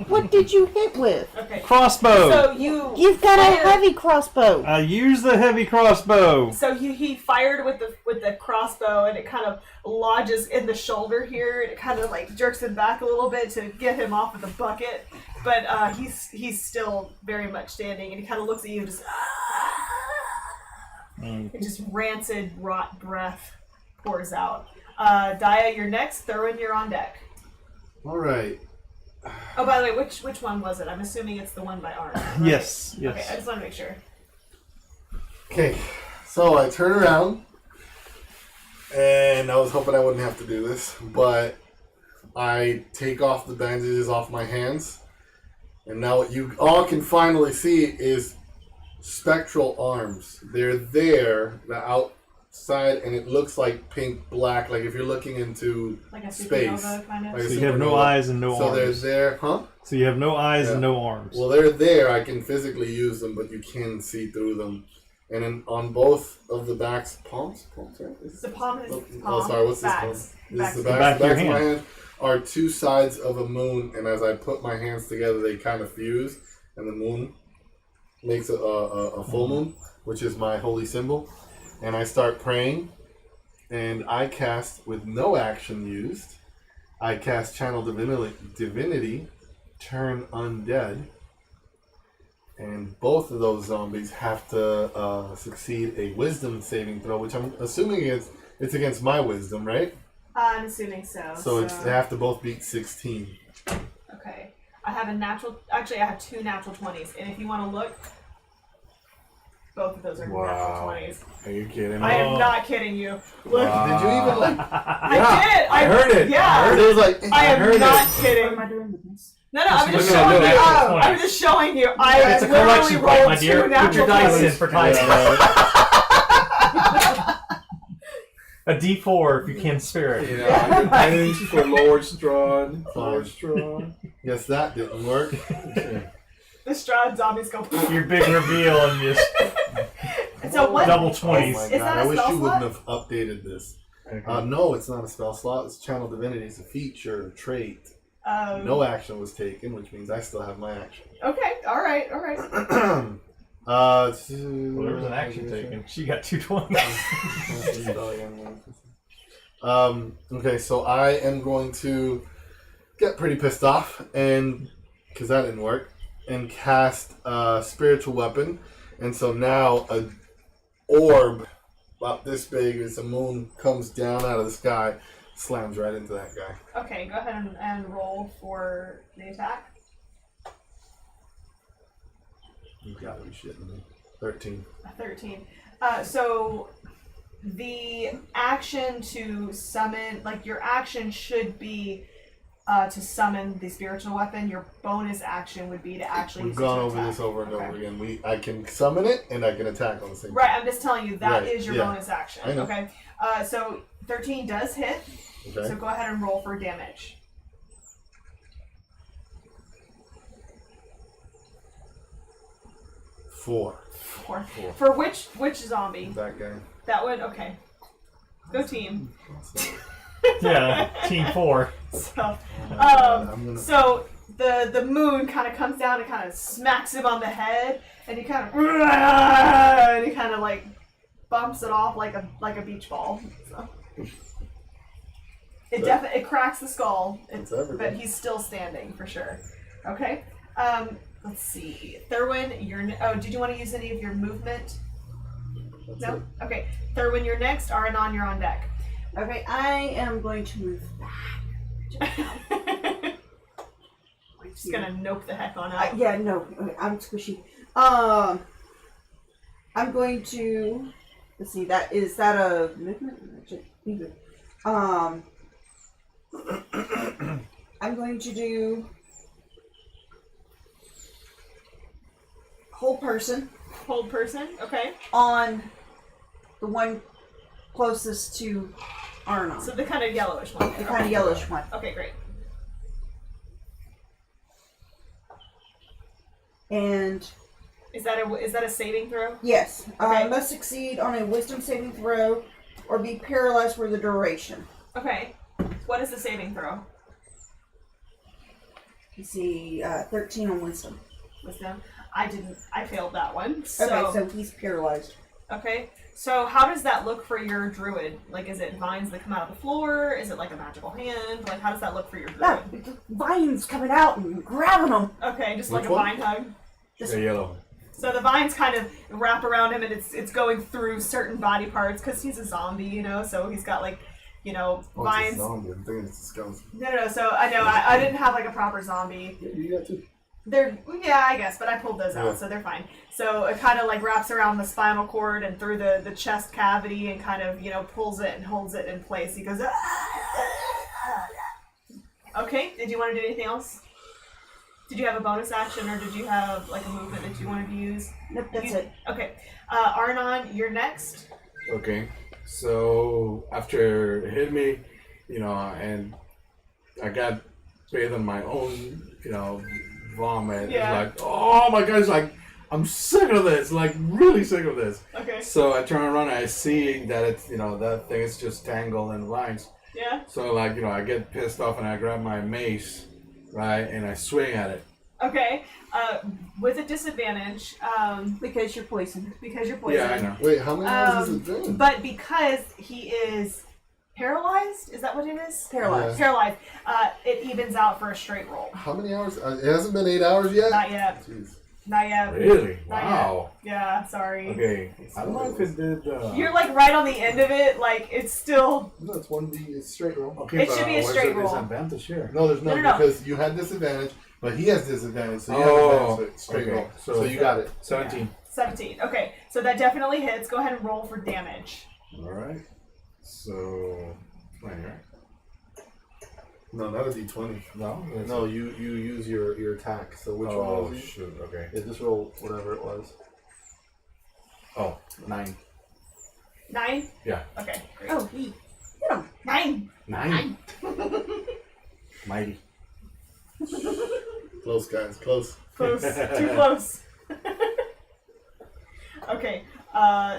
What did you hit with? Okay. Crossbow! So You've got a heavy crossbow. I used the heavy crossbow! So he fired with the crossbow, and it kind of lodges in the shoulder here, and it kind of like jerks him back a little bit to get him off of the bucket. but he's still very much standing, and he kind of looks at you, just and just rancid, rot breath pours out. Daya, you're next. Thurwin, you're on deck. All right. Oh, by the way, which one was it? I'm assuming it's the one by Arn. Right? Yes. Okay, I just want to make sure. Okay, so I turn around, and I was hoping I wouldn't have to do this, but I take off the bandages off my hands, and now what you all can finally see is spectral arms. They're there, the outside, and it looks like pink black, like if you're looking into Like a space. supernova, kind of. Like a So you have no supernova. eyes and no So they're arms. there, huh? So you have no eyes Yeah. and no arms. Well, they're there. I can physically use them, but you can see through them. And then on both of the backs, palms, right? The palm is Oh, palm. sorry, what's this backs. palm? This is Backs. the The backs. back The of your backs of my hand. hand are two sides of a moon, and as I put my hands together, they kind of fuse, and the moon makes a full moon, which is my holy symbol. And I start praying, and I cast, with no action used, I cast Channel Divinity, Turn Undead. And both of those zombies have to succeed a wisdom saving throw, which I'm assuming it's against my wisdom, right? I'm assuming so. So they have to both beat 16. Okay. I have a natural. Actually, I have 2 natural 20s, and if you want to look, both of those are natural Wow. 20s. Are you kidding me? I am not kidding you. Look, Wow. Did you even like? I did. I heard it. Yeah. I heard It was like I am heard not it. kidding. I doing with this? No, I'm just look at showing the you. natural I'm 20s. just showing you. I It's a literally collection point, rolled my 2 dear. Put natural your dice 20s. in for times. A D4 if you can spare it. You know, I'm Thanks for Lord Strahd. Fine. Lord Strahd. Guess that didn't work. The Strahd zombies go. Your big reveal and just So what? double Oh 20s. my Is god! that a I wish spell you slot? wouldn't have updated this. Okay. No, it's not a spell slot. It's Channel Divinity. It's a feature, a trait. No action was taken, which means I still have my action. Okay. All right. Well, there was an action taken. She got 220s. Okay, so I am going to get pretty pissed off, and because that didn't work, and cast a spiritual weapon, and so now a orb about this big as a moon comes down out of the sky, slams right into that guy. Okay. Go ahead and roll for the attack. You gotta be shitting me. 13. 13. So the action to summon, like your action should be to summon the spiritual weapon. Your bonus action would be to actually. We've use it gone to over attack. this over and Okay. over again. I can summon it and I can attack on the same Right. time. I'm just telling you that is Right, your yeah. bonus action. I know. Okay. So 13 does hit. Okay. So go ahead and roll for damage. Four. For which zombie? That guy. That one. Okay. Go team. Yeah, Team 4. So, I'm gonna. so the moon kind of comes down and kind of smacks him on the head, and he kind of like bumps it off like a beach ball. So. It cracks the skull, It's everything. but he's still standing for sure. Okay. Let's see. Thurwin, did you want to use any of your movement? That's No? it. Okay. Thurwin, you're next. Aranon, you're on deck. Okay, I am going to move back. Just gonna nope the heck on out. Yeah, no, I'm squishy. I'm going to. Let's see. Is that a movement? I'm going to do whole person Hold person. Okay. on the one closest to Arnon, So the kind of yellowish one. the kind of yellowish one. Okay, great. And Is that a saving throw? yes, Okay. must succeed on a wisdom saving throw or be paralyzed for the duration. Okay. What is the saving throw? You see, 13 on wisdom. Wisdom. I failed that one. So, Okay, so he's paralyzed. Okay. So how does that look for your druid? Like, is it vines that come out of the floor? Is it like a magical hand? Like, how does that look for your Yeah, druid? the vines coming out and grabbing them. Okay, just Which like a one? vine hug. The yellow. So the vines kind of wrap around him, and it's going through certain body parts because he's a zombie, you know. So he's got like, you know, Oh, vines. it's a zombie. I'm thinking it's a skeleton. No. So I know I didn't have like a proper zombie. Yeah, you got to. Yeah, I guess, but I pulled those out, Yeah. so they're fine. So it kind of like wraps around the spinal cord and through the chest cavity and kind of, you know, pulls it and holds it in place. He goes, okay, did you want to do anything else? Did you have a bonus action or did you have like a movement that you wanted to use? Nope, that's it. Okay. Arnon, you're next. Okay. So after it hit me, you know, and I got bathed in my own, you know, vomit. Yeah. It's like, oh my gosh, like I'm sick of this, like really sick of this. Okay. So I turn around and I see that it's, you know, that thing is just tangled in vines. Yeah. So like, you know, I get pissed off and I grab my mace, right, and I swing at it. Okay. With a disadvantage, Because you're poisoned. because you're poisoned. Yeah, I know. Wait, how many hours is it doing? But because he is paralyzed, is that what it is? Paralyzed. Paralyzed. It evens out for a straight roll. How many hours? It hasn't been 8 hours yet? Not yet. Jeez. Not yet. Really? Not Wow. Yeah, sorry. Okay. I don't know if it did. You're like right on the end of it, like it's still. No, it's 1D. It's straight roll. Okay, It should be a where's straight the roll. disadvantage here? No, there's no, No. because you had disadvantage, but he has disadvantage, so you Oh, have advantage. So it's straight okay. roll. So- So you got it. 17. 17. Okay, so that definitely hits. Go ahead and roll for damage. All right. So 20, right? No, not a D20. No. No, you use your attack. So which one Oh was it? shoot. Okay. Yeah, just roll whatever it was. Oh, 9. 9? Yeah. Okay, great. Oh, he. 9! 9. Mighty. Close, guys. Close. Close. Too close. Okay,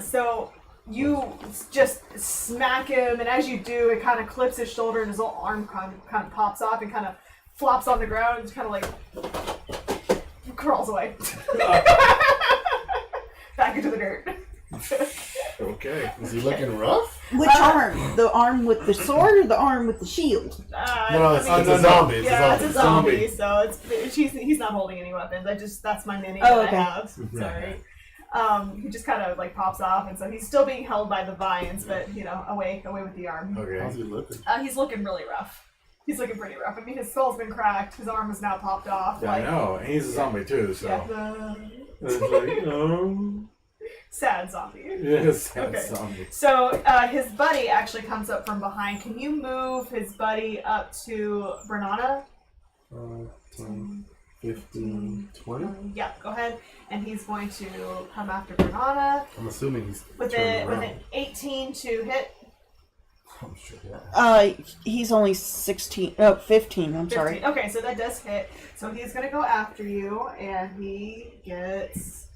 so you just smack him, and as you do, it kind of clips his shoulder, and his little arm kind of pops off and kind of flops on the ground, and just kind of like crawls away. Back into the dirt. Okay. Is he looking rough? Which arm? The arm with the sword or the arm with the shield? No, it's, I mean, it's a zombie. It's yeah, a it's a zombie. zombie, so he's not holding any weapons. That's my mini Oh, that okay. I have. Sorry. He just kind of like pops off, and so he's still being held by the vines, but you know, away with the arm. How's Okay. he looking? He's looking really rough. He's looking pretty rough. I mean, his skull's been cracked. His arm is now popped off. Yeah, I know. And he's a zombie too, so. Yeah, It's like, oh. sad zombie. Yes, that's Okay. zombie. So his buddy actually comes up from behind. Can you move his buddy up to Bernana? 10, 15, 20? Yeah, go ahead. And he's going to come after Bernana I'm assuming he's with turning with around. an 18 to hit. Oh, shit, yeah. He's only 15, I'm sorry. 15. Okay, so that does hit. So he's gonna go after you, and he gets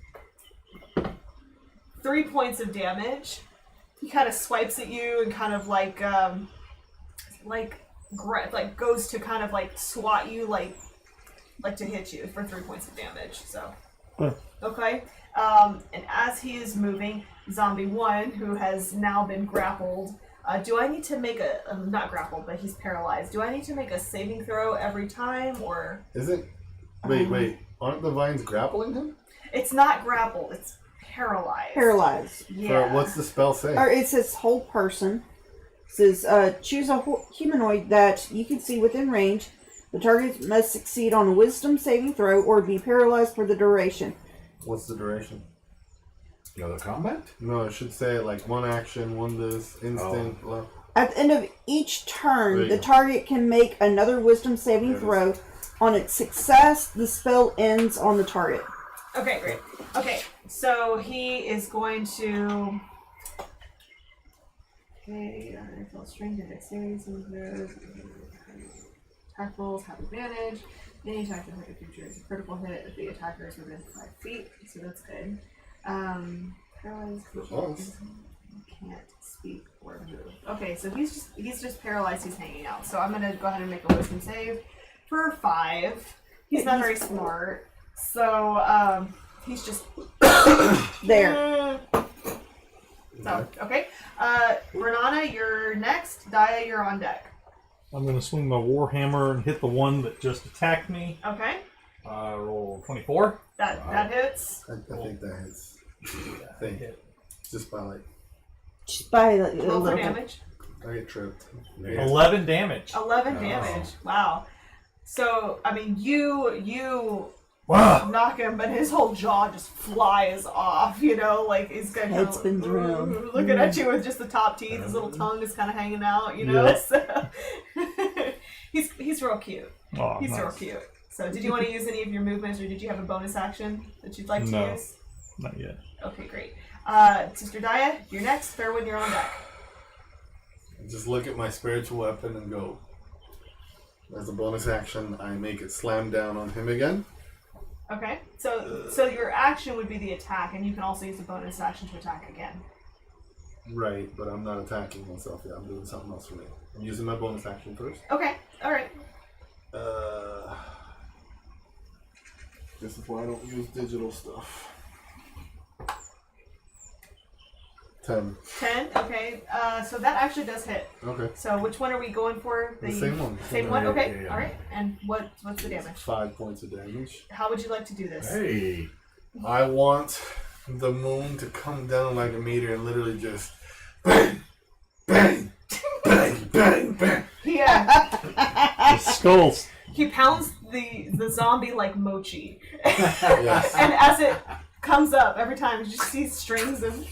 3 points of damage. He kind of swipes at you and kind of like goes to kind of like swat you, like to hit you for 3 points of damage. So okay. And as he is moving, Zombie 1, who has now been grappled. Do I need to make not grappled, but he's paralyzed. Do I need to make a saving throw every time, or? Isn't. Wait. Aren't the vines grappling him? It's not grappled, it's paralyzed. Paralyzed. Yeah. For, what's the spell say? Or it says whole person. It says choose a humanoid that you can see within range. The target must succeed on a wisdom saving throw or be paralyzed for the duration. What's the duration? Another combat? No, it should say like one action, one this, instinct. Blah. At the end of each There turn, you the go. target can make another wisdom saving There it throw. On its success, the spell ends on the target. Okay, great. Okay, so he is going to. Okay, I feel strength and dexterity, some of those. Attack rolls have advantage. Any attack that hit a creature is a critical hit if the attacker is within 5 feet, so that's good. Paralyzed creatures can't speak or move. Okay, so he's just paralyzed. He's hanging out. So I'm gonna go ahead and make a wisdom save for 5. He's not very smart, so he's just There. So, okay. Renana, you're next. Daya, you're on deck. I'm going to swing my warhammer and hit the one that just attacked me. Okay. Roll 24. That hits. I think that hits. I think. Just by like. Just by a Roll for little bit. damage. I get tripped. 11 damage. 11 damage. Wow. So, I mean, you Wow. knock him, but his whole jaw just flies off, you know, like he's kind of Head's been drilled. looking at you with just the top teeth. His little tongue is kind of hanging out, you know. Yeah. So he's real cute. Oh, He's nice. real cute. So, did you want to use any of your movements, or did you have a bonus action that you'd like to No. use? Not yet. Okay, great. Sister Daya, you're next. Fairwind, you're on deck. Just look at my spiritual weapon and go. As a bonus action, I make it slam down on him again. Okay, so your action would be the attack, and you can also use a bonus action to attack again. Right, but I'm not attacking myself yet. I'm doing something else for me. I'm using my bonus action first. Okay, all right. This is why I don't use digital stuff. 10. 10. Okay. So that actually does hit. Okay. So which one are we going for? The same one. Same one. Okay. Yeah. All right. And what's the damage? 5 points of damage. How would you like to do this? Hey. I want the moon to come down like a meteor and literally just bang, bang, bang, bang, bang. Yeah. The skulls. He pounds the zombie like mochi, Yes. and as it comes up every time, you just see strings and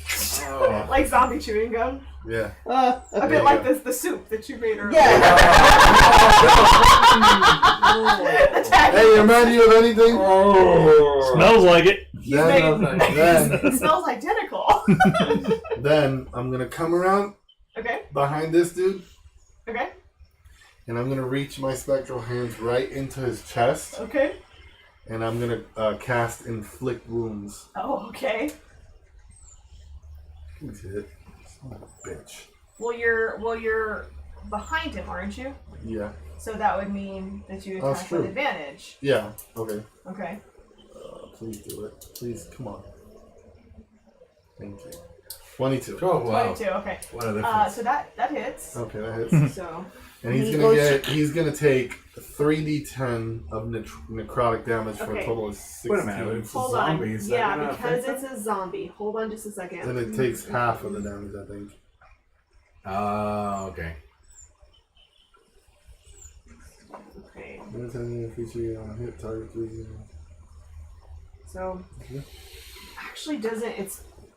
Oh. like zombie chewing gum. Yeah. A There bit you like go. the soup that you made earlier. Yeah. The tag- Hey, remind you of anything? Smells like it. It smells identical. Then I'm gonna come around Okay. behind this dude, Okay. and I'm gonna reach my spectral hands right into his chest, Okay. and I'm gonna cast inflict wounds. Oh, okay. He's hit. Son of a bitch. Well, you're behind him, aren't you? Yeah. So that would mean that you Oh, attack it's with true. advantage. Yeah. Okay. Okay. Please do it. Please, come on. Thank you. 22. Oh, wow. 22. Okay. What a difference. So that hits. Okay, that hits. So And he's He gonna goes- he's gonna take 3d10 of necrotic damage for a Okay. total of 16. Wait a minute. It's hold a on. zombie. Is that Yeah, gonna because affect it's a zombie. Hold on just a second. And it takes half of the damage, I think. them? Oh, okay. Okay. Anytime feature on hit target 3. So actually doesn't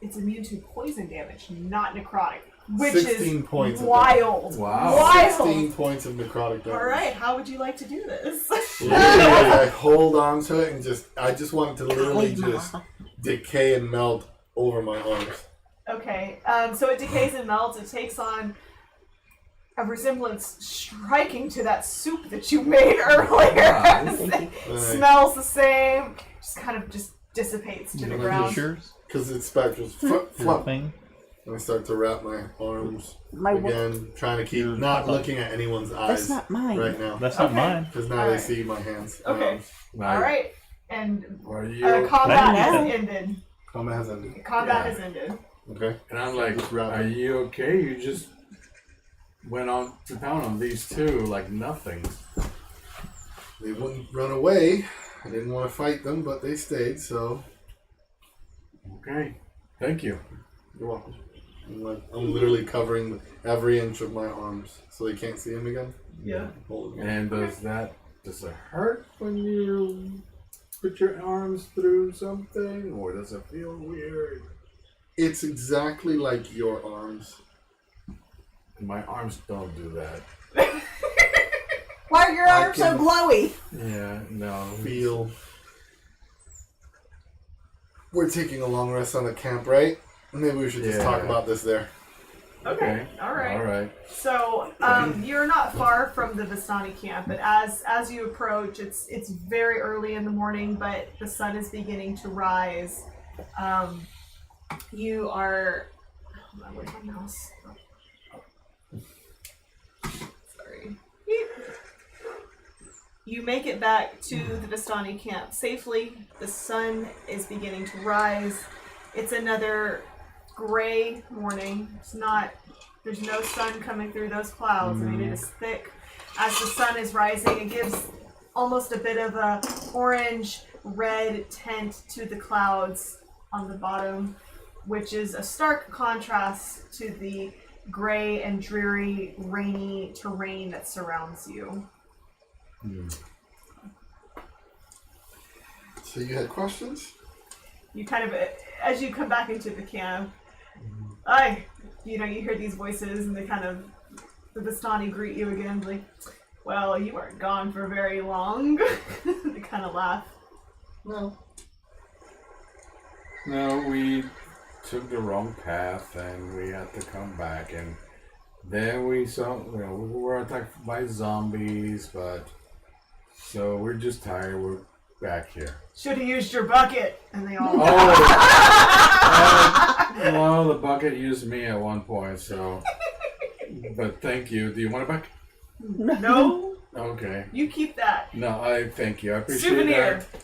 it's immune to poison damage, not necrotic, which 16 is points of wild. Wow. Wild. 16 points of necrotic damage. All right. How would you like to do this? Literally, I hold on to it and I just want it to literally just decay and melt over my arms. Okay, so it decays and melts. It takes on a resemblance striking to that soup that you made earlier. Wow. Smells the same. Just kind of just dissipates to the You ground. Pictures. Because it's spectral. Your Flop. thing. And I start to wrap my arms My wo- again, trying to keep not looking at anyone's That's eyes not mine. right now. That's not Okay. mine. Because now All they right. see my hands. Okay. arms. All right, and Are you? combat Thank has you. ended. Combat has ended. Combat Yeah. has ended. Okay. And I'm like, Just wrap are it. you okay? You just went on to town on these two like nothing. They wouldn't run away. I didn't want to fight them, but they stayed, so Okay. Thank you. you're welcome. I'm literally covering every inch of my arms so they can't see him again. Yeah. Hold it. And does it hurt when you put your arms through something, or does it feel weird? It's exactly like your arms. And my arms don't do that. Why are your I arms so can- glowy? Yeah, no. Feel. We're taking a long rest on the camp, right? Maybe we should just talk Yeah. about this there. Okay. All right. All right. So you're not far from the Vistani camp, but as you approach, it's very early in the morning, but the sun is beginning to rise. You are. Hold on, where's my mouse? Sorry. You make it back to the Vistani camp safely. The sun is beginning to rise. It's another gray morning. There's no sun coming through those clouds. I mean, it is thick. As the sun is rising, it gives almost a bit of a orange-red tint to the clouds on the bottom, which is a stark contrast to the gray and dreary, rainy terrain that surrounds you. So you had questions? You kind of, as you come back into the camp, you hear these voices, and the Vistani greet you again, like, well, you weren't gone for very long. They kind of laugh. No. No, we took the wrong path and we had to come back, and then we saw, we were attacked by zombies, but so we're just tired. We're back here. Should have used your bucket. And they all Well, the bucket used me at one point, so. But thank you. Do you want it back? No. Okay. You keep that. No, I thank you. I appreciate Souvenir. that.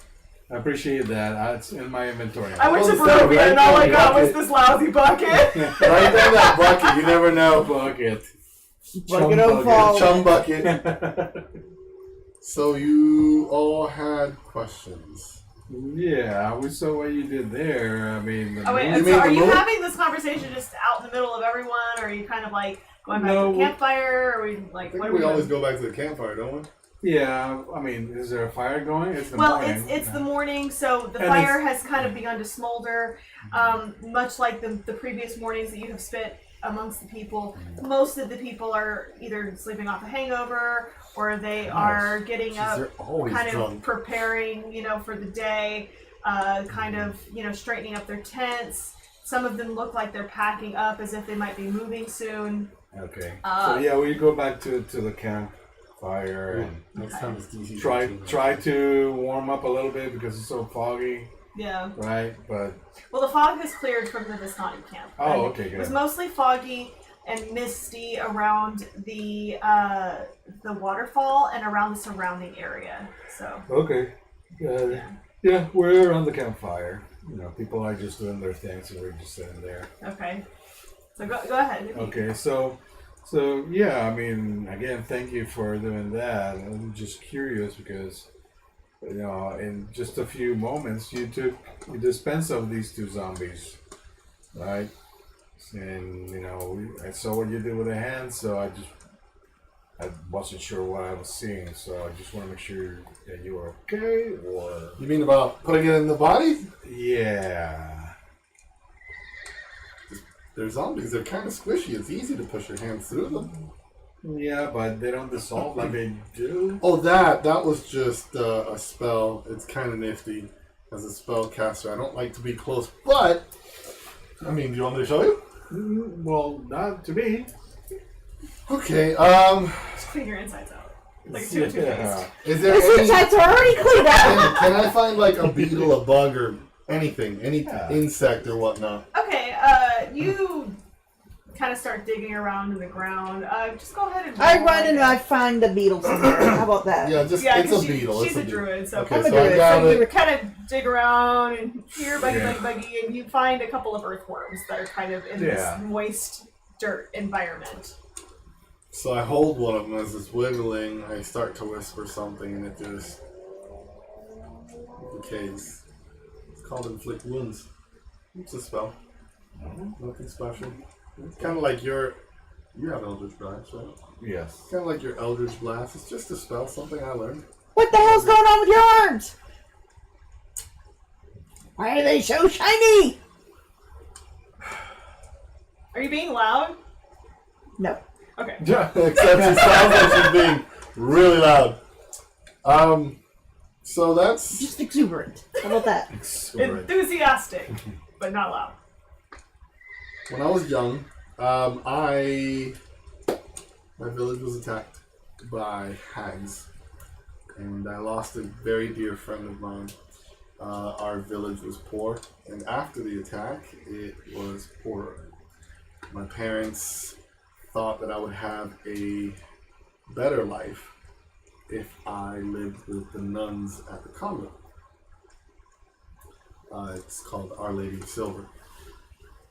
I appreciate that. It's in my inventory. I went to Oh, Peruvian right and all I there, got was bucket. this lousy bucket. Right there, that bucket. You never know. Bucket. Bucket of fall. Chum bucket. So you all had questions. Yeah, we saw what you did there. I mean, Oh wait, You so mean are the you moon? having this conversation just out in the middle of everyone, or are you kind of like going back No, to the campfire, or are we I like think what are we we always doing? go back to the campfire, don't we? yeah, I mean, is there a fire going? It's the Well, morning. it's the morning, so the And fire has kind of begun to smolder, much like the previous mornings that you have spent amongst the people. Most of the people are either sleeping off a hangover, or they are getting up, They're always kind drunk. of preparing, for the day, kind of, straightening up their tents. Some of them look like they're packing up as if they might be moving soon. Okay. Uh, So yeah, we go back to the campfire and Next time it's DC. try to warm up a little bit because it's so foggy, Yeah. right? But Well, the fog has cleared from the Vistani camp. Oh, And okay, It was good. mostly foggy and misty around the waterfall and around the surrounding area. So okay. Yeah, we're around the campfire. People are just doing their things and we're just sitting there. okay. So go ahead. Okay, so yeah, I mean, again, thank you for doing that. I'm just curious because, in just a few moments, you dispensed of these two zombies, right? And I saw what you did with the hands, so I wasn't sure what I was seeing, so I just want to make sure that you were okay, or You mean about putting it in the body? yeah. They're zombies. They're kind of squishy. It's easy to push your hands through them. Yeah, but they don't dissolve like they do. Oh, that was just a spell. It's kind of nifty as a spellcaster. I don't like to be close, but I mean, do you want me to show you? Well, not to me. Okay. Just clean your insides out. Like a toothpaste. Yeah. Is there His any? insides are already cleaned out. Can I find like a beetle, a bug, or anything, any Yeah. insect or whatnot? Okay. You kind of start digging around in the ground. Just go ahead and. I roll run like and a- I find the beetle somewhere. How about that? Yeah, just Yeah, it's a 'cause beetle. she's it's a druid, so Okay, I'm a so I druid, got so it. you kind of dig around and here, buggy, Yeah. buggy, and you find a couple of earthworms that are kind of in Yeah. this moist dirt environment. So I hold one of them as it's wiggling. I start to whisper something, and it just decays. It's called inflict wounds. It's a spell. Nothing special. It's kind of like you have Eldritch Blast, right? Yes. Kind of like your Eldritch Blast. It's just a spell. Something I learned. What the hell's going on with your arms? Why are they so shiny? Are you being loud? No. Okay. Except it sounds like she's being really loud. So that's Just exuberant. How about that? Enthusiastic, but not loud. when I was young. My village was attacked by hags, and I lost a very dear friend of mine. Our village was poor, and after the attack, it was poorer. My parents thought that I would have a better life if I lived with the nuns at the convent. It's called Our Lady of Silver.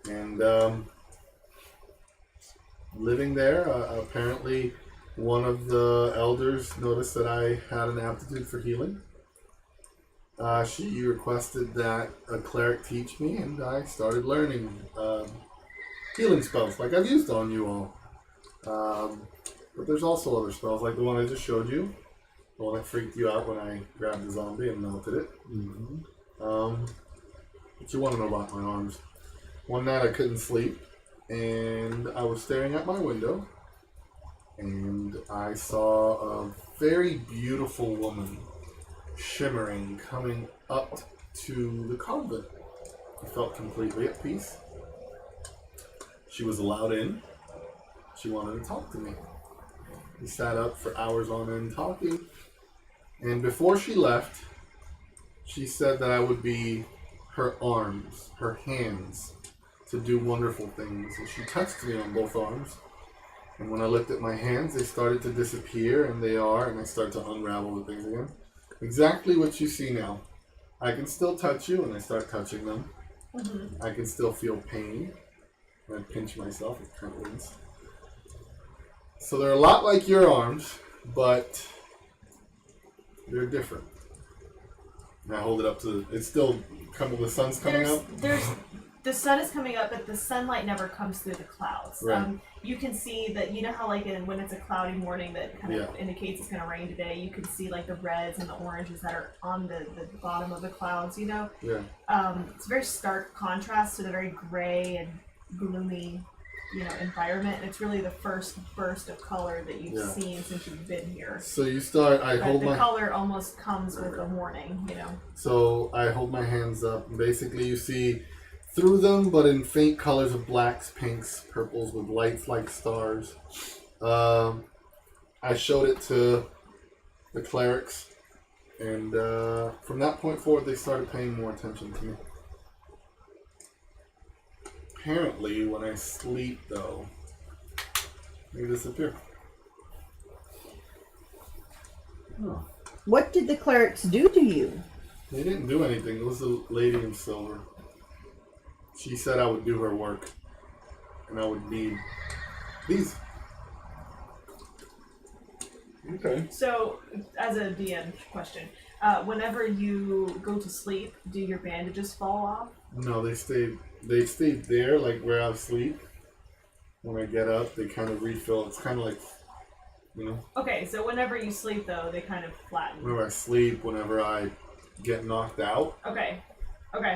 And living there, apparently one of the elders noticed that I had an aptitude for healing. She requested that a cleric teach me, and I started learning healing spells like I've used on you all. But there's also other spells like the one I just showed you, the one that freaked you out when I grabbed the zombie and melted it. But you want to know about my arms. One night I couldn't sleep, and I was staring at my window, and I saw a very beautiful woman shimmering coming up to the convent. I felt completely at peace. She was allowed in. She wanted to talk to me. We sat up for hours on end talking, and before she left, she said that I would be her arms, her hands, to do wonderful things. And she touched me on both arms. And when I looked at my hands, they started to disappear, and I started to unravel the things again. Exactly what you see now. I can still touch you, and I start touching them. I can still feel pain. And I pinch myself, it kind of wins. So they're a lot like your arms, but they're different. And I hold it up to it's still coming, the sun's coming up. The sun is coming up, but the sunlight never comes through the clouds. Right. You can see that, you know how like when it's a cloudy morning that kind of indicates it's going to rain today, you can see like the reds and the oranges that are on the bottom of the clouds, you know? Yeah. It's a very stark contrast to the very gray and gloomy, you know, environment. And it's really the first burst of color that you've seen since you've been here. So you start, the color almost comes with the morning, you know? So I hold my hands up, and basically you see through them, but in faint colors of blacks, pinks, purples, with lights like stars. I showed it to the clerics, and from that point forward, they started paying more attention to me. Apparently, when I sleep, though, they disappear. Oh. What did the clerics do to you? They didn't do anything. It was the lady in silver. She said I would do her work, and I would need these. Okay. So, as a DM question, whenever you go to sleep, do your bandages fall off? No, they stayed there, like where I sleep. When I get up, they kind of refill. It's kind of like, you know. Okay, so whenever you sleep, though, they kind of flatten. Whenever I sleep, whenever I get knocked out, Okay.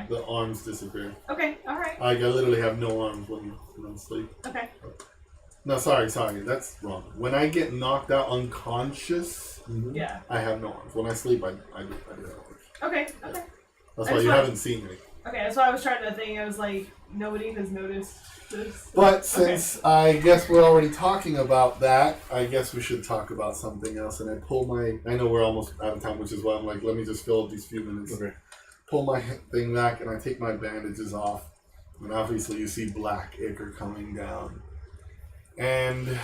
the arms disappear. Okay, alright. I literally have no arms when I'm asleep. Okay. No, sorry, that's wrong. When I get knocked out unconscious, Yeah. I have no arms. When I sleep, I do have arms. Okay. That's why you haven't seen me. Okay, that's why I was trying to think. I was like, nobody has noticed this. But since I guess we're already talking about that, I guess we should talk about something else. And I know we're almost out of time, which is why I'm like, let me just fill up these few minutes. Okay. Pull my thing back, and I take my bandages off. And obviously you see black ichor coming down. And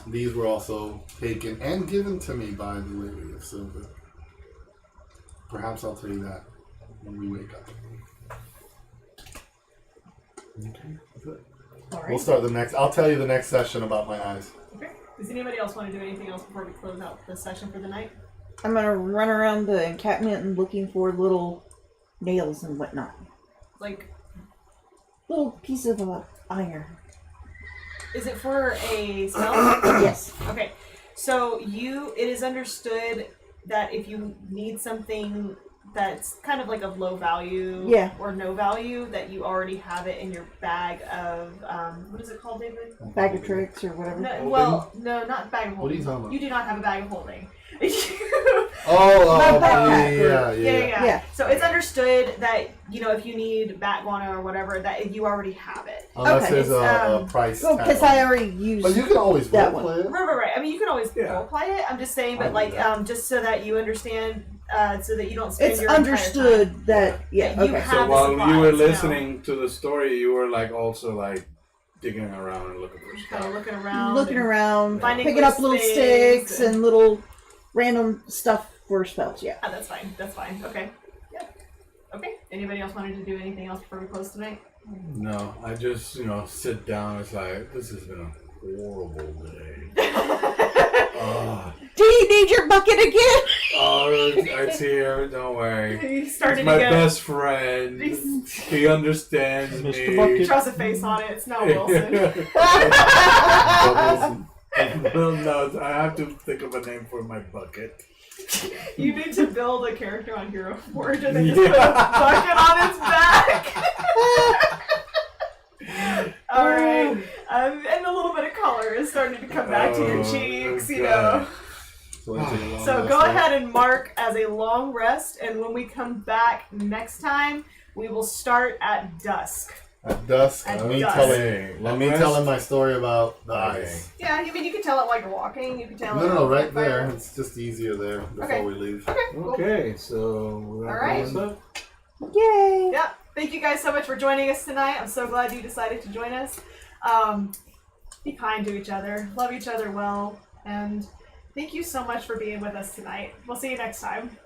these were also taken and given to me by the Lady of Silver. Perhaps I'll tell you that when we wake up. Okay. Alright. We'll start I'll tell you the next session about my eyes. Okay. Does anybody else want to do anything else before we close out the session for the night? I'm gonna run around the encampment and looking for little nails and whatnot. Like, Little piece of iron. is it for a spell? Yes. Okay. So it is understood that if you need something that's kind of like of low value or no value, that you already have it in your bag of, what is it called, David? Bag of tricks or whatever. No, not bag of holding. What are you talking about? You do not have a bag of holding. Yeah. So it's understood that, you know, if you need bat guano or whatever, that you already have it. Unless Okay. there's a price Well, tag because on I it. already used But you can always that roleplay it. Right. I mean, you can always role play it. I'm just saying, but just so that you understand, so that you don't spend It's your entire understood time. that, You okay. have So the while supplies, you were know. listening to the story, you were like also like digging around and looking for Kind stuff. of looking around. Looking around, finding picking up loose little things sticks and little random stuff for spells, yeah. That's fine. Okay. Yeah. Okay. Anybody else wanted to do anything else before we close tonight? No, I just, sit down. It's like, this has been a horrible day. Do you need your bucket again? It's here. Don't worry. He started It's my again. best friend. He understands Mr. me. Bucket. Draws a face on it. It's not Wilson. Well, no, I have to think of a name for my bucket. You need to build a character on Hero Forge and then just put a bucket on its back. All right, and a little bit of color is starting to come back to your cheeks, you know. So go ahead and mark as a long rest, and when we come back next time, we will start at dusk. At dusk, At me dusk. telling my story about the ice. Yeah, I mean, you can tell it while you're walking. You can tell it. No, right there. It's just easier there before Okay. we leave. Okay, cool. Okay, so we're All gonna right. close up. Yay! Yeah, thank you guys so much for joining us tonight. I'm so glad you decided to join us. Be kind to each other, love each other well, and thank you so much for being with us tonight. We'll see you next time.